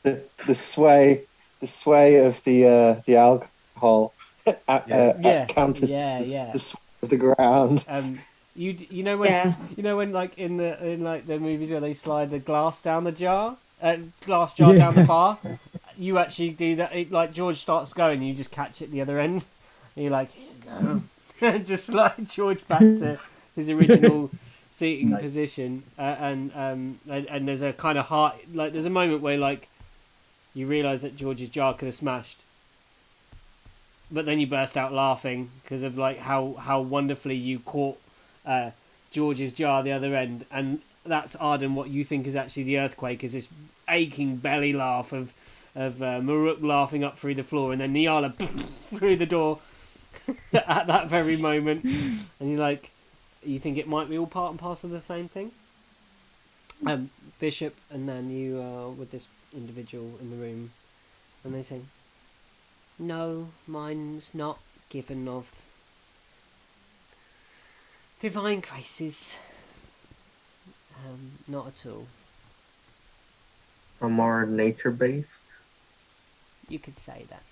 the sway of the alcohol counters the sway of the ground. You know when like in the movies where they slide the glass down the jar, down the bar. You actually do that. Like George starts going, you just catch it the other end. And you're like, here you go, just slide George back to his original seating position. And there's a kind of heart. Like there's a moment where like you realise that George's jar could have smashed. But then you burst out laughing because of like how wonderfully you caught George's jar the other end, and that's Arden. What you think is actually the earthquake is this aching belly laugh of Maruk laughing up through the floor, and then Niala through the door at that very moment, and you think it might be all part and parcel of the same thing. Bishop, and then you are with this individual in the room, and they say, "No, mine's not given of divine graces. Not at all. Or more nature-based? You could say that.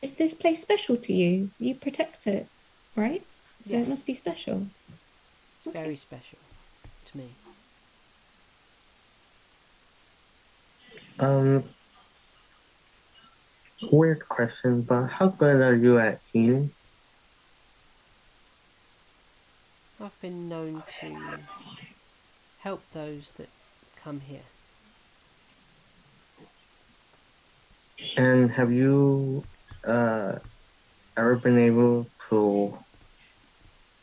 Is this place special to you? You protect it, right? So Yeah. it must be special. It's very special to me." Weird question, but how good are you at healing? I've been known to help those that come here. And have you ever been able to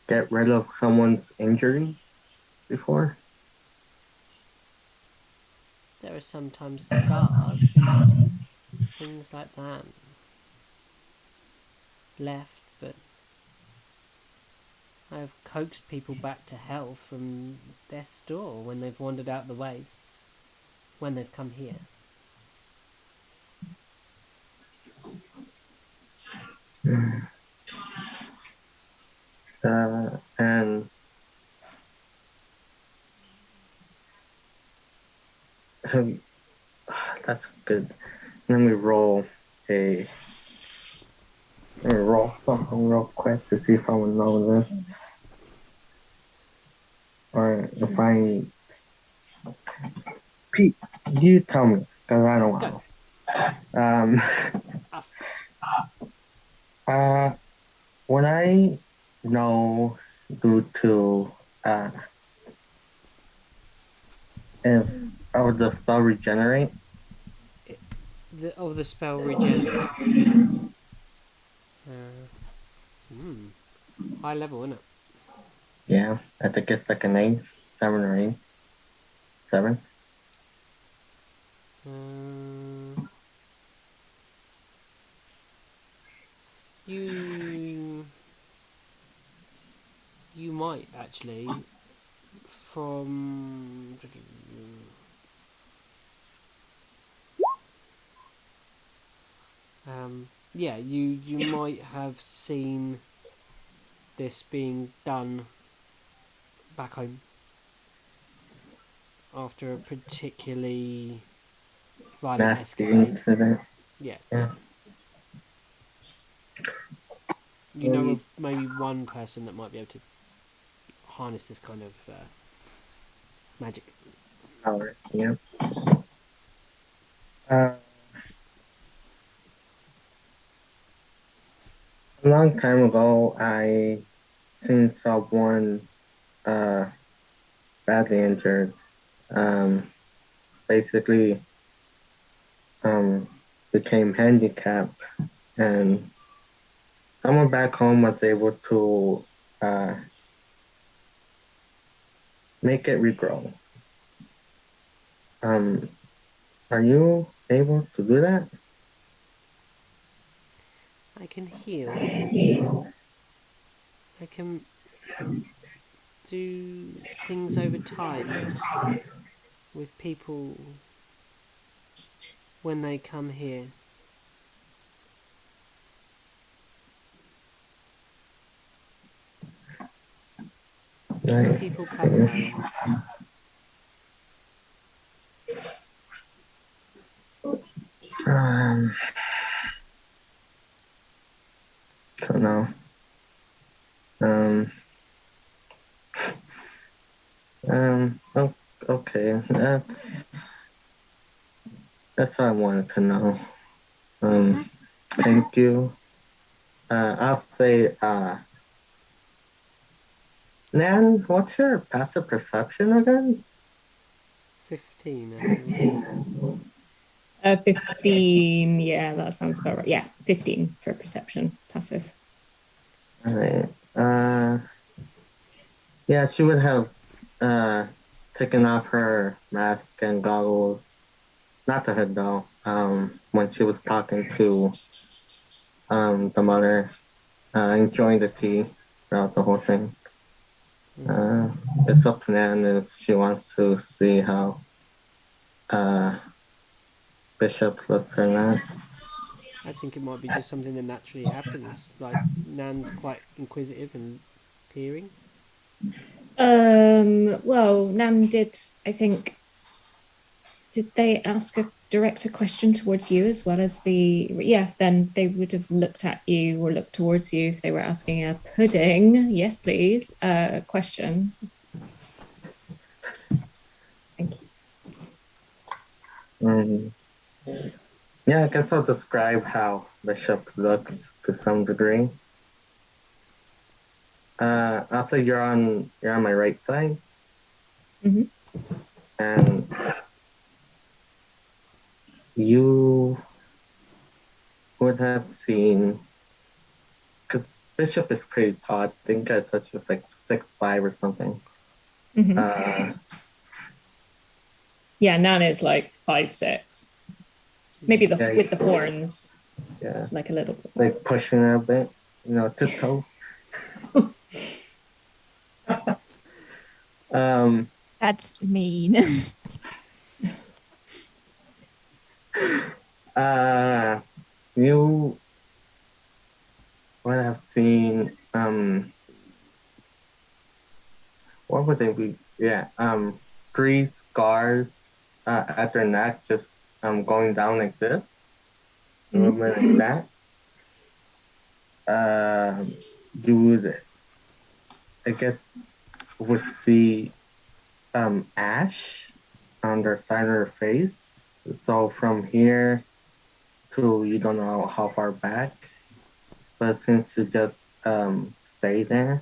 get rid of someone's injury before? There are sometimes scars and things like that left, but I've coaxed people back to health from death's door when they've wandered out the wastes, when they've come here. And that's good. Let me roll something real quick to see if I would know this. Or if Pete, you tell me, because I don't know. When I know due to if I would the spell regenerate? the spell regen. High level, isn't it? Yeah, I think it's like an 8, 7 or 8. 7. You might actually from yeah, you might have seen this being done back home after a particularly violent Nasty escapade. incident. Yeah. Yeah. You know of maybe one person that might be able to harness this kind of magic. Power. Yeah. A long time ago, I seen someone badly injured. Basically, became handicapped, and someone back home was able to make it regrow. Are you able to do that? I can heal. I can do things over time with people when they come here. When people come home. So no. Okay. That's all I wanted to know. Thank you. I'll say, Nan, what's your passive perception again? 15, I think. 15, yeah, that sounds about right. Yeah, 15 for perception, passive. All right. Yeah, she would have taken off her mask and goggles, not the hood though, when she was talking to the mother, enjoying the tea throughout the whole thing. It's up to Nan if she wants to see how Bishop looks or not. I think it might be just something that naturally happens. Like, Nan's quite inquisitive and peering. Well, Nan did, I think, did they ask direct a question towards you as well as yeah, then they would have looked at you or looked towards you if they were asking a pudding, yes please, question. Thank you. Yeah, I guess I'll describe how Bishop looks to some degree. I'll say you're on my right side. Mm-hmm. And you would have seen, because Bishop is pretty tall. I think I said she was like 6'5" or something. Mm-hmm. Yeah, Nan is like 5'6". Maybe with the horns. Yeah. Like a little bit. Like pushing it a bit, tiptoe. That's mean. You would have seen, what would they be? Yeah, 3 scars at their neck, just going down like this, a little bit like that. You would, I guess, would see ash on their side of their face. So from here to you don't know how far back, but it seems to just stay there.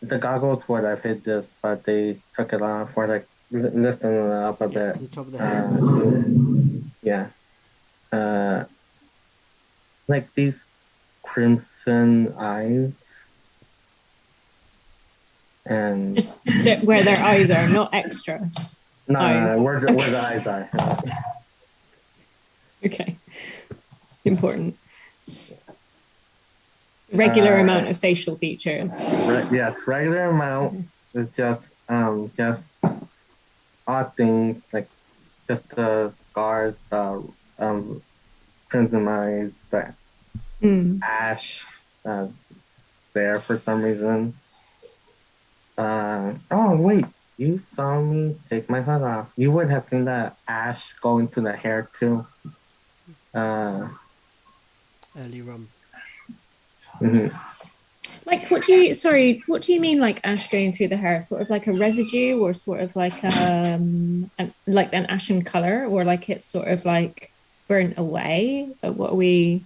The goggles would have hit this, but they took it off, or like lifting it up a Yeah, bit. to the top of the head. Yeah. Like these crimson eyes. And Just where their eyes are, not extra eyes. no, where the eyes are. Okay, important. Regular amount of facial features. Yes, regular amount. It's just odd things like just the scars, the crimson eyes, the ash there for some reason. Oh wait, you saw me take my hood off. You would have seen that ash go into the hair too. Early rum. Mm-hmm. Like, what do you mean, like ash going through the hair? Sort of like a residue, or sort of like like an ashen color, or like it's sort of like burnt away? What are we?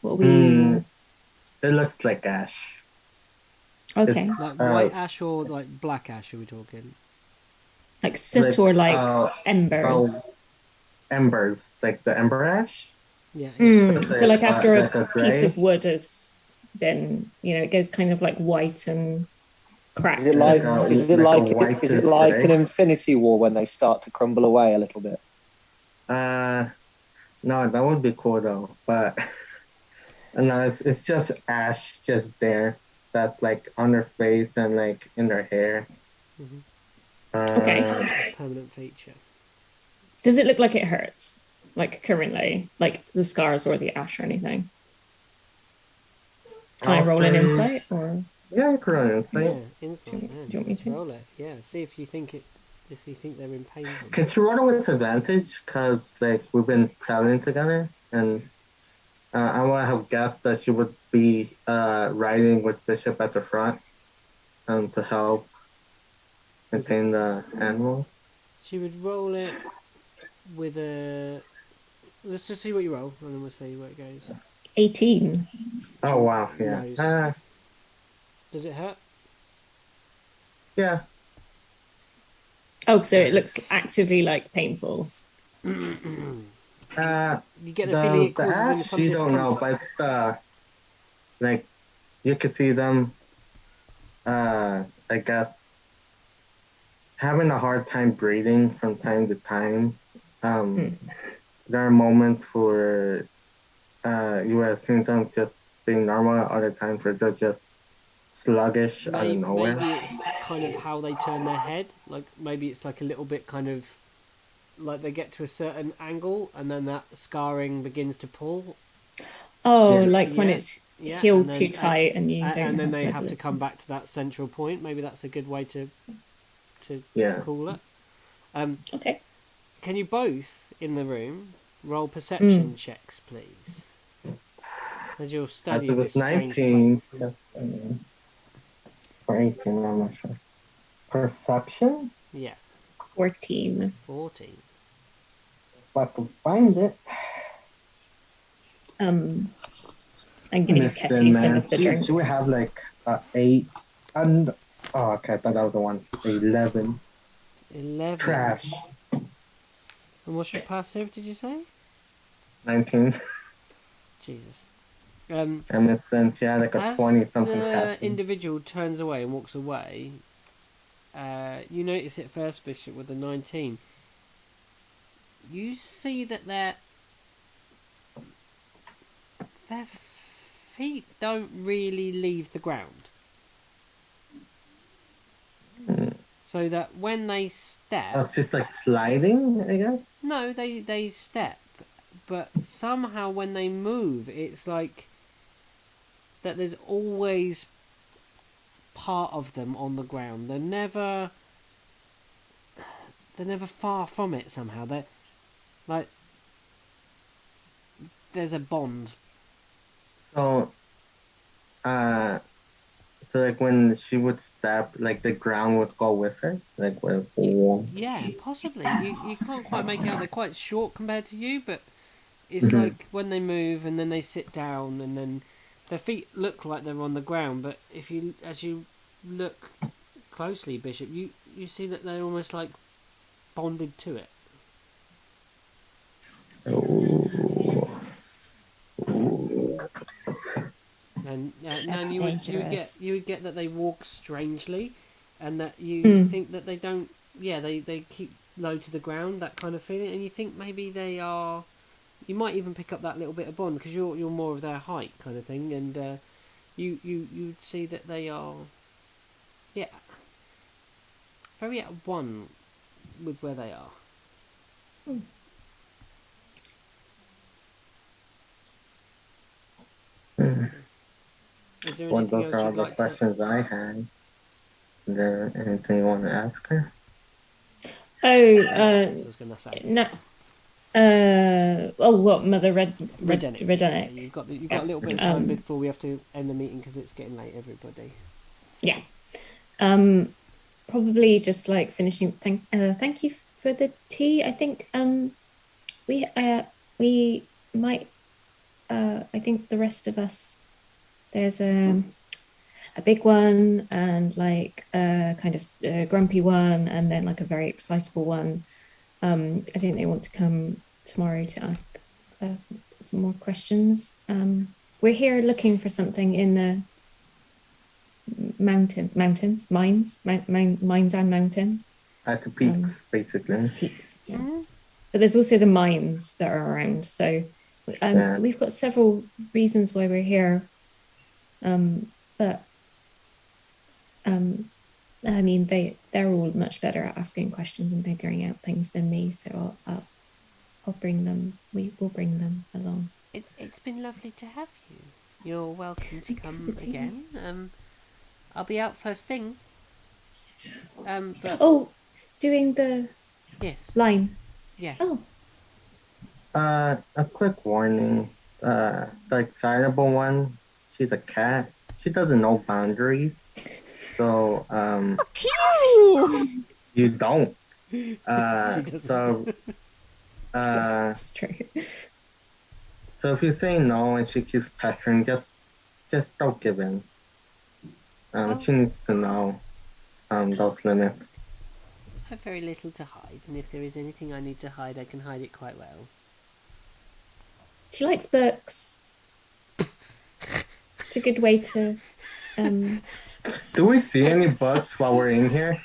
It looks like ash. Okay. It's like white ash or like black ash? Are we talking? Like soot or like embers? Embers, like the ember ash. Yeah. So like after like a piece of wood has been, it goes kind of like white and cracked. Is it like an Infinity War when they start to crumble away a little bit? No, that would be cool though. But no, it's just ash just there. That's like on their face and like in their hair. Okay. Permanent feature. Does it look like it hurts? Like currently, like the scars or the ash or anything? Can I roll an insight or? Yeah, you can roll an insight. Yeah, insight. Do you want me to roll it? Yeah, see if you think they're in pain. Can you roll it with advantage? Because like we've been traveling together, and I would have guessed that she would be riding with Bishop at the front, to help contain the animals. She would roll it with a. Let's just see what you roll, and then we'll see where it goes. 18. Oh wow! Yeah. Does it hurt? Yeah. Oh, so it looks actively like painful. You get the feeling it causes them some discomfort. You don't know, but like you can see them. I guess having a hard time breathing from time to time. There are moments where you have seen them just being normal, other times where they're just sluggish out of nowhere. Maybe it's kind of how they turn their head. Like maybe it's like a little bit kind of like they get to a certain angle and then that scarring begins to pull. Oh, like when it's healed too tight and you don't. And then they have to come back to that central point. Maybe that's a good way to call it. Okay. Can you both in the room roll perception checks, please? As you'll study it was 19 or 18, I'm not sure. Perception? Yeah. 14. 14. If I can find it. I'm gonna get you some of the drink. Should we have like 8 and okay, I thought that was the one. 11. 11. Trash. And what's your passive, did you say? 19. Jesus. And it's since like a 20 something passive. The individual turns away and walks away. You notice it first, Bishop, with the 19. You see that their feet don't really leave the ground. So that when they step... it's just like sliding, I guess? No, they step. But somehow when they move, it's like that there's always part of them on the ground. They're never far from it somehow. They're like there's a bond. So like when she would step, like the ground would go with her, like with. Yeah, possibly. You can't quite make it out. They're quite short compared to you, but it's like when they move and then they sit down and then their feet look like they're on the ground. But as you look closely, Bishop, you see that they're almost like bonded to it. Ooh. Ooh. And That's you dangerous. would get that they walk strangely, and that you think that they don't. Yeah, they keep low to the ground, that kind of feeling, and you think maybe they are. You might even pick up that little bit of bond because you're more of their height, kind of thing, and you would see that they are, yeah, very at one with where they are. Is there Well, anything those else are all you'd the like to? questions I had. Is there anything you want to ask her? Oh, I was going to say. no. What Mother Redennik. Yeah, Redennik? you've got a little bit of time before we have to end the meeting because it's getting late, everybody. Yeah. Probably just like finishing. Thank you for the tea. I think we might. I think the rest of us. There's a big one and like a kind of grumpy one and then like a very excitable one. I think they want to come tomorrow to ask some more questions. We're here looking for something in the mines and mountains. At the peaks, basically. Peaks, yeah. But there's also the mines that are around. So we've got several reasons why we're here. But I mean, they're all much better at asking questions and figuring out things than me. So I'll bring them. We will bring them along. It's been lovely to have you. You're welcome to come again. I'll be out first thing. But doing the line. Yeah. Oh. A quick warning. The excitable one, she's a cat. She doesn't know boundaries. So, you don't. So, that's true. So if you say no and she keeps pestering, just don't give in. She needs to know those limits. I have very little to hide, and if there is anything I need to hide, I can hide it quite well. She likes books. It's a good way to. Do we see any books while we're in here?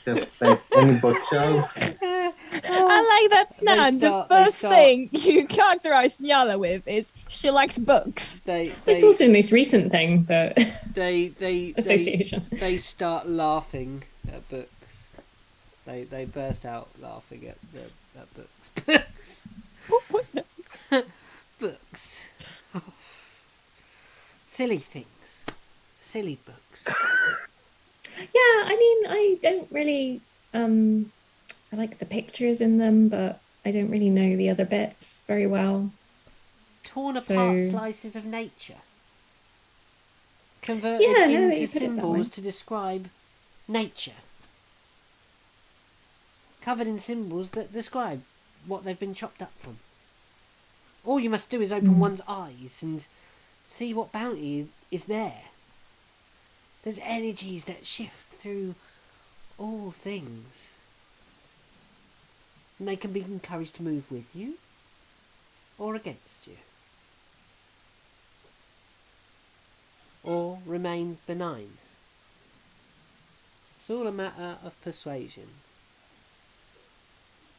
Just like any bookshelves? I like that, Nan. The first thing you characterize Nyala with is she likes books. It's also the most recent thing, but they association. They start laughing at books. They burst out laughing at books. Books. Silly things. Silly books. Yeah, I mean, I don't really. I like the pictures in them, but I don't really know the other bits very well. Torn apart slices of nature. Converted into symbols to describe nature. Covered in symbols that describe what they've been chopped up from. All you must do is open one's eyes and see what bounty is there. There's energies that shift through all things. And they can be encouraged to move with you or against you. Or remain benign. It's all a matter of persuasion.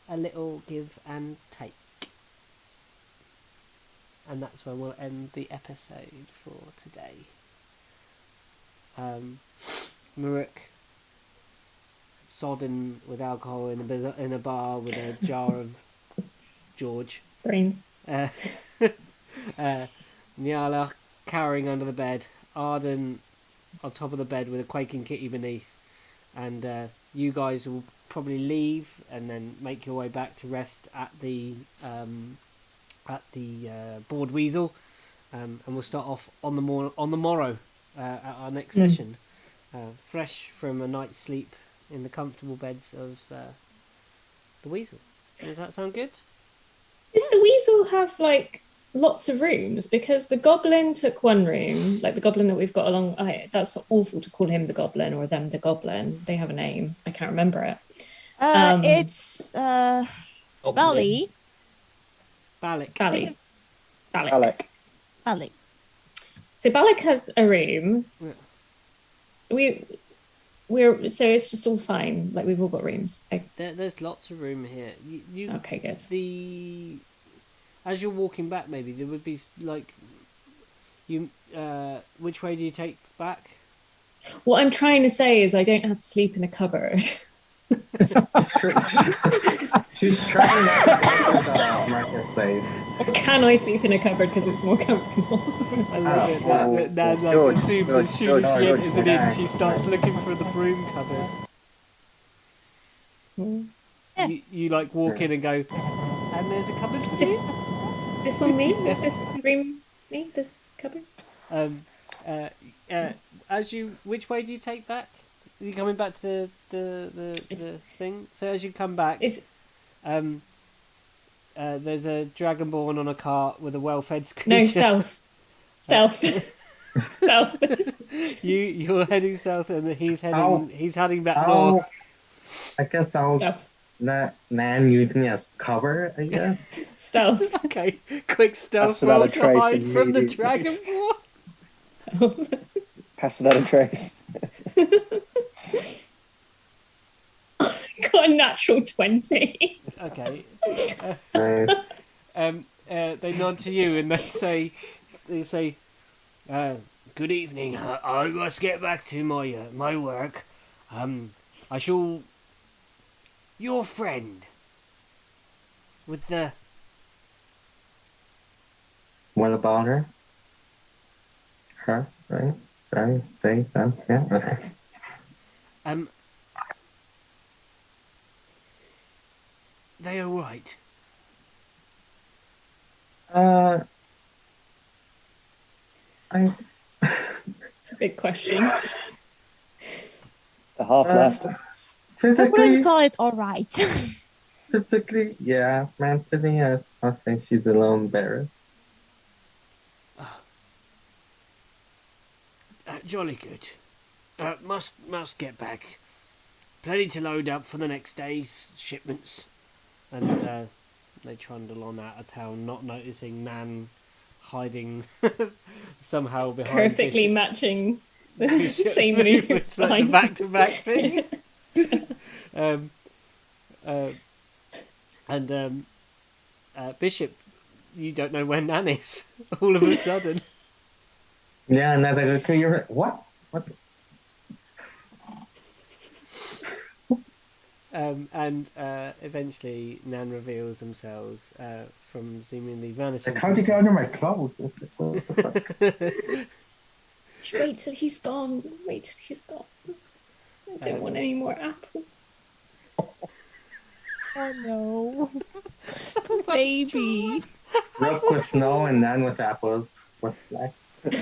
A little give and take. And that's where we'll end the episode for today. Maruk, sodden with alcohol in a bar with a jar of George. Brains. Nyala cowering under the bed. Arden on top of the bed with a quaking kitty beneath. And you guys will probably leave and then make your way back to rest at the board weasel. And we'll start off on the morrow at our next session. Fresh from a night's sleep in the comfortable beds of the weasel. Does that sound good? Didn't the weasel have like lots of rooms because the goblin took one room, like the goblin that we've got along. That's awful to call him the goblin or them the goblin. They have a name. I can't remember it. It's Bali. Balak. Bali. Alec. Bali. So Balak has a room. Yeah. We're so it's just all fine. Like we've all got rooms. There's lots of room here. You Okay, good. As you're walking back, maybe there would be like you. Which way do you take back? What I'm trying to say is I don't have to sleep in a cupboard. She's trying to get the marketplace. Or can I sleep in a cupboard because it's more comfortable? I love it that Nan George, assumes as soon as she George, enters an inn, she starts looking for the broom cupboard. Yeah. You like walk in and go, and there's a cupboard for Is this one me? Yeah. Is this room me? The cupboard? Which way do you take back? Are you coming back to the thing? So as you come back, there's a dragonborn on a cart with a well-fed creature. No, stealth. Stealth. You're heading south, and he's heading back north. I guess I'll let Nan use me as cover, I guess. Stealth. Okay, quick stealth Pass without roll a to trace hide from the immediately. dragonborn. Pass without a trace. Got a natural 20. Okay. Nice. They nod to you and they say, "Good evening. I must get back to my work. I shall. Your friend with the. What about her? Her, right? Sorry, say them. Yeah, okay. They are right. It's a big question. The half left. I Physically, wouldn't call it all right. physically, yeah. Mentally, I'll say she's a little embarrassed. Jolly good. Must get back. Plenty to load up for the next day's shipments. And they trundle on out of town, not noticing Nan hiding somehow behind. Perfectly Bishop. matching the Bishop's same movements, moves. like the Fine. back-to-back thing. Bishop, you don't know where Nan is. All of a sudden. Yeah, and then they go to your what? What? Eventually Nan reveals themselves from seemingly vanishing. Like, how'd you get under my clothes? What the fuck? Just wait till he's gone. Wait till he's gone. I don't want any more apples. Oh no. Poor baby. Rook with snow and Nan with apples. What's that?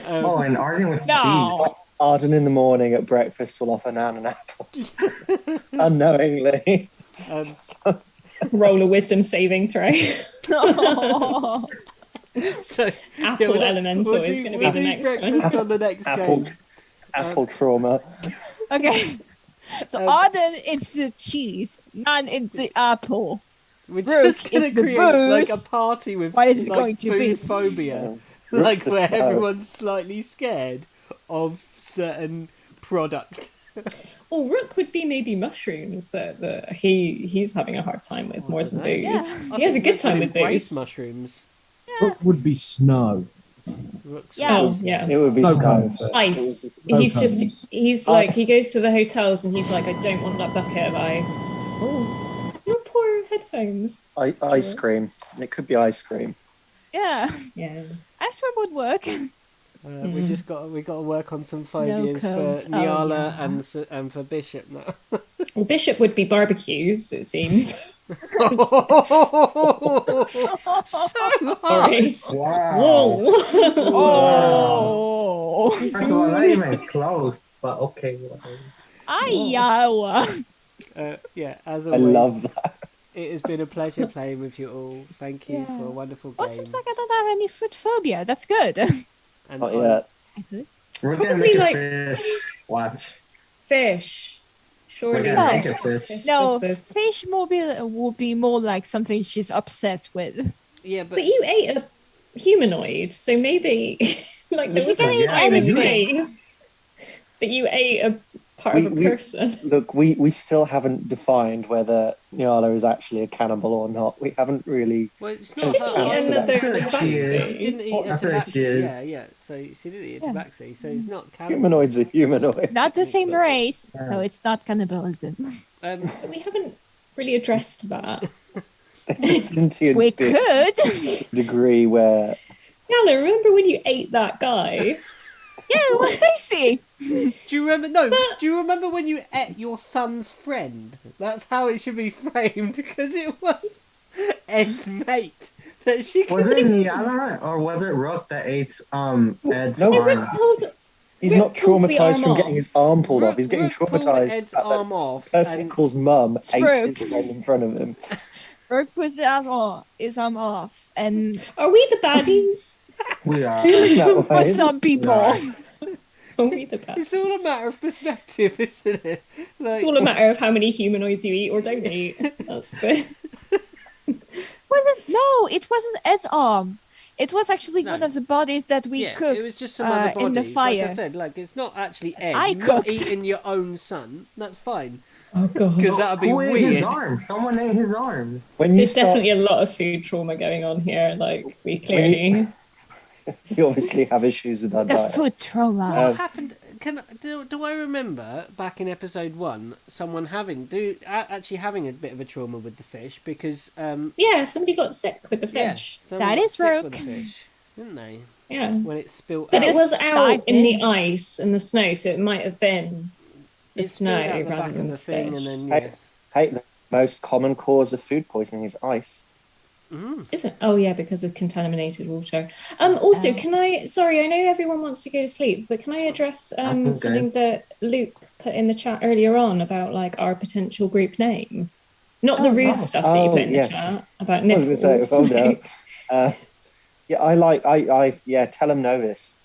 Oh, and Arden with No. cheese. Arden in the morning at breakfast will offer Nan an apple. Unknowingly. Roll a wisdom saving throw. So Apple elemental is going to be the next one. On the next Apple, game. apple trauma. Okay. So Arden it's the cheese, Nan it's the apple. We're Rook, just going it's to the create like booze. a party with What is it like, going to food be? phobia. Rook's Like the where snow. everyone's slightly scared of certain product. Or Rook would be maybe mushrooms that he's having a hard time with more than know. booze. Yeah. He has a good Rook time would with embrace booze. mushrooms. Rook would be snow. Rook's Yeah. Oh yeah. It would be No snow. cones. Ice. No He's cones. just he's like he goes to the hotels and he's like, I don't want that bucket of ice. Oh, your poor headphones. Ice cream. It could be ice cream. Yeah. Yeah. Ice cream would work. We just got to work on some phobias for cones. Oh, Niala yeah. and for Bishop now. Well, Bishop would be barbecues, it seems. Sorry. Wow. Whoa. Oh. First of all, not even close, but okay. Whatever. Ayawa. Yeah, as I always. love that. It has been a pleasure playing with you all. Thank you for a wonderful game. Well, it seems like I don't have any food phobia. That's good. And Not yet. We're gonna Probably make a like- fish. Watch. Fish. Surely We're gonna make fish. a fish. No, was the- fish will be more like something she's obsessed with. yeah, but But you ate a humanoid, so maybe like there You was can a eat time and anything. place that you ate a part of a person. Look, we still haven't defined whether Nyala is actually a cannibal or not. We haven't really. well, it's She not didn't her. eat Answer that. another I feel like she is. She tabaxi. didn't eat a I feel like she tabaxi. is. Yeah. So she didn't eat a Yeah. tabaxi. So it's not cannibal. Humanoid's a humanoid. Not the same race, so it's not cannibalism. Um, But we haven't really addressed that. It's a sentient We being could. to a degree where Yala, remember when you ate that guy? Yeah, it was tasty. do you remember? No. Do you remember when you ate your son's friend? That's how it should be framed, because it was Ed's mate that she Was could. it Nyala or was it Rook that ate Ed's No, Rick arm? pulled, he's Rick not pulls the traumatized arm from off. getting his arm pulled off. He's getting Rook pulled traumatized. Ed's That arm off. the person he and- calls mum ate Brooke. his friend in front of him. Burke puts his arm off, and Are we the baddies? We are. Feeling that for way. some people, Right. Are we the baddies? It's all a matter of perspective, isn't it? Like, It's all a matter of how many humanoids you eat or don't eat. That's the. it wasn't Ed's arm. It was actually No. one of the bodies that we yeah, cooked it was just some other bodies. in the fire. Like I said, like it's not actually Ed. I You're not cooked. eating your own son. That's fine. Oh god. Because that would be Who ate his weird. arm? Someone ate his arm. When you There's start, definitely a lot of food trauma going on here. Like we clearly. you obviously have issues with our The diet. food trauma. What happened? Do I remember back in episode 1 someone actually having a bit of a trauma with the fish because Yeah, somebody got sick with the yeah, fish. someone That got is sick with Rogue. the fish, didn't they? Yeah. When it spilled But out. it was Just out dived in the in. ice and the snow, so it might have been the It spilled snow out the rather back than of the the thing, fish. and then Hey. Hey, the most common cause of food poisoning is ice. Isn't? Oh yeah, because of contaminated water. Also, can I? Sorry, I know everyone wants to go to sleep, but can I address Okay. something that Luke put in the chat earlier on about like our potential group name? Not the rude stuff that you put in yes. the chat about I was going to say, nipples. hold up. Yeah, I tell him Novus.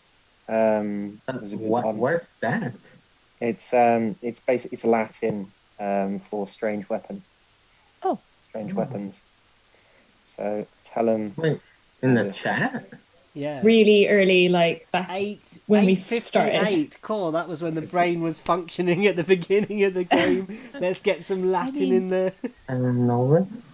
Was a good one. What's that? It's basically it's Latin for strange weapon. Oh. Strange weapons. So tell him. Wait, in the chat? Yeah. Really early, like back when we 8:58. started. Cool, that was when the brain was functioning at the beginning of the game. Let's get some Latin in there. Novus?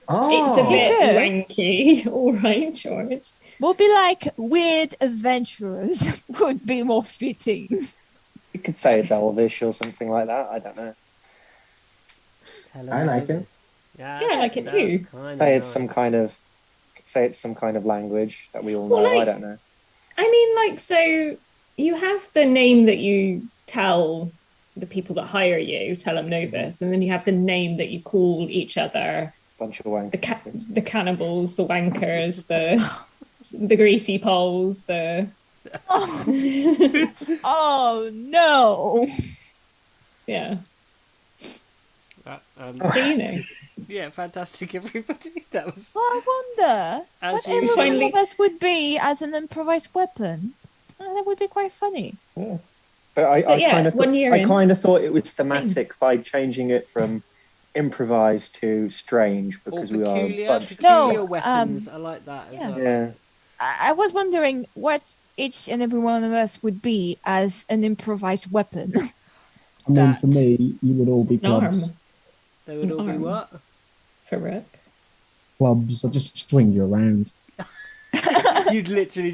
Oh! It's a bit good. wanky. All right, George. We'll be like weird adventurers. Would be more fitting. You could say it's Elvish or something like that. I don't know. I like it. Yeah, Yeah, I like it too. Say it's some kind of language that we all know. Well, I like- don't know. I mean, like, so you have the name that you tell the people that hire you, tell them Novus, and then you have the name that you call each other, Bunch of wank. the cannibals, the wankers, the greasy poles, the Oh no! yeah. Um, So you know, yeah, fantastic, everybody. That was Well, I wonder As what you every finally- one of us would be as an improvised weapon. That would be quite funny. But I yeah, kind of 1 year in. thought it was thematic by changing it from improvised to strange all because we are a peculiar, bunch. peculiar No, weapons. I like that as yeah. well. Yeah. I was wondering what each and every one of us would be as an improvised weapon. I mean, for me, you would all be an arm clubs. They would all be Arm. what? for Rook. Clubs. I just swing you around. You'd literally